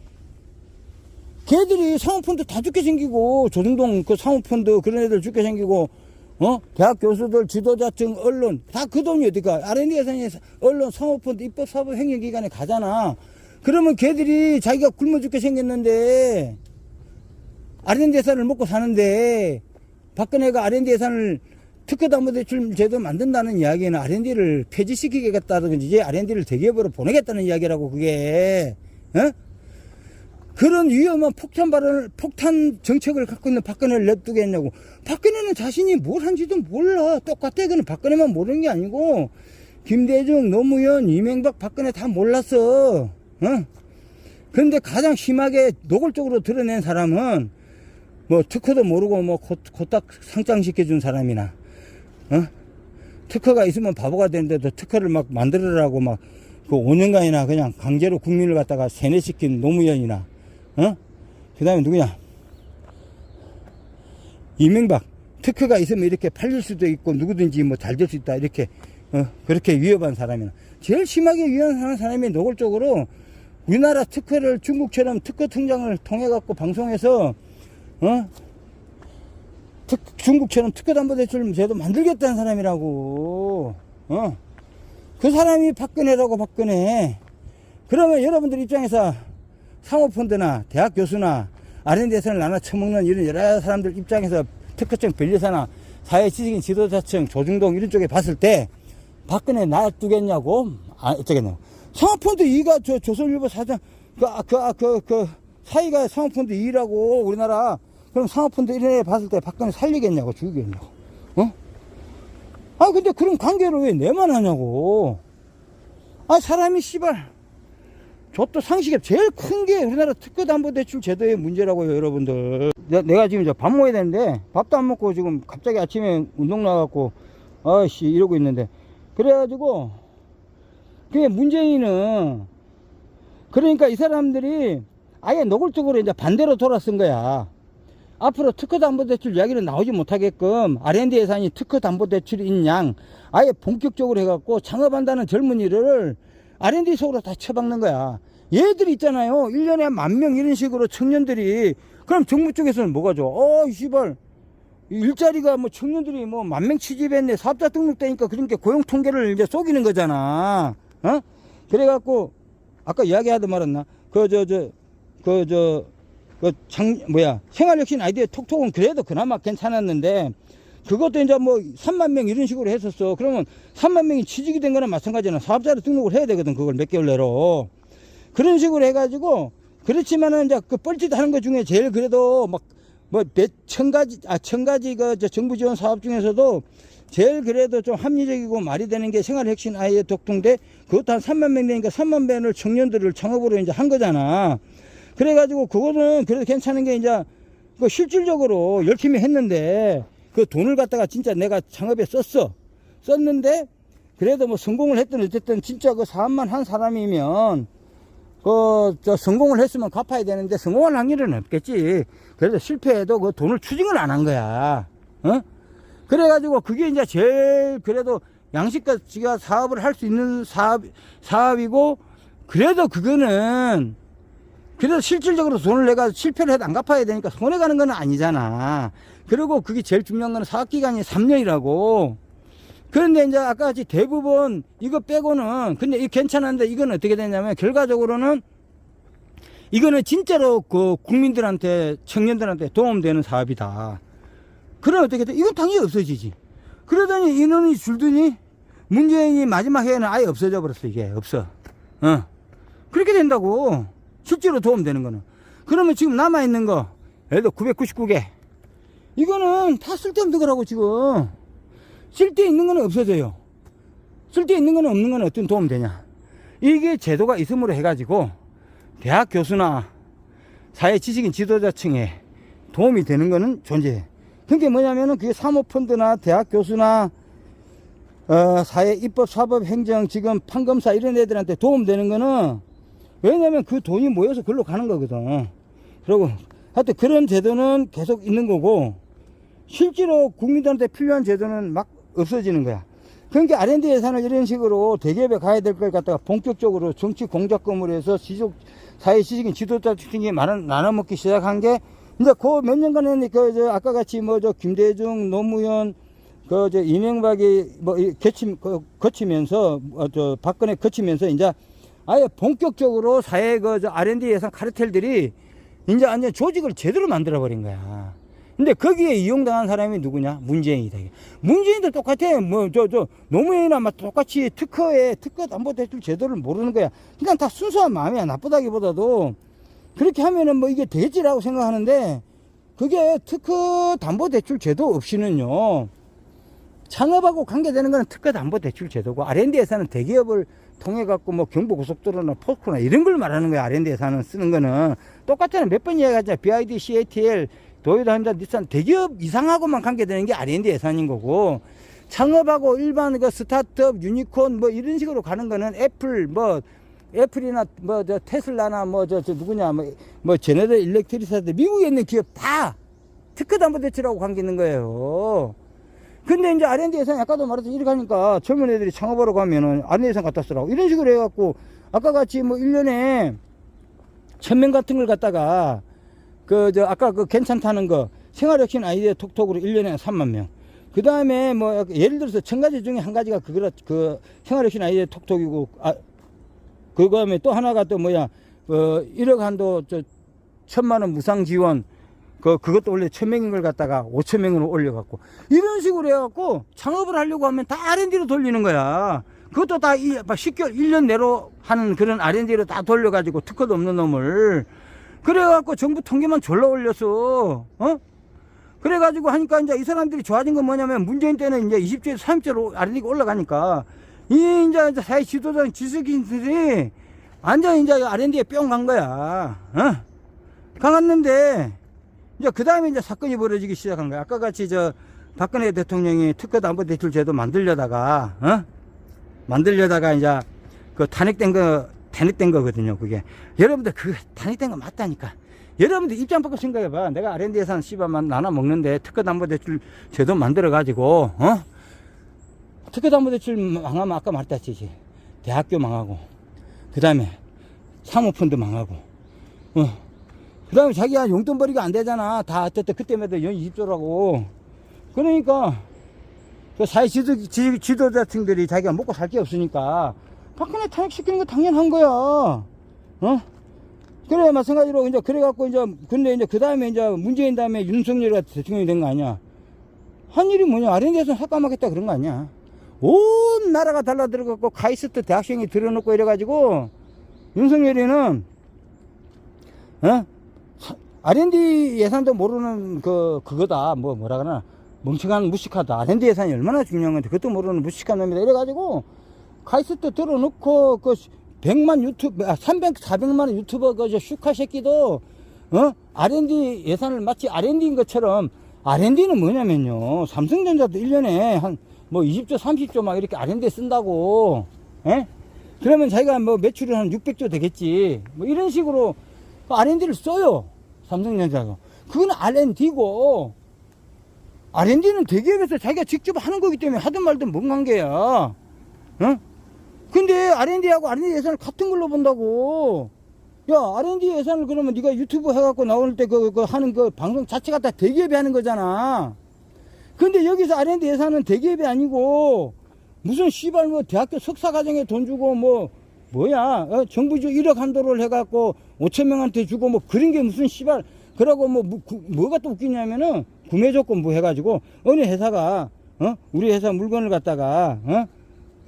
걔들이 사모펀드 다 죽게 생기고, 조중동 그 사모펀드 그런 애들 죽게 생기고, 대학 교수들, 지도자층, 언론 다 그 돈이 어디가. R&D 예산이 언론, 사모펀드, 입법, 사법, 행정기관에 가잖아. 그러면 걔들이 자기가 굶어 죽게 생겼는데 R&D 예산을 먹고 사는데, 박근혜가 R&D 예산을 특허담보대출 제도 만든다는 이야기는 R&D를 폐지시키겠다든지 이제 R&D를 대기업으로 보내겠다는 이야기라고. 그게 그런 위험한 폭탄 정책을 갖고 있는 박근혜를 냅두겠냐고. 박근혜는 자신이 뭘 한지도 몰라. 똑같아. 그는 박근혜만 모르는 게 아니고 김대중, 노무현, 이명박, 박근혜 다 몰랐어. 근데 가장 심하게 노골적으로 드러낸 사람은 뭐 특허도 모르고 뭐 곧딱 상장시켜준 사람이나, 특허가 있으면 바보가 되는데도 특허를 막 만들으라고 막 그 5년간이나 그냥 강제로 국민을 갖다가 세뇌시킨 노무현이나, 그 다음에 누구냐? 이명박. 특허가 있으면 이렇게 팔릴 수도 있고 누구든지 뭐 잘 될 수 있다. 이렇게, 그렇게 위협한 사람이나. 제일 심하게 위협하는 사람이 노골적으로 우리나라 특허를 중국처럼 특허 통장을 통해갖고 방송에서, 중국처럼 특허담보대출 제도 만들겠다는 사람이라고. 그 사람이 박근혜라고, 박근혜. 그러면 여러분들 입장에서 사모펀드나 대학 교수나 R&D에서는 나눠 처먹는 이런 여러 사람들 입장에서 특허청 변리사나 사회지식인 지도자층 조중동 이런 쪽에 봤을 때 박근혜 놔두겠냐고? 어쩌겠냐고. 사모펀드 2가 조선일보 사장, 사이가 사모펀드 2라고 우리나라. 그럼 사모펀드 1에 봤을 때 박근혜 살리겠냐고, 죽이겠냐고. 근데 그런 관계를 왜 내만 하냐고. 사람이 씨발. 저도 상식에 제일 큰 게 우리나라 특허담보대출 제도의 문제라고요, 여러분들. 내가 지금 이제 밥 먹어야 되는데, 밥도 안 먹고 지금 갑자기 아침에 운동 나가고, 이러고 있는데. 그래가지고, 그게 문재인은, 그러니까 이 사람들이 아예 노골적으로 이제 반대로 돌아선 거야. 앞으로 특허담보대출 이야기는 나오지 못하게끔 R&D 예산이 특허담보대출인 양 아예 본격적으로 해갖고 창업한다는 젊은이를 R&D 속으로 다 쳐박는 거야. 얘들 있잖아요. 1년에 10,000명 이런 식으로 청년들이. 그럼 정부 쪽에서는 뭐가 좋아? 씨발. 일자리가 뭐 청년들이 뭐 10,000명 취집했네. 사업자 등록되니까 그러니까 고용 통계를 이제 속이는 거잖아. 그래갖고 아까 이야기하다 말았나? 생활혁신 아이디어 톡톡은 그래도 그나마 괜찮았는데, 그것도 이제 뭐 30,000명 이런 식으로 했었어. 그러면 30,000명이 취직이 된 거나 마찬가지잖아. 사업자로 등록을 해야 되거든, 그걸 몇 개월 내로. 그런 식으로 해가지고, 그렇지만은 이제 그 뻘짓 하는 것 중에 제일 그래도 막, 천가지 정부 지원 사업 중에서도 제일 그래도 좀 합리적이고 말이 되는 게 생활혁신 아이디어 톡톡인데, 그것도 한 30,000명 되니까 30,000명을 청년들을 창업으로 이제 한 거잖아. 그래가지고 그거는 그래도 괜찮은 게 이제 그 실질적으로 열심히 했는데 그 돈을 갖다가 진짜 내가 창업에 썼는데 그래도 뭐 성공을 했든 어쨌든 진짜 그 사업만 한 사람이면 성공을 했으면 갚아야 되는데 성공할 확률은 없겠지. 그래도 실패해도 그 돈을 추징을 안 한 거야. 그래가지고 그게 이제 제일 그래도 양식가치가 사업을 할 수 있는 사업이고, 그래도 그거는 그래서 실질적으로 돈을 내가 실패를 해도 안 갚아야 되니까 손해가는 건 아니잖아. 그리고 그게 제일 중요한 건 사업기간이 3년이라고. 그런데 이제 아까 같이 대부분 이거 빼고는, 근데 이거 괜찮은데 이건 어떻게 되냐면 결과적으로는 이거는 진짜로 그 국민들한테, 청년들한테 도움되는 사업이다. 그럼 어떻게 돼? 이건 당연히 없어지지. 그러더니 인원이 줄더니 문재인이 마지막 해에는 아예 없어져 버렸어. 이게 없어. 그렇게 된다고. 실제로 도움되는 거는. 그러면 지금 남아있는 거, 예를 들어 999개. 이거는 다 쓸데없는 거라고, 지금. 쓸데 있는 거는 없어져요. 쓸데 있는 거는 없는 거는 어떤 도움 되냐. 이게 제도가 있음으로 해가지고, 대학 교수나 사회 지식인 지도자층에 도움이 되는 거는 존재해. 그게 뭐냐면은 그게 사모펀드나 대학 교수나, 사회 입법, 사법, 행정, 지금 판검사 이런 애들한테 도움되는 거는 왜냐면 그 돈이 모여서 그걸로 가는 거거든. 그리고 하여튼 그런 제도는 계속 있는 거고, 실제로 국민들한테 필요한 제도는 막 없어지는 거야. 그러니까 R&D 예산을 이런 식으로 대기업에 가야 될 걸 갖다가 본격적으로 정치 공작금으로 해서 사회 지식인 지도자 특징이 나눠먹기 시작한 게, 이제 그 몇 년간에 아까 같이 김대중, 노무현, 이명박이 거치면서, 박근혜 거치면서 이제 아예 본격적으로 사회 R&D 예산 카르텔들이 이제 완전 조직을 제대로 만들어버린 거야. 근데 거기에 이용당한 사람이 누구냐? 문재인이다. 문재인도 똑같아. 노무현이나 똑같이 특허담보대출 제도를 모르는 거야. 그냥 다 순수한 마음이야. 나쁘다기보다도. 그렇게 하면은 이게 되지라고 생각하는데, 그게 특허담보대출 제도 없이는요, 창업하고 관계되는 거는 특허담보대출 제도고, R&D 예산은 대기업을 통해 갖고 경부고속도로나 포스코나 이런 걸 말하는 거야. R&D 예산은 쓰는 거는 똑같잖아. 몇 번 이야기하자. BID, CATL 도요타, 현대, 닛산 대기업 이상하고만 관계되는 게 R&D 예산인 거고, 창업하고 일반 그 스타트업, 유니콘 뭐 이런 식으로 가는 거는 애플, 뭐 애플이나 뭐 저 테슬라나 뭐 저 누구냐 뭐 제네럴 일렉트릭사들 미국에 있는 기업 다 특허담보대출하고 관계 있는 거예요. 근데 이제 R&D 예산 아까도 말했듯이 이렇게 하니까 젊은 애들이 창업하러 가면은 R&D 예산 갖다 쓰라고 이런 식으로 해갖고 아까 같이 뭐 1년에 1000명 같은 걸 갖다가 아까 그 괜찮다는 거 생활혁신 아이디어 톡톡으로 1년에 3만 명. 그 다음에 뭐 예를 들어서 1000가지 중에 한 가지가 그 생활혁신 아이디어 톡톡이고, 그 다음에 또 하나가 또 뭐야 1억 한도 1000만원 무상 지원, 그것도 원래 1000명인 걸 갖다가 5000명으로 올려갖고 이런 식으로 해갖고 창업을 하려고 하면 다 R&D로 돌리는 거야. 그것도 다 10개월 1년 내로 하는 그런 R&D로 다 돌려가지고 특허도 없는 놈을 그래갖고 정부 통계만 졸라 올렸어. 그래가지고 하니까 이제 이 사람들이 좋아진 건 뭐냐면 문재인 때는 이제 20조에서 30조로 R&D가 올라가니까 이제 사회 지도자 지식인들이 완전 이제 R&D에 뿅 간 거야. 가갔는데 이제 그 다음에 이제 사건이 벌어지기 시작한 거야. 아까 같이 박근혜 대통령이 특허담보대출 제도 만들려다가 이제 그 탄핵된 거거든요. 그게 여러분들 그 탄핵된 거 맞다니까. 여러분들 입장 바꿔 생각해봐. 내가 R&D 예산 씨발만 나눠 먹는데 특허담보대출 제도 만들어가지고 특허담보대출 망하면 아까 말했다지. 대학교 망하고 그 다음에 사모펀드 망하고 그 다음에 자기가 용돈벌이가 안 되잖아. 다 어쨌든 그때마다 연 20조라고. 그러니까 그 사회 지도자층들이 자기가 먹고 살 게 없으니까 박근혜 탄핵시키는 거 당연한 거야. 그래, 마찬가지로 이제 그래갖고 근데 이제 그 다음에 이제 문재인 다음에 윤석열이 대통령이 된 거 아니야. 한 일이 뭐냐. R&D에서 삭감하겠다 그런 거 아니야. 온 나라가 달라들어갖고 카이스트 대학생이 들어놓고 이래가지고 윤석열이는 R&D 예산도 모르는 그거다. 뭐라 그러나. 멍청한 무식하다. R&D 예산이 얼마나 중요한 건데 그것도 모르는 무식한 놈이다. 이래가지고 카이스트 들어놓고 100만 유튜브, 300, 400만 유튜버 슈카 새끼도 R&D 예산을 마치 R&D인 것처럼 R&D는 뭐냐면요. 삼성전자도 1년에 한 뭐 20조, 30조 막 이렇게 R&D에 쓴다고. 그러면 자기가 뭐 매출이 한 600조 되겠지. 뭐 이런 식으로 R&D를 써요. 삼성전자가. 그건 R&D고, R&D는 대기업에서 자기가 직접 하는 거기 때문에 하든 말든 뭔 관계야. 근데 R&D하고 R&D 예산을 같은 걸로 본다고. 야, R&D 예산을 그러면 네가 유튜브 해갖고 나올 때 하는 방송 자체가 다 대기업이 하는 거잖아. 근데 여기서 R&D 예산은 대기업이 아니고 무슨 씨발 뭐 대학교 석사과정에 돈 주고 뭐야 정부 주 1억 한도를 해갖고 5,000명한테 주고 뭐 그런 게 무슨 씨발 그러고 뭐가 또 웃기냐면은 구매 조건부 해가지고 어느 회사가 우리 회사 물건을 갖다가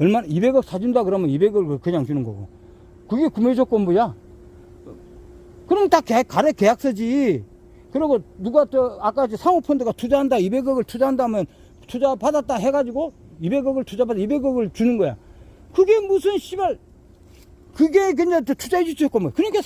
얼마나 200억 사준다 그러면 200억을 그냥 주는 거고 그게 구매 조건부야. 그럼 다 계약서지. 그리고 누가 아까 상호펀드가 투자한다 200억을 투자한다면 투자 받았다 해가지고 200억을 투자받아 200억을 주는 거야. 그게 무슨 씨발 그게 그냥 투자해줄 수 있고 뭐. 그러니까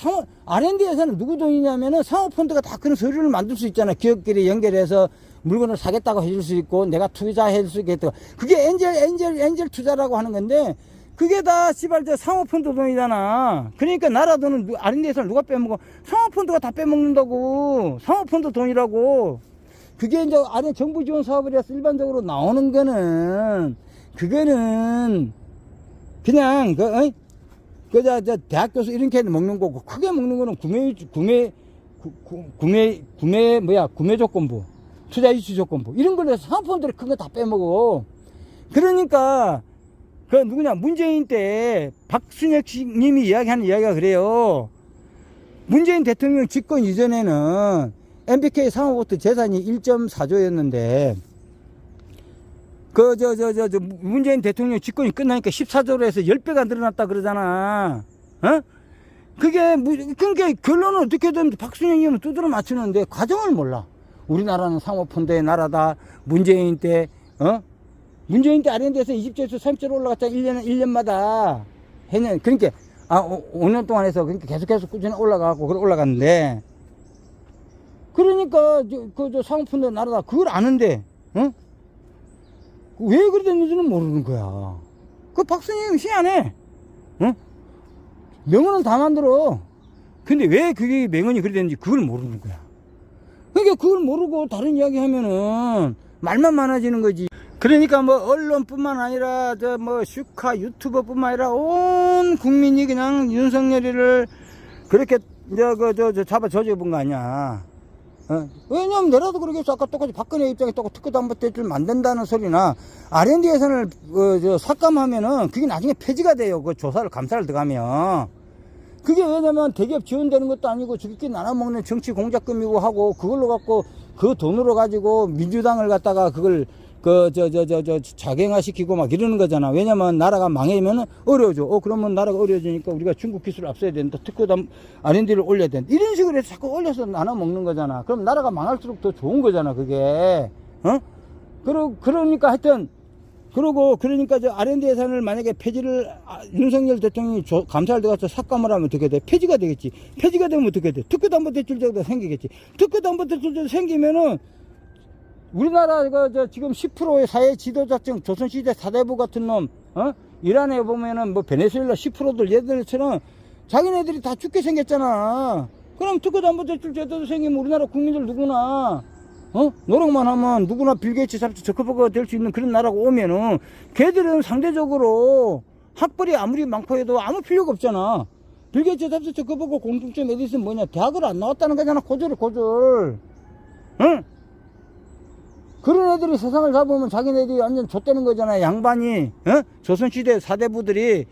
R&D 예산은 누구 돈이냐면은 상호펀드가 다 그런 서류를 만들 수 있잖아. 기업끼리 연결해서 물건을 사겠다고 해줄 수 있고 내가 투자해줄 수 있겠다. 그게 엔젤 투자라고 하는 건데 그게 다 씨발 상호펀드 돈이잖아. 그러니까 나라 돈은 R&D 예산을 누가 빼먹어? 상호펀드가 다 빼먹는다고. 상호펀드 돈이라고. 그게 이제 정부 지원 사업이라서 일반적으로 나오는 거는 그거는 그냥 대학교에서 이렇게 먹는 거고 크게 먹는 거는 구매 조건부, 투자 이슈 조건부 이런 걸로 해서 상호펀드를 큰 거 다 빼먹어. 그러니까 문재인 때 박순혁 님이 이야기하는 이야기가 그래요. 문재인 대통령 집권 이전에는 MBK 상호부터 재산이 1.4조였는데 문재인 대통령 집권이 끝나니까 14조로 해서 10배가 늘어났다 그러잖아. 그러니까 결론은 어떻게든 박순영 님은 두드러 맞추는데 과정을 몰라. 우리나라는 상호펀드의 나라다. 문재인 때 R&D에서 20조에서 30조로 올라갔잖아. 1년마다. 그러니까, 5년 동안 해서 그러니까 계속해서 꾸준히 올라갔는데, 그러니까 저 사모펀드 나라다 그걸 아는데 어? 왜 그래 됐는지는 모르는 거야. 그 박선영 희한해. 어? 명언은 다 만들어. 근데 왜 그게 명언이 그래 됐는지 그걸 모르는 거야. 그러니까 그걸 모르고 다른 이야기 하면은 말만 많아지는 거지. 그러니까 뭐 언론뿐만 아니라 저 뭐 슈카 유튜버뿐만 아니라 온 국민이 그냥 윤석열이를 그렇게 저 잡아 저주해본 거 아니야. 어? 왜냐면 내라도 그러겠어. 아까 똑같이 박근혜 입장에 또 특허도 한번 떼줄 만든다는 소리나 R&D 예산을 삭감하면은 그게 나중에 폐지가 돼요. 그 조사를 감사를 들어가면. 그게 왜냐면 대기업 지원되는 것도 아니고 주기끼리 나눠먹는 정치 공작금이고 하고 그걸로 갖고 그 돈으로 가지고 민주당을 갖다가 그걸 자경화시키고 막 이러는 거잖아. 왜냐면 나라가 망해면은 어려워져. 그러면 나라가 어려워지니까 우리가 중국 기술을 앞서야 된다. 특허도 R&D를 올려야 된다. 이런 식으로 해서 자꾸 올려서 나눠 먹는 거잖아. 그럼 나라가 망할수록 더 좋은 거잖아, 그게. 어? 그러니까 하여튼, 그러니까 저 R&D 예산을 만약에 폐지를, 윤석열 대통령이 감사를 들어가서 삭감을 하면 어떻게 돼? 폐지가 되겠지. 폐지가 되면 어떻게 돼? 특허담보대출제도 생기겠지. 특허담보대출제도 생기면은, 우리나라 지금 10%의 사회 지도자층 조선시대 사대부 같은 놈, 이란에 보면은 뭐 베네수엘라 10%들 얘들처럼 자기네들이 다 죽게 생겼잖아. 그럼 특허담보대출 제도도 생기면 우리나라 국민들 누구나 노력만 하면 누구나 빌 게이츠 잡지 저커버거가 될 수 있는 그런 나라가 오면은 걔들은 상대적으로 학벌이 아무리 많고 해도 아무 필요가 없잖아. 빌 게이츠 잡지 저커버거 공통점 에디슨 뭐냐? 대학을 안 나왔다는 거잖아. 고졸. 응? 그런 애들이 세상을 잡으면 자기네들이 완전 좆되는 거잖아. 양반이, 조선시대 사대부들이,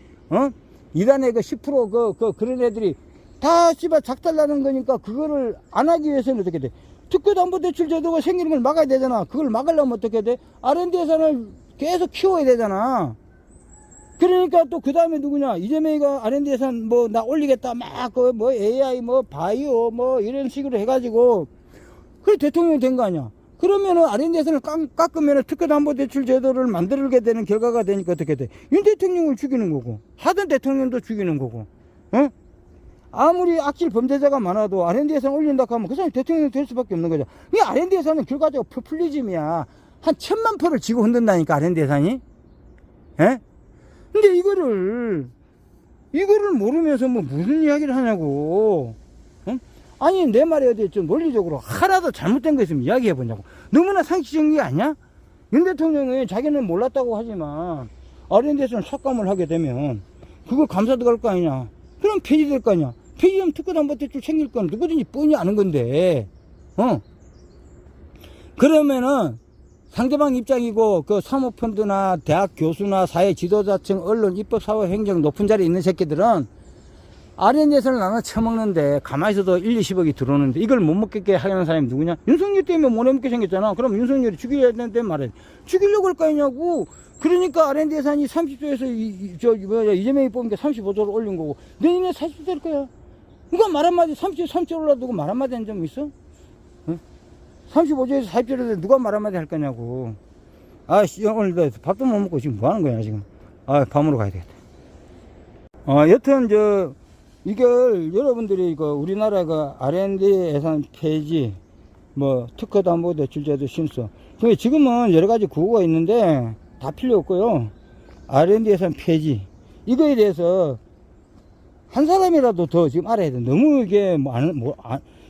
이란의 그 10% 그런 애들이 다 씨발 작달나는 거니까 그거를 안 하기 위해서는 어떻게 돼? 특허담보대출 제도가 생기는 걸 막아야 되잖아. 그걸 막으려면 어떻게 돼? R&D 예산을 계속 키워야 되잖아. 그러니까 또 그 다음에 누구냐? 이재명이가 R&D 예산 뭐 나 올리겠다. 막 뭐 AI 뭐 바이오 뭐 이런 식으로 해가지고 그래 대통령이 된 거 아니야. 그러면은 R&D 예산을 깎으면은 특허담보대출 제도를 만들게 되는 결과가 되니까 어떻게 돼? 윤 대통령을 죽이는 거고, 하던 대통령도 죽이는 거고, 아무리 악질 범죄자가 많아도 R&D 예산 올린다 하면 그 사람이 대통령이 될 수밖에 없는 거죠. 이 R&D 예산은 결과적으로 포퓰리즘이야. 한 1000만%를 지고 흔든다니까, R&D 예산이. 예? 근데 이거를 모르면서 뭐 무슨 이야기를 하냐고. 아니 내 말이 어디 좀 논리적으로 하나도 잘못된 거 있으면 이야기해보냐고. 너무나 상식적인 게 아니야? 윤 대통령이 자기는 몰랐다고 하지만 R&D 예산을 삭감을 하게 되면 그거 감사 들어갈 거 아니냐. 그럼 폐지될 거 아니야. 폐지하면 특허담보대출 챙길 건 누구든지 뻔히 아는 건데 그러면은 상대방 입장이고 그 사모펀드나 대학 교수나 사회 지도자층 언론 입법 사회 행정 높은 자리에 있는 새끼들은 R&D 예산을 나눠 처먹는데 가만히 있어도 1, 20억이 들어오는데 이걸 못 먹게 하려는 사람이 누구냐? 윤석열 때문에 못 먹게 생겼잖아. 그럼 윤석열이 죽여야 되는데 말이야. 죽이려고 할 거 아니냐고. 그러니까 R&D 예산이 30조에서 이재명이 뽑은 게 35조를 올린 거고 내년에 40조 될 거야. 누가 말 한마디 3조 올라두고 말 한마디 한 점 있어? 35조에서 40조를 누가 말 한마디 할 거냐고. 아씨 오늘 밥도 못 먹고 지금 뭐 하는 거야 지금. 밤으로 가야 되겠다. 여튼 이걸 여러분들이 우리나라가 R&D 예산 폐지, 뭐 특허담보대출제도 신설. 지금은 여러 가지 구호가 있는데 다 필요 없고요. R&D 예산 폐지 이거에 대해서 한 사람이라도 더 지금 알아야 돼. 너무 이게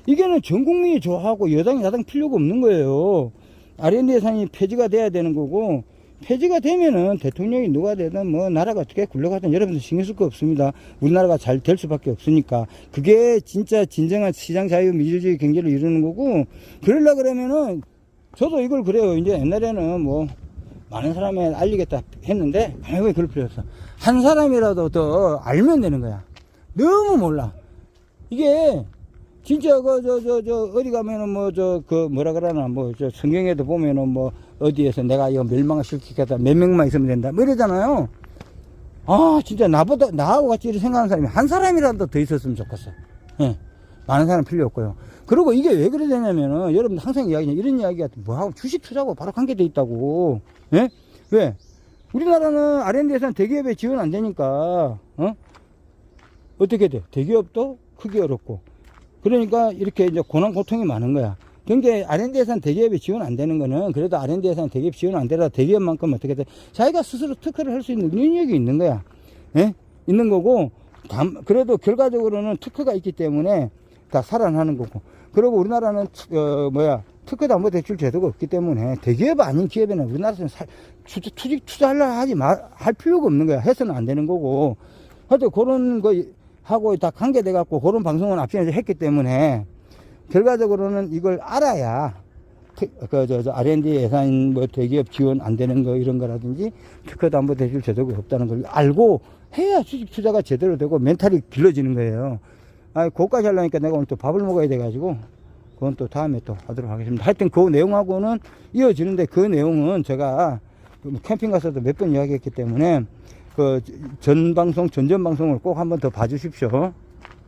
이게는 전 국민이 좋아하고 여당 야당 필요가 없는 거예요. R&D 예산이 폐지가 돼야 되는 거고. 폐지가 되면은 대통령이 누가 되든 뭐 나라가 어떻게 굴러가든 여러분들 신경 쓸 거 없습니다. 우리나라가 잘 될 수밖에 없으니까. 그게 진짜 진정한 시장 자유 민주주의 경제를 이루는 거고. 그러려 그러면은 저도 이걸 그래요. 이제 옛날에는 뭐 많은 사람에 알리겠다 했는데 왜 그럴 필요 없어. 한 사람이라도 더 알면 되는 거야. 너무 몰라. 이게 진짜 어디 가면은 뭐라 그러나 성경에도 보면은 뭐 어디에서 내가 이거 멸망을 시키겠다 몇 명만 있으면 된다 뭐 이러잖아요. 진짜 나하고 같이 이렇게 생각하는 사람이 한 사람이라도 더 있었으면 좋겠어. 예. 많은 사람 필요 없고요. 그리고 이게 왜 그래 되냐면은 여러분 항상 이런 이야기가 뭐하고 주식 투자하고 바로 관계돼 있다고. 예? 왜? 우리나라는 R&D 예산 대기업에 지원 안 되니까 어떻게 돼? 대기업도 크기 어렵고. 그러니까 이렇게 이제 고난 고통이 많은 거야. 경제 R&D 예산 대기업이 지원 안 되는 거는 그래도 R&D 예산 대기업 지원 안 되라 대기업만큼 어떻게 돼? 자기가 스스로 특허를 할 수 있는 능력이 있는 거야. 예? 있는 거고, 그래도 결과적으로는 특허가 있기 때문에 다 살아나는 거고. 그리고 우리나라는, 특허담보대출 제도가 없기 때문에 대기업 아닌 기업에는 우리나라에서는 투자하려 할 필요가 없는 거야. 해서는 안 되는 거고. 하여튼 그런 거 하고 다 관계돼 갖고 그런 방송은 앞전에 했기 때문에 결과적으로는 이걸 알아야 R&D 예산 뭐 대기업 지원 안 되는 거 이런 거라든지 특허담보대출 제도가 없다는 걸 알고 해야 주식 투자가 제대로 되고 멘탈이 길러지는 거예요. 그것까지 하려니까 내가 오늘 또 밥을 먹어야 돼가지고 그건 또 다음에 또 하도록 하겠습니다. 하여튼 그 내용하고는 이어지는데 그 내용은 제가 캠핑 가서도 몇 번 이야기했기 때문에 그 전전 방송을 꼭 한번 더 봐주십시오.